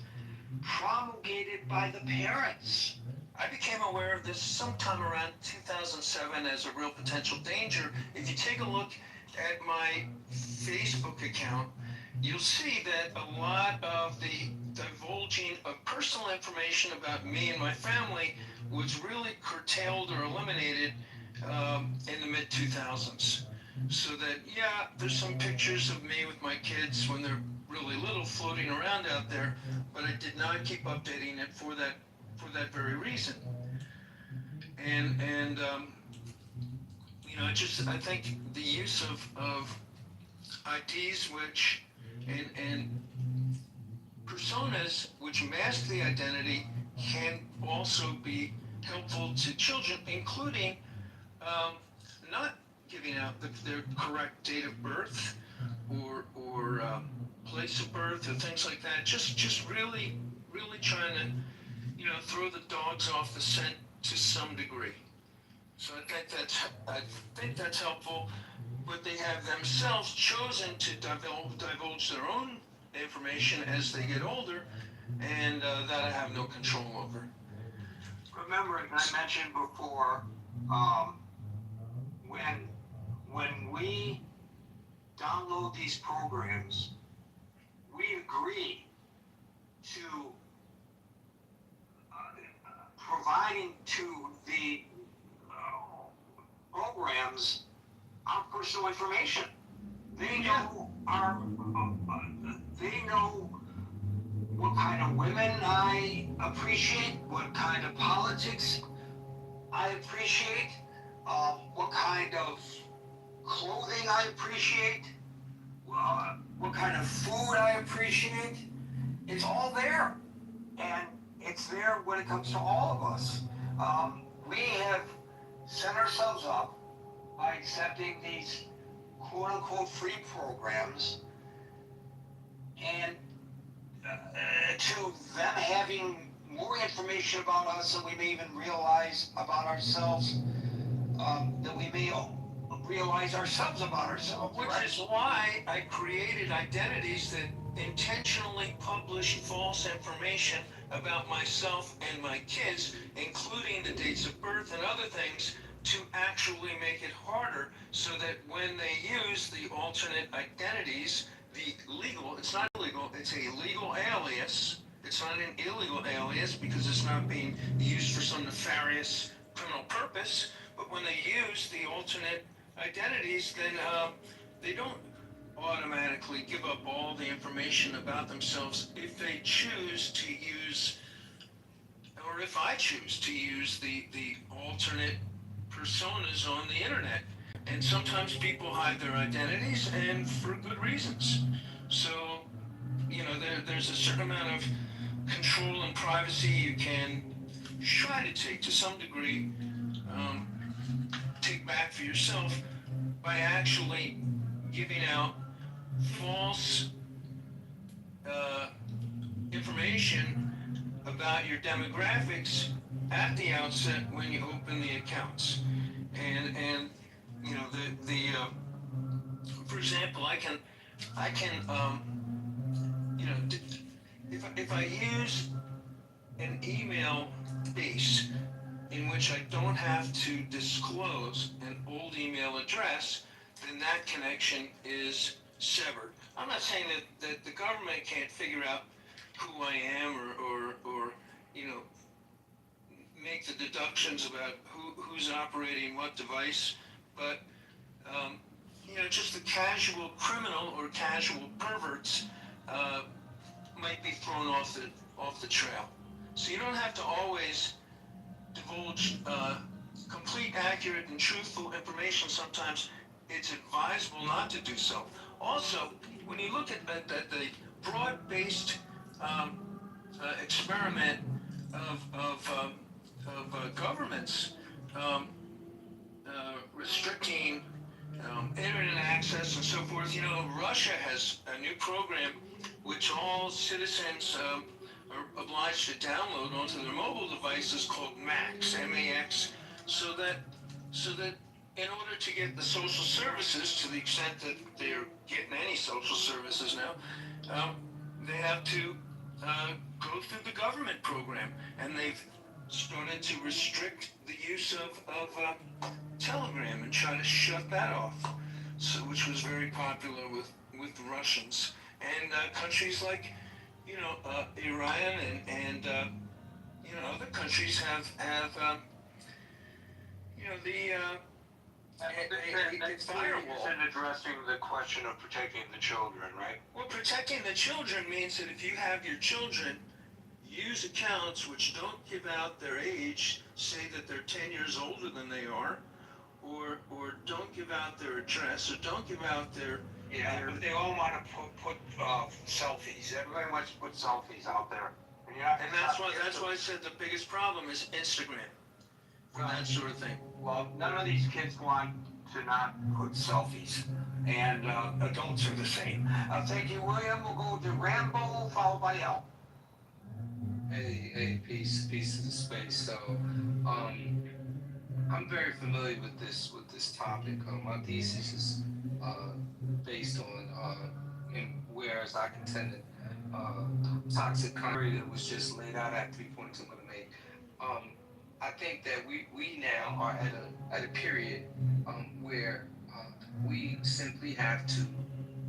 promulgated by the parents. I became aware of this sometime around 2007 as a real potential danger. If you take a look at my Facebook account, you'll see that a lot of the divulging of personal information about me and my family was really curtailed or eliminated in the mid 2000s. So that, yeah, there's some pictures of me with my kids when they're really little floating around out there, but I did not keep updating it for that very reason. And you know, I think the use of IDs and personas which mask the identity can also be helpful to children, including not giving out their correct date of birth or place of birth or things like that. Just really trying to, you know, throw the dogs off the scent to some degree. So I think that's helpful, but they have themselves chosen to divulge their own information as they get older, and that I have no control over. Remember, I mentioned before, when we download these programs, we agree to providing to the programs our personal information. They know they know what kind of women I appreciate, what kind of politics I appreciate, what kind of clothing I appreciate, what kind of food I appreciate. It's all there. And it's there when it comes to all of us. We have set ourselves up by accepting these quote-unquote free programs and to them having more information about us than we may even realize about ourselves, that we may realize ourselves about ourselves. Which is why I created identities that intentionally publish false information about myself and my kids, including the dates of birth and other things, to actually make it harder so that when they use the alternate identities, it's not illegal, it's a legal alias. It's not an illegal alias because it's not being used for some nefarious criminal purpose. But when they use the alternate identities, then they don't automatically give up all the information about themselves if they choose to use, or if I choose to use the alternate personas on the internet. And sometimes people hide their identities, and for good reasons. So, you know, there's a certain amount of control and privacy you can try to take to some degree, take back for yourself by actually giving out false information about your demographics at the outset when you open the accounts. And you know, for example, I can you know, if I use an email base in which I don't have to disclose an old email address, then that connection is severed. I'm not saying that the government can't figure out who I am or you know, make the deductions about who's operating what device, but you know, just the casual criminal or casual perverts might be thrown off the trail. So you don't have to always divulge complete, accurate, and truthful information. Sometimes it's advisable not to do so. Also, when you look at the broad-based experiment of governments restricting internet access and so forth, you know, Russia has a new program which all citizens are obliged to download onto their mobile devices called MAX, M-A-X, so that in order to get the social services, to the extent that they're getting any social services now, they have to go through the government program, and they've started to restrict the use of Telegram and try to shut that off. so, which was very popular with the Russians and countries like, Iran and other countries have the firewall. In addressing the question of protecting the children, right? Well, protecting the children means that if you have your children use accounts which don't give out their age, say that they're 10 years older than they are, or don't give out their address, or don't give out their... Yeah, but they all want to put selfies. Everybody wants to put selfies out there. And that's why I said the biggest problem is Instagram. For that sort of thing. Well, none of these kids want to not put selfies. And adults are the same. Thank you, William. We'll go to Rambo, followed by L. Hey, peace to the space. So, I'm very familiar with this topic. My thesis is based on, whereas I contended toxic country that was just laid out at 3 points I'm going to make. I think that we now are at a period where we simply have to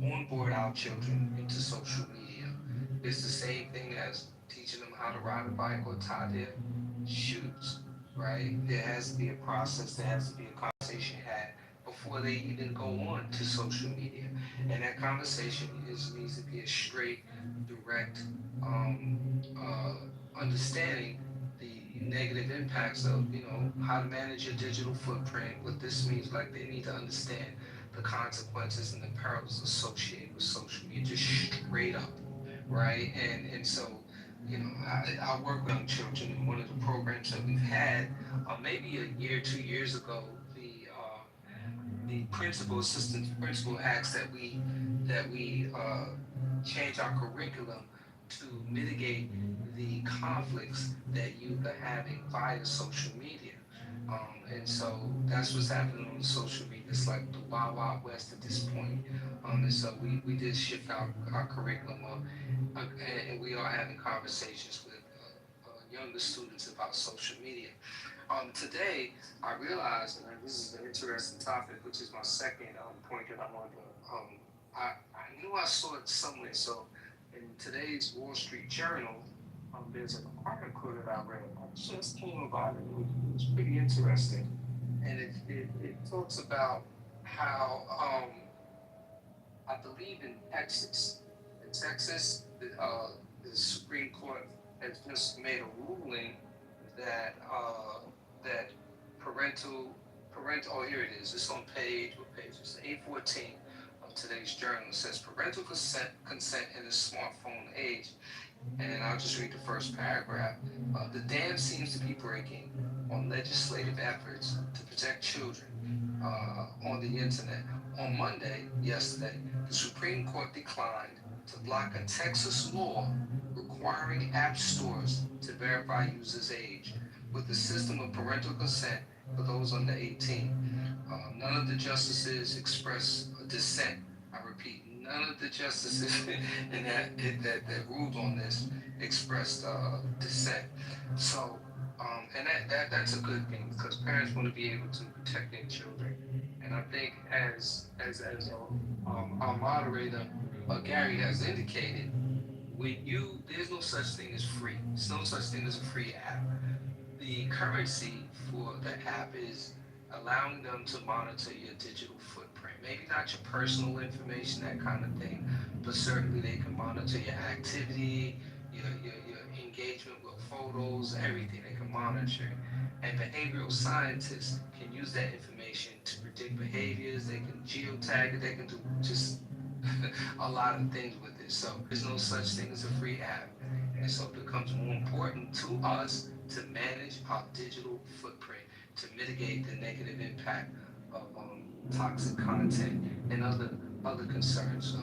onboard our children into social media. It's the same thing as teaching them how to ride a bike or tie their shoes, right? There has to be a process, there has to be a conversation had before they even go on to social media. And that conversation needs to be a straight, direct understanding the negative impacts of, how to manage your digital footprint, what this means. Like, they need to understand the consequences and the perils associated with social media, just straight up, right? And so, I work with young children, and one of the programs that we've had, maybe a year, 2 years ago, the assistant principal asked that we change our curriculum to mitigate the conflicts that youth are having via social media. And so that's what's happening on social media. It's like the Wild Wild West at this point. And so we did shift our curriculum up, and we are having conversations with younger students about social media. Today, I realized, and this is an interesting topic, which is my second point that I wanted to, I knew I saw it somewhere. So in today's Wall Street Journal, there's an article that I read. I just came about it. It was pretty interesting. And it talks about how, I believe in Texas, the Supreme Court has just made a ruling that parental, oh, here it is. It's on what page is it? 814 of today's journal. It says parental consent in the smartphone age. And I'll just read the first paragraph. The dam seems to be breaking on legislative efforts to protect children on the internet. On Monday, yesterday, the Supreme Court declined to block a Texas law requiring app stores to verify users' age with the system of parental consent for those under 18. None of the justices expressed a dissent. I repeat, none of the justices that ruled on this expressed dissent. So, and that's a good thing, because parents want to be able to protect their children. And I think as our moderator Gary has indicated, there's no such thing as free. There's no such thing as a free app. The currency for the app is allowing them to monitor your digital footprint. Maybe not your personal information, that kind of thing, but certainly they can monitor your activity, your engagement with photos, everything they can monitor. And behavioral scientists can use that information to predict behaviors. They can geotag it. They can do just a lot of things with it. So there's no such thing as a free app. And so it becomes more important to us to manage our digital footprint, to mitigate the negative impact of toxic content and other concerns,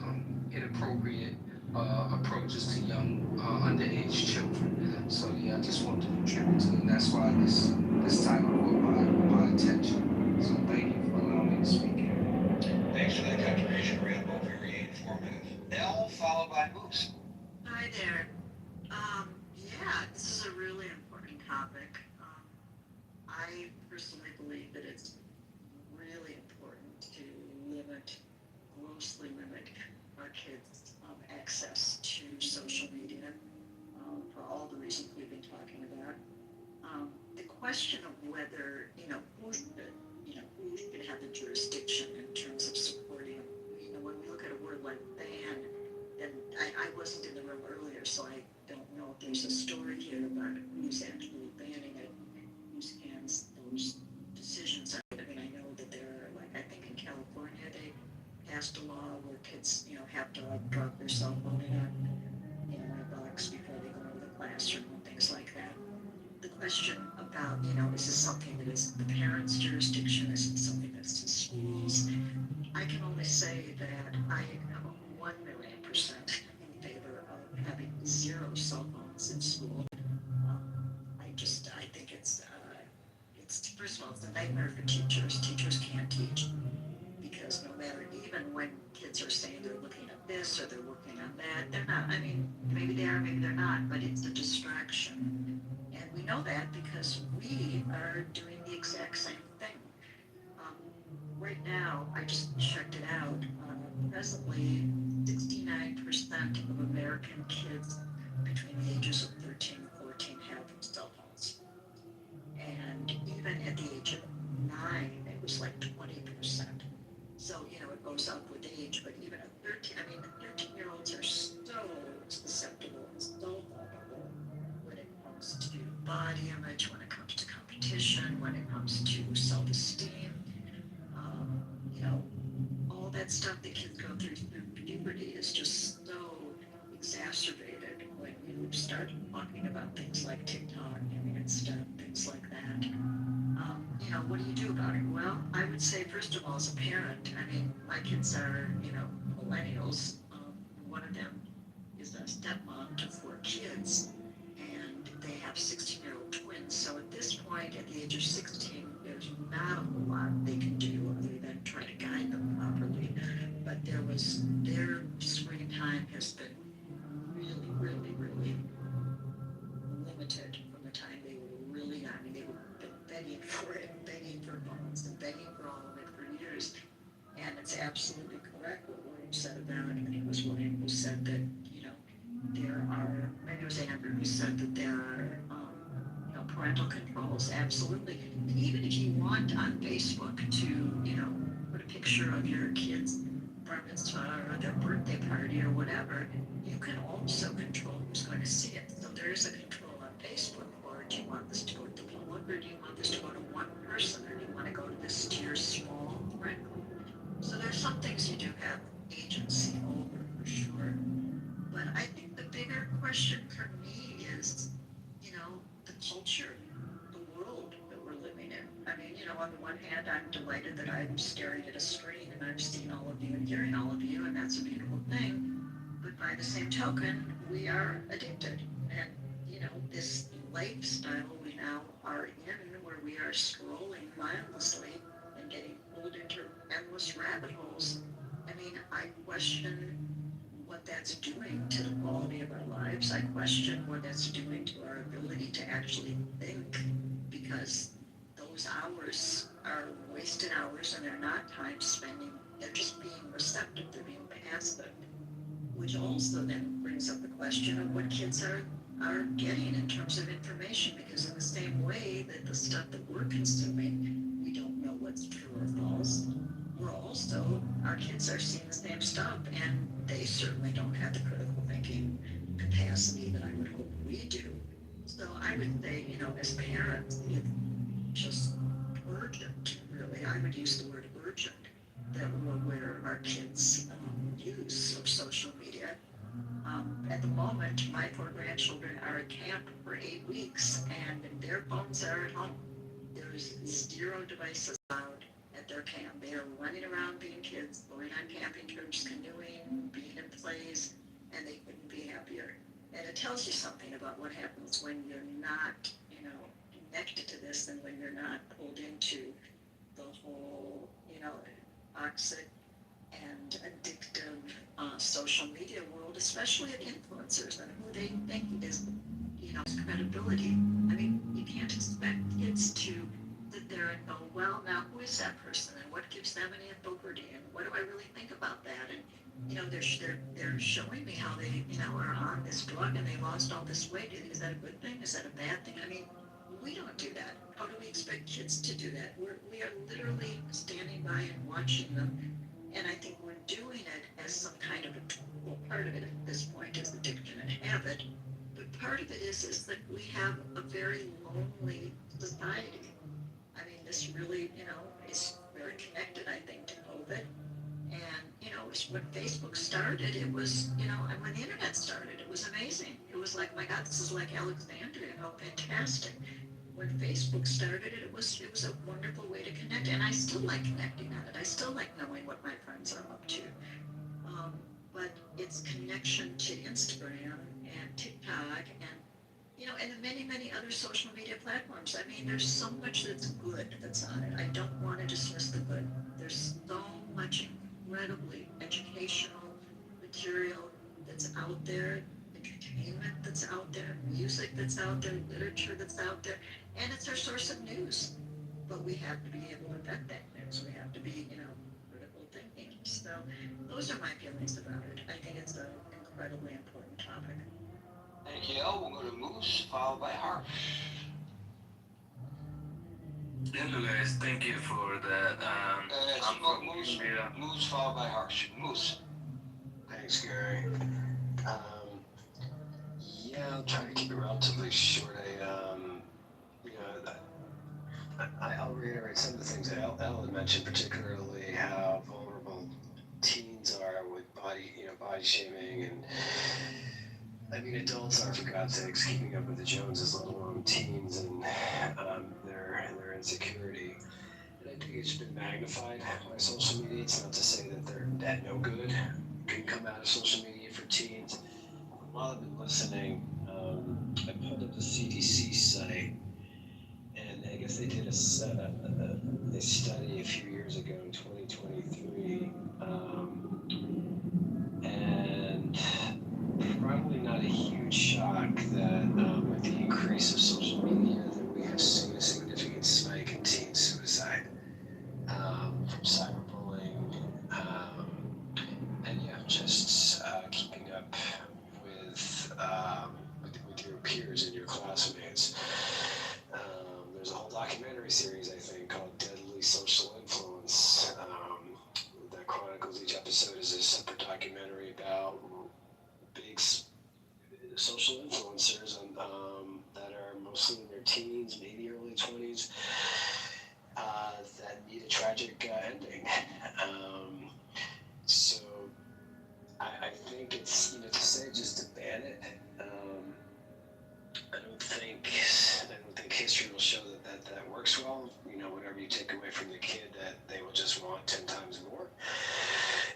inappropriate approaches to young underage children. So yeah, I just wanted to contribute to it, and that's why this title caught my attention. So thank you for allowing me to speak here. Thanks for that contribution, Rambo. Very informative. L, followed by Moose. Hi there. Yeah, this is a really important topic. I personally believe that it's really important to limit grossly limit our kids' access to social media for all the reasons we've been talking about. The question of whether, who should have the jurisdiction in terms of supporting, when we look at a word like ban, and I wasn't in the room earlier, so I don't know if there's a story here about who's actually banning it, whose hands those decisions are. I mean, I know that there are, like, I think in California, they passed a law where kids, have to like drop their cell phone in a box before they go into the classroom and things like that. The question about, is this something that is the parents' jurisdiction? Is it something that's in schools? I can only say that I am 1,000,000% in favor of having 0 cell phones in school. I think it's first of all, it's a nightmare for teachers. Teachers can't teach because no matter, even when kids are saying they're looking at this or they're working on that, they're not. I mean, maybe they are, maybe they're not, but it's a distraction. And we know that because we are doing the exact same thing. Right now, I just checked it out. Presently, 69% of American kids between the ages of 13 and 14 have cell phones. And even at the age of 9, it was like 20%. So, it goes up with age, but even at 13, I mean, the 13-year-olds are so susceptible and so vulnerable when it comes to body image, when it comes to competition, when it comes to self-esteem. All that stuff that kids go through puberty is just so exacerbated when you start talking about things like TikTok and Insta, things like that. What do you do about it? Well, I would say, first of all, as a parent, I mean, my kids are, millennials. One of them is a stepmom to 4 kids, and they have 16-year-old twins. So at this point, at the age of 16, there's not a whole lot they can do other than try to guide them properly. But their screen time has been really, really, really limited from the time they were really young. I mean, they were begging for it, begging for phones, and begging for all of it for years. And it's absolutely correct what William said about it. I think it was William who said that, there are, maybe it was Andrew who said that there are, parental controls. Absolutely. And even if you want on Facebook to, put a picture of your kid's bar mitzvah or their birthday party or whatever, you can also control who's going to see it. So there is a control on Facebook. Or do you want this to go to the public, or do you want this to go to one person, or do you want to go to your small friend group? So there's some things you do have agency over for sure. But I think the bigger question for me is, the culture, the world that we're living in. I mean, on the one hand, I'm delighted that I'm staring at a screen and I'm seeing all of you and hearing all of you, and that's a beautiful thing. But by the same token, we are addicted. And, this lifestyle we now are in, where we are scrolling mindlessly and getting pulled into endless rabbit holes. I mean, I question what that's doing to the quality of our lives. I question what that's doing to our ability to actually think, because those hours are wasted hours and they're not time spending. They're just being receptive, they're being passive, which also then brings up the question of what kids are getting in terms of information, because in the same way that the stuff that we're consuming, we don't know what's true or false, our kids are seeing the same stuff, and they certainly don't have the critical thinking capacity that I would hope we do. So I would say, as parents, it's just urgent, really. I would use the word urgent, that we're aware of our kids' use of social media. At the moment, my 4 grandchildren are at camp for 8 weeks, and their phones are at home. There is 0 devices allowed at their camp. They are running around being kids, going on camping trips, canoeing, being in plays, and they couldn't be happier. And it tells you something about what happens when you're not, connected to this, and when you're not pulled into the whole, toxic and addictive social media world, especially at influencers and who they think is, credibility. I mean, you can't expect kids to that there and go, well, now who is that person and what gives them any authority and what do I really think about that? And they're showing me how they are on this drug and they lost all this weight. Is that a good thing? Is that a bad thing? I mean, we don't do that. How do we expect kids to do that? We are literally standing by and watching them. And I think we're doing it as some kind of a tool. Part of it at this point is addiction and habit. But part of it is that we have a very lonely society. I mean, this really, is very connected, I think, to COVID. And, when Facebook started, it was, and when the internet started, it was amazing. It was like, my God, this is like Alexandria, how fantastic. When Facebook started, it was a wonderful way to connect. And I still like connecting on it. I still like knowing what my friends are up to. But it's connection to Instagram and TikTok and the many, many other social media platforms. I mean, there's so much that's good that's on it. I don't want to dismiss the good. There's so much incredibly educational material that's out there, entertainment that's out there, music that's out there, literature that's out there, and it's our source of news. But we have to be able to vet that news. We have to be, critical thinking. So those are my feelings about it. I think it's an incredibly important topic. Thank you. We'll go to Moose, followed by Harsh. Hello guys, thank you for that. Moose, followed by Harsh. Moose. Thanks, Gary. Yeah, I'll try to keep it relatively short. I'll reiterate some of the things that Ellen mentioned, particularly how vulnerable teens are with body shaming, and I mean adults are, for God's sakes, keeping up with the Joneses, let alone teens and their insecurity. And I think it's been magnified by social media. It's not to say that that no good can come out of social media for teens. While I've been listening, I pulled up the CDC site, and I guess they did a study a few years ago in 2023, and probably not a huge shock that with the increase of social media that we have seen a significant spike in teen suicide from cyberbullying, and just keeping up with your peers and your classmates. There's a whole documentary series, I think, called Deadly Social Influence, that chronicles each episode as a separate documentary about big social influencers that are mostly in their teens, maybe early 20s, that need a tragic ending. So I think it's, to say just to ban it, I don't think history will show that works well. Whatever you take away from the kid, that they will just want 10 times more,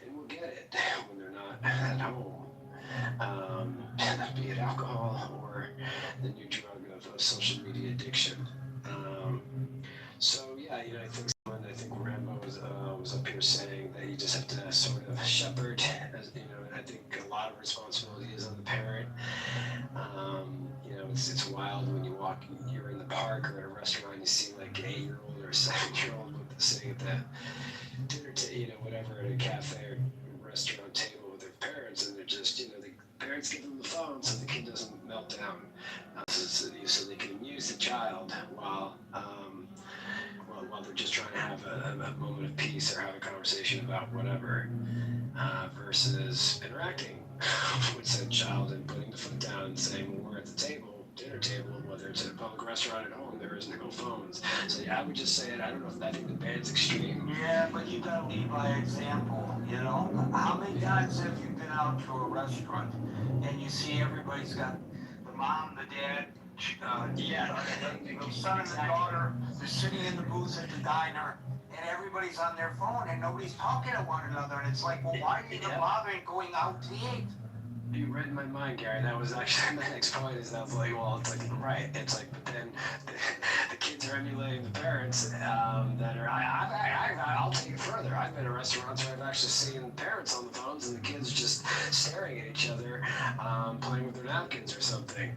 and we'll get it when they're not at home. Be it alcohol or the new drug of social media addiction. I think Rambo was up here saying that you just have to sort of shepherd, and I think a lot of responsibility is on the parent. It's wild when you're in the park or at a restaurant, you see like an 8-year-old or a 7-year-old sitting at the dinner whatever, at a cafe or restaurant table with their parents, and they're just, the parents give them the phone so the kid doesn't melt down, so they can amuse the child while they're just trying to have a moment of peace or have a conversation about whatever, versus interacting with said child and putting the foot down and saying, when we're at the dinner table, whether it's at a public restaurant at home, there is no phones. So yeah, I would just say it. I don't know if I think the ban's extreme. Yeah, but you gotta lead by example, How many times have you been out to a restaurant and you see everybody's got the mom, the dad, the son and the daughter, they're sitting in the booth at the diner, and everybody's on their phone and nobody's talking to one another, and it's like, well, why are you even bothering going out to eat? You read my mind, Gary. That was actually my next point. Is that like, well, it's like right. It's like, but then the kids are emulating the parents that are. I'll take it further. I've been in restaurants where I've actually seen parents on the phones and the kids just staring at each other, playing with their napkins or something.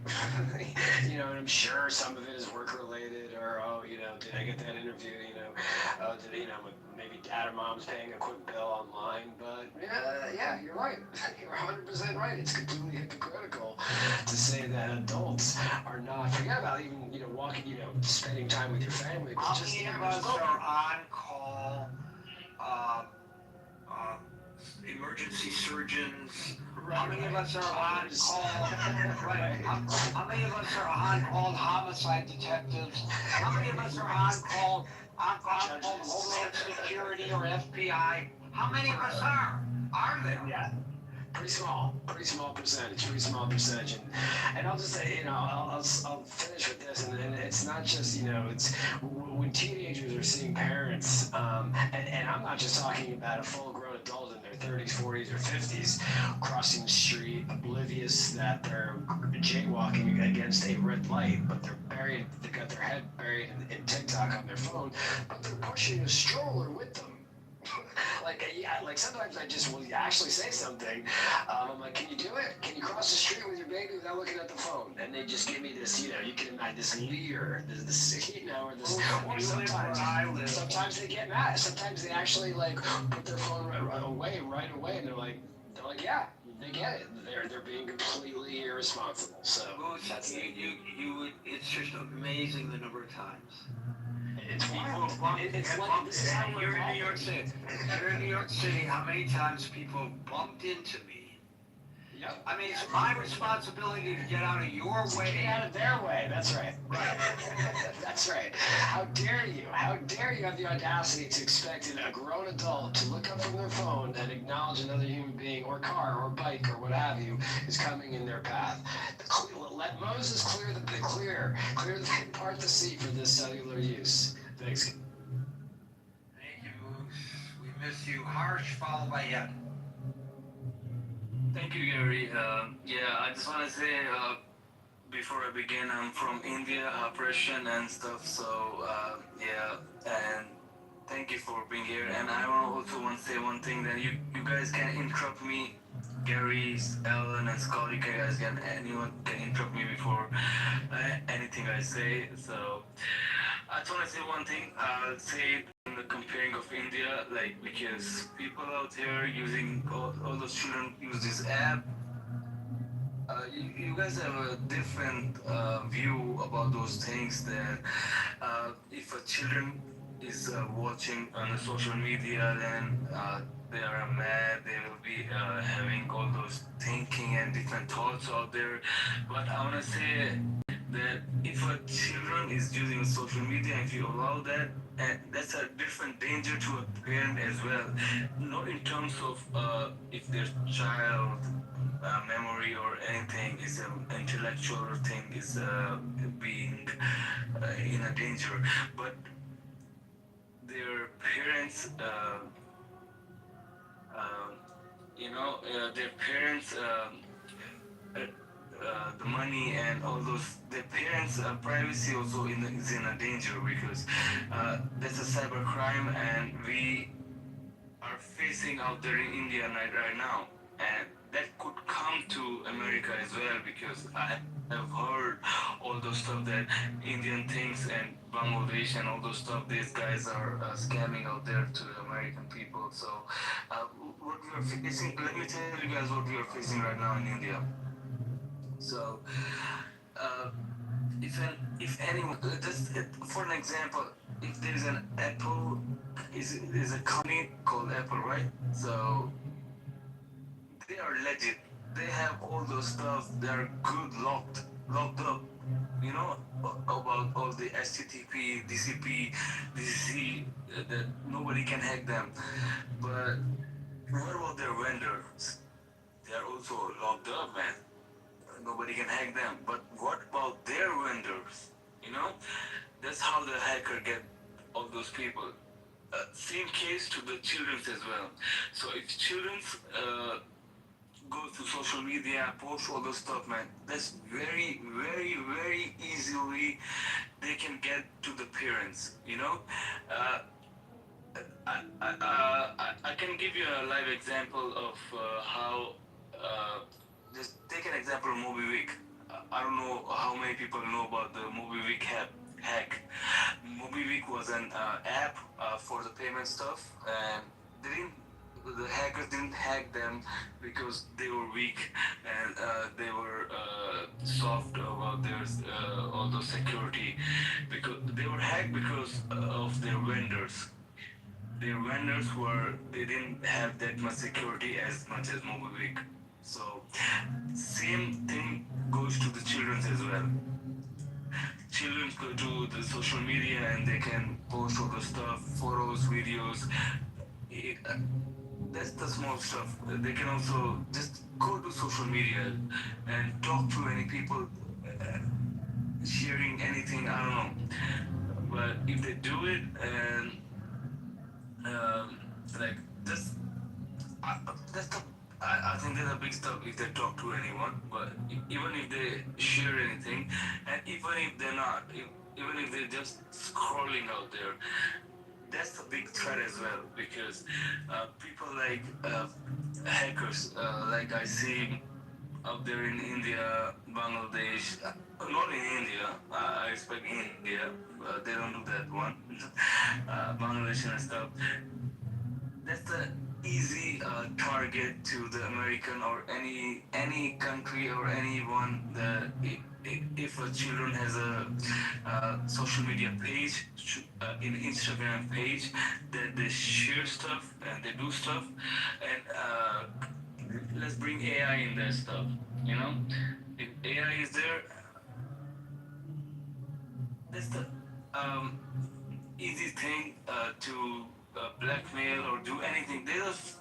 You know, and I'm sure some of it is work related, or oh, you know, did I get that interview? You know, did you know maybe dad or mom's paying a quick bill online? But yeah, you're right. You're 100% right. It's completely hypocritical to say that adults are not. Forget about even walking, spending time with your family. But How just many of us are on call? Emergency surgeons. How many of us are on call? Right. How many of us are on call homicide detectives? How many of us are on call Homeland Security or FBI? How many of us are? Are there? Yeah. Pretty small percentage, and I'll just say, I'll finish with this, and it's not just, it's when teenagers are seeing parents, and I'm not just talking about a full-grown adult in their 30s, 40s, or 50s crossing the street, oblivious that they're jaywalking against a red light, but they've got their head buried in TikTok on their phone, but they're pushing a stroller with them. Like sometimes I just will actually say something. I'm like, can you do it? Can you cross the street with your baby without looking at the phone? And they just give me this, you can imagine this leer, or this. Or sometimes they get mad. Sometimes they actually put their phone right away, and they're like, yeah, they get it. They're being completely irresponsible. So that's it. It's just amazing the number of times. It's wild. It's like this is how you're in New York City. You're in New York City. How many times people bumped into me? Yep. I mean, it's my responsibility to get out of your way. Get out of their way. That's right. Right. That's right. How dare you? How dare you have the audacity to expect a grown adult to look up from their phone and acknowledge another human being or car or bike or what have you is coming in their path? Let Moses clear part the sea for this cellular use. Thanks. Thank you. We miss you. Harsh, followed by Ed. Thank you, Gary. I just want to say, before I begin, I'm from India, Persian and stuff, so, and thank you for being here. And I also want to say one thing, that you guys can interrupt me, Gary, Alan, and Scott, anyone can interrupt me before anything I say, so I just want to say one thing. I'll say in the comparing of India, because people out here using, all those children use this app. You guys have a different view about those things, that if a children is watching on the social media, then they are mad, they will be having all those thinking and different thoughts out there. But I want to say that if a children is using social media, if you allow that, and that's a different danger to a parent as well. Not in terms of if their child memory or anything is an intellectual thing is being in a danger, but their parents, their parents. The money and all those, their parents' privacy also is in a danger, because that's a cyber crime, and we are facing out there in India right now, and that could come to America as well, because I have heard all those stuff that Indian things and Bangladesh and all those stuff, these guys are scamming out there to American people. So what we are facing, let me tell you guys what we are facing right now in India. So, if anyone, just for an example, if there is an Apple, is a company called Apple, right? So they are legit. They have all those stuff. They are good locked up. About all the HTTP, DCP, DCC, that nobody can hack them. But what about their vendors? They are also locked up, man. Nobody can hack them. But what about their vendors? That's how the hacker get all those people. Same case to the children's as well. So if children's go to social media, post all those stuff, man. That's very, very, very easily they can get to the parents. You know, uh, I can give you a live example of how. Just take an example of MobiWik. I don't know how many people know about the MobiWik hack. MobiWik was an app for the payment stuff, and they didn't. The hackers didn't hack them because they were weak and they were soft about their all the security. Because they were hacked because of their vendors. Their vendors were they didn't have that much security as much as MobiWik. So same thing goes to the children's as well. Children go to the social media and they can post all the stuff, photos, videos. It, that's the small stuff. They can also just go to social media and talk to any people, sharing anything. I don't know, but if they do it and um, like just that's the I think that's a big stuff if they talk to anyone. But even if they share anything, and even if they're not, even if they're just scrolling out there, that's a big threat as well because people like hackers, like I see out there in India, Bangladesh, not in India, I expect India, they don't do that one, Bangladesh and stuff. That's the easy target to the American or any country or anyone that if a children has a social media page, in Instagram page, that they share stuff and they do stuff, and let's bring AI in that stuff. You know, if AI is there, that's the um, easy thing to blackmail or do anything. They just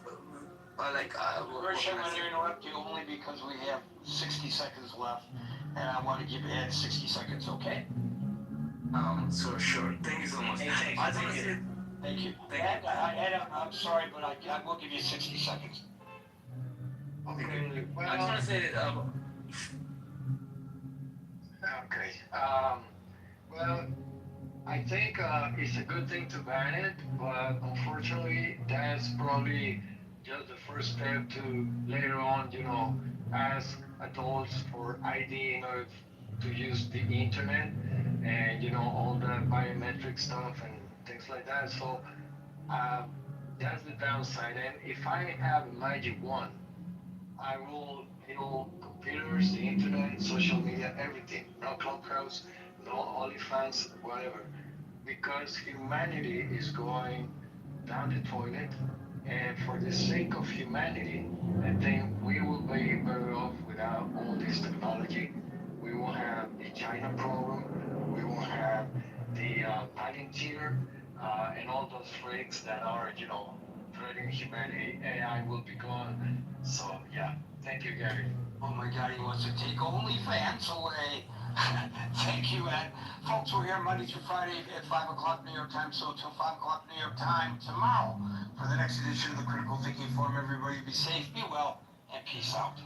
Gersh, I'm going to interrupt you only because we have 60 seconds left, and I want to give Ed 60 seconds, okay? So sure. Thank you so much. Hey, I just want to say thank you. thank Ed, you. Ed, I'm sorry, but I will give you 60 seconds. Okay. Well, I just want to say Okay. Well, I think it's a good thing to ban it, but unfortunately, that's probably just the first step to later on, ask adults for ID in order to use the internet and, all the biometric stuff and things like that. So that's the downside. And if I have a magic wand, I will heal computers, the internet, social media, everything. No Clubhouse, no OnlyFans, whatever. Because humanity is going down the toilet, and for the sake of humanity, I think we will be better off without all this technology. We won't have the China problem. We won't have the Palantir and all those freaks that are, threatening humanity. AI will be gone. So yeah, thank you, Gary. Oh my God, he wants to take OnlyFans away. Thank you, Ed. Folks, we're here Monday through Friday at 5 o'clock New York time, so till 5 o'clock New York time tomorrow for the next edition of the Critical Thinking Forum. Everybody be safe, be well, and peace out.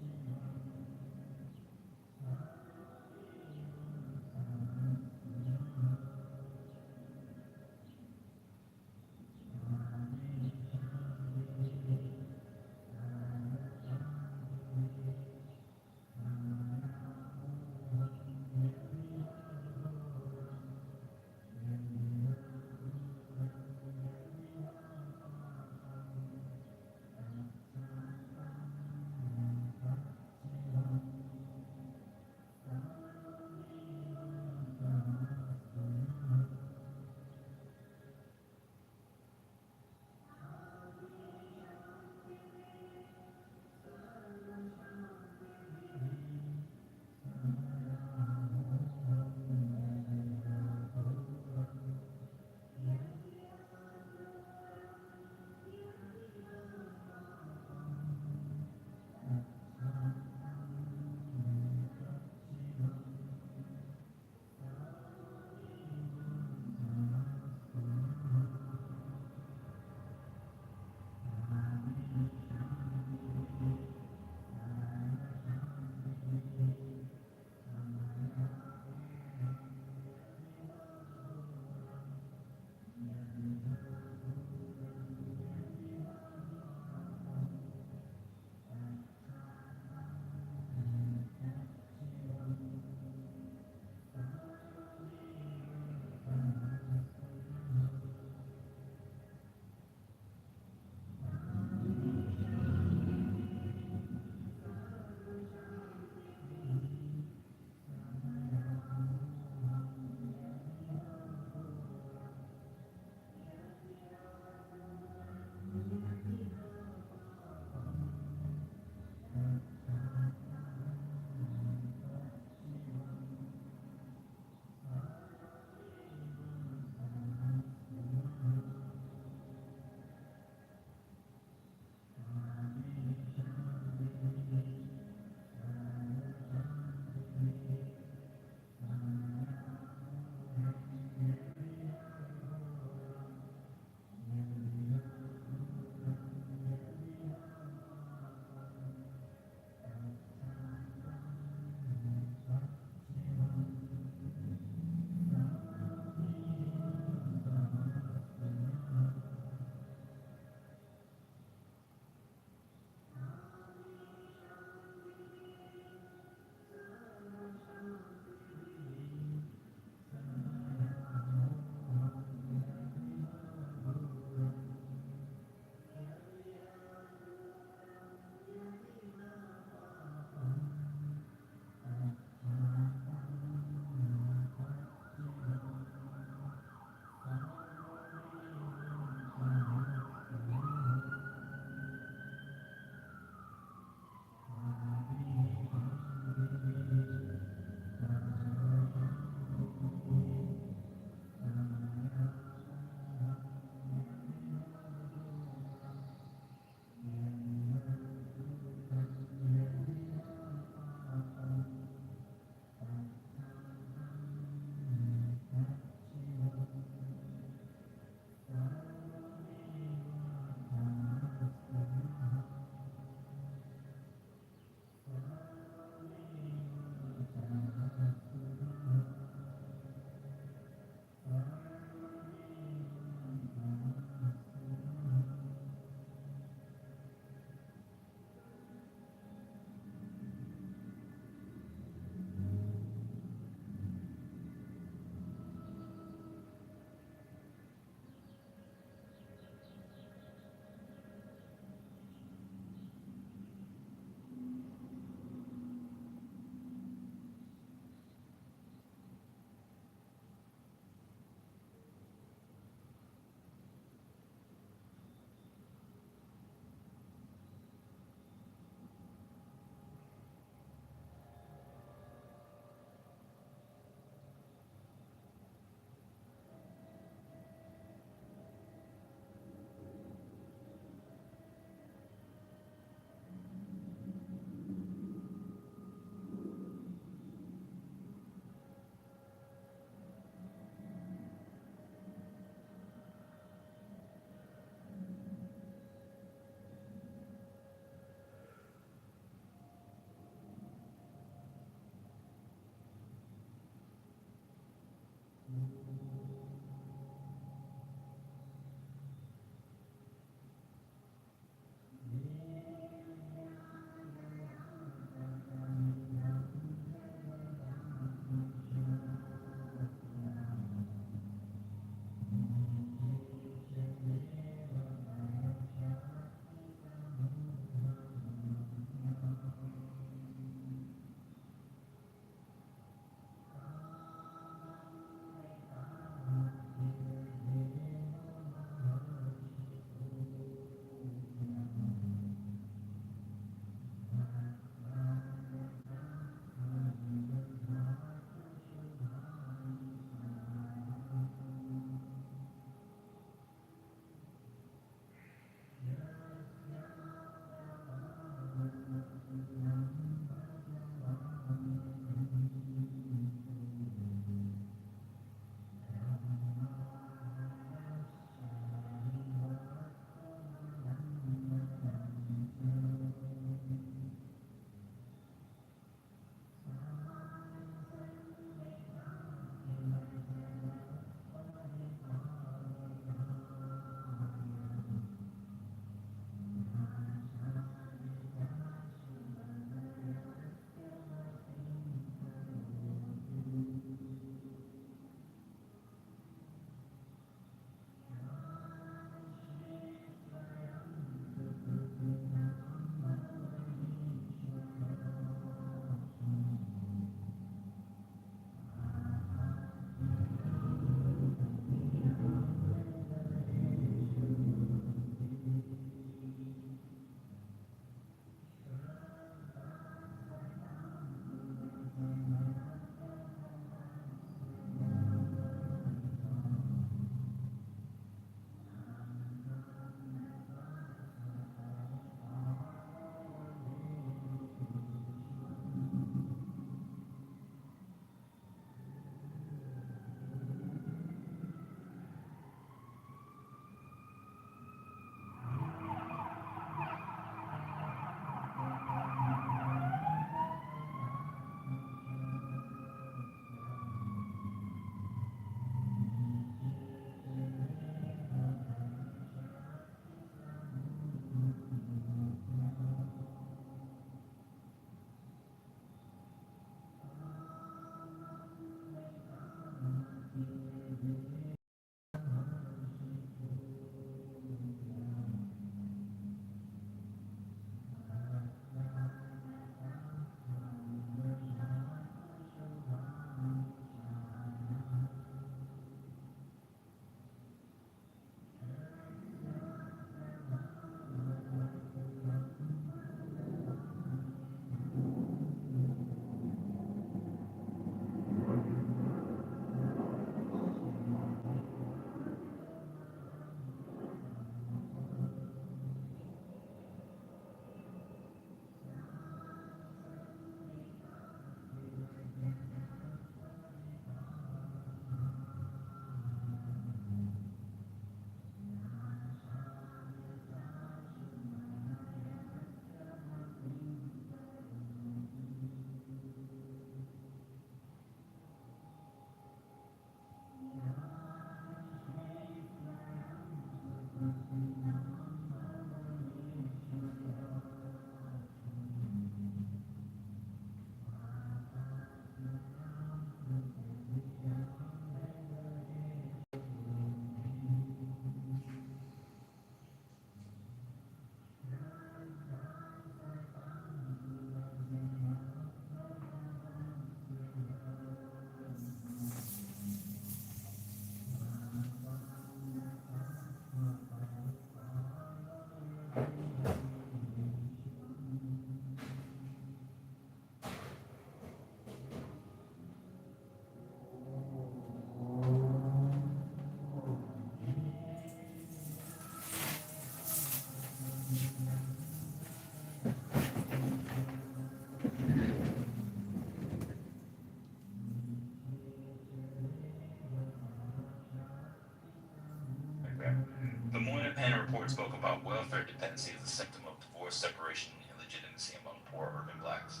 Ford spoke about welfare dependency as a symptom of divorce, separation, and illegitimacy among poor urban blacks.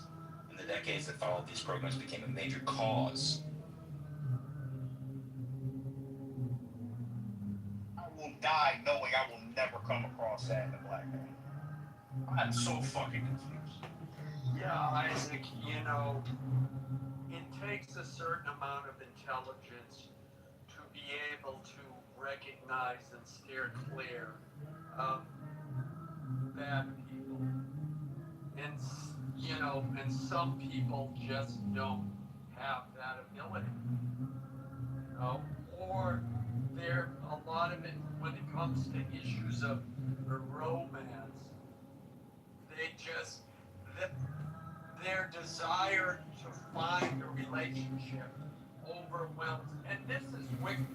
In the decades that followed, these programs became a major cause. I will die knowing I will never come across that in a black man. I'm so fucking confused. Yeah, Isaac, you know, it takes a certain amount of intelligence to be able to recognize and steer clear of bad people. And, you know, and some people just don't have that ability, you know, or there, a lot of it, when it comes to issues of romance, they just, their desire to find a relationship overwhelms, and this is women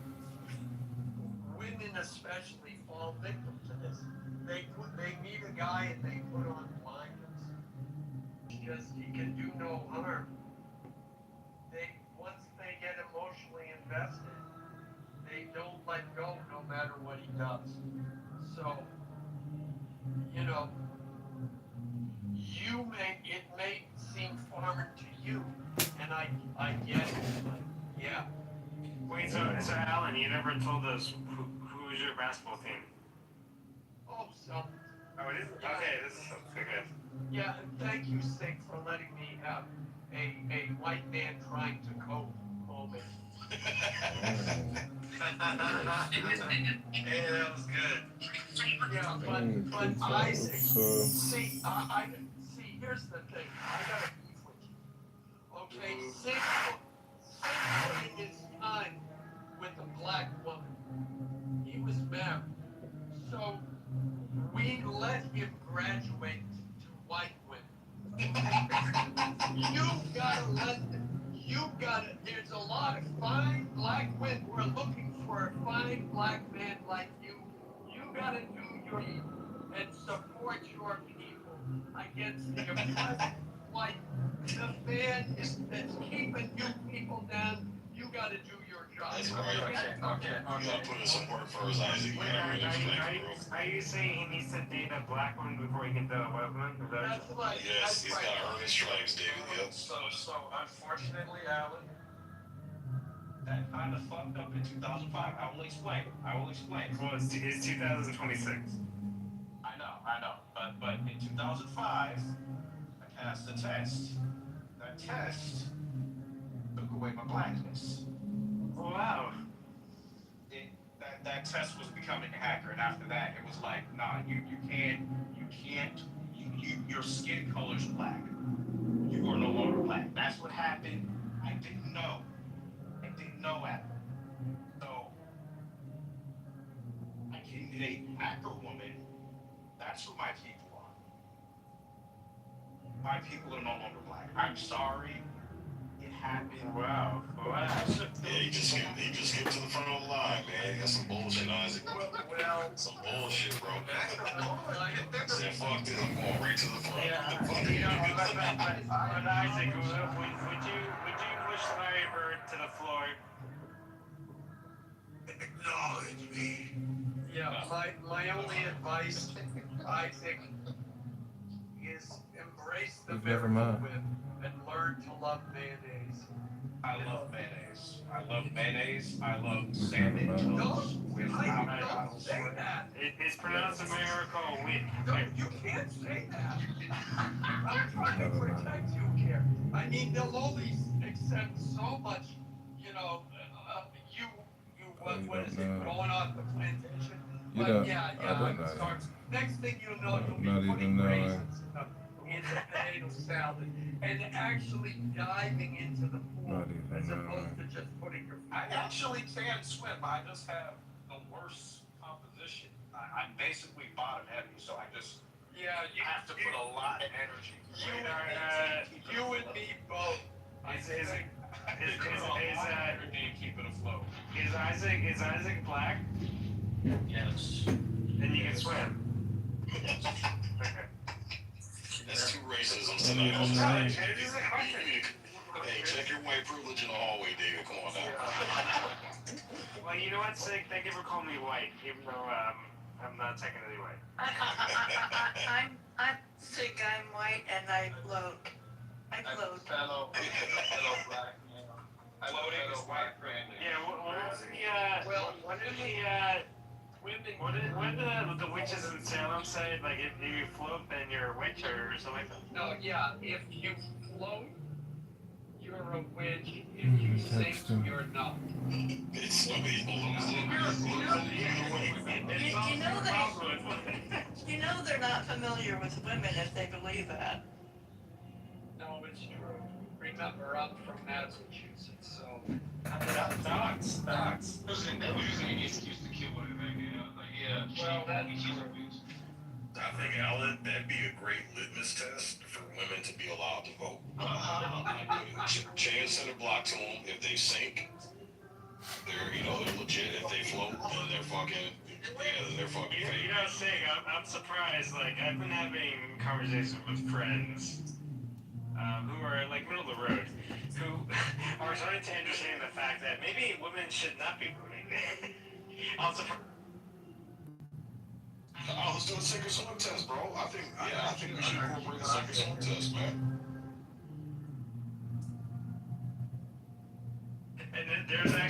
especially fall victim to this. They meet a guy and they put on blinders. Just he can do no harm. Once they get emotionally invested, they don't let go no matter what he does. So, you know, it may seem foreign to you, and I get it, but yeah. Wait, so Alan, you never told us who's your basketball team? Oh, so. Oh, it is? Yeah. Okay, this is good. Yeah, and thank you, Sig, for letting me have a white man trying to cope moment. Hey, that was good. Yeah, but Isaac, see, see, here's the thing. I gotta beef with you. Okay, Sig put in his time with a black woman. He was married. So we let him graduate to white women. There's a lot of fine black women who are looking for a fine black man like you. You gotta do your and support your people against the oppressed white. The man that's keeping you people down, you gotta do your job. That's right. Okay. You gotta put in some work for us, Isaac. Are you saying he needs to date a black woman before he can date a white woman? That's right. Yes, he's got earned his stripes, David. Yep. So unfortunately, Alan, that kind of fucked up in 2005. I will explain. Well, it's 2026. I know. But in 2005, I passed the test. That test took away my blackness. Oh, wow. That test was becoming a hacker, and after that, it was like, nah, you can't, your skin color's black. You are no longer black. That's what happened. I didn't know Adam. So, I can date a hacker woman. That's who my people are. My people are no longer black. I'm sorry. It happened. Wow. Yeah, you just get to the front of the line, man. That's some bullshit, Isaac. Some bullshit, bro. Said, fuck this, I'm going right to the front. But Isaac, would you push Larry Bird to the floor? Acknowledge me. Yeah, my only advice, Isaac, is embrace the Never Miracle mind. Whip and learn to love mayonnaise. I love mayonnaise. I love salmon toast with Don't say that. It's pronounced a miracle whip. You can't say that. I'm trying to protect you here. I mean, they'll only accept so much, you know, what is it, going off the plantation? You But don't, yeah, I don't know. sorry. Next thing you know, you'll Not be even putting knowing. raisins in the potato salad and actually diving into the pool Not even as knowing. opposed to just putting your I actually can swim. I just have the worst composition. I'm basically bottom heavy, so I just have to put a lot of energy. You and me both. Keep it afloat. Is Isaac black? Yes. Then you can swim. Okay. That's two racisms tonight. Hey, check your white privilege in the hallway, David. Come on now. Well, you know what, Sig? Thank you for calling me white, even though I'm not taking it away. I think I'm white and I float. I float. Fellow black man. Floating is black man. Yeah, what was the witches in Salem say? Like, if you float, then you're a witch or something like that? No, yeah, if you float, you're a witch. If you sink, you're not. It's somebody You know they're not familiar with women if they believe that. No, it's true. Remember, I'm from Massachusetts, so. Dogs. Listen, that was using an excuse to kill anything, you know? Like, yeah, Well, that's I think, Alan, that'd be a great litmus test for women to be allowed to vote. Chain a center block to them. If they sink, they're legit. If they float, then they're fucking fake. You know, saying, I'm surprised. Like, I've been having conversations with friends who are like middle of the road, who are starting to understand the fact that maybe women should not be voting. I'm surprised. Oh, let's do a sink or swim test, bro. I think we should incorporate a sink or swim test, man. And there's actually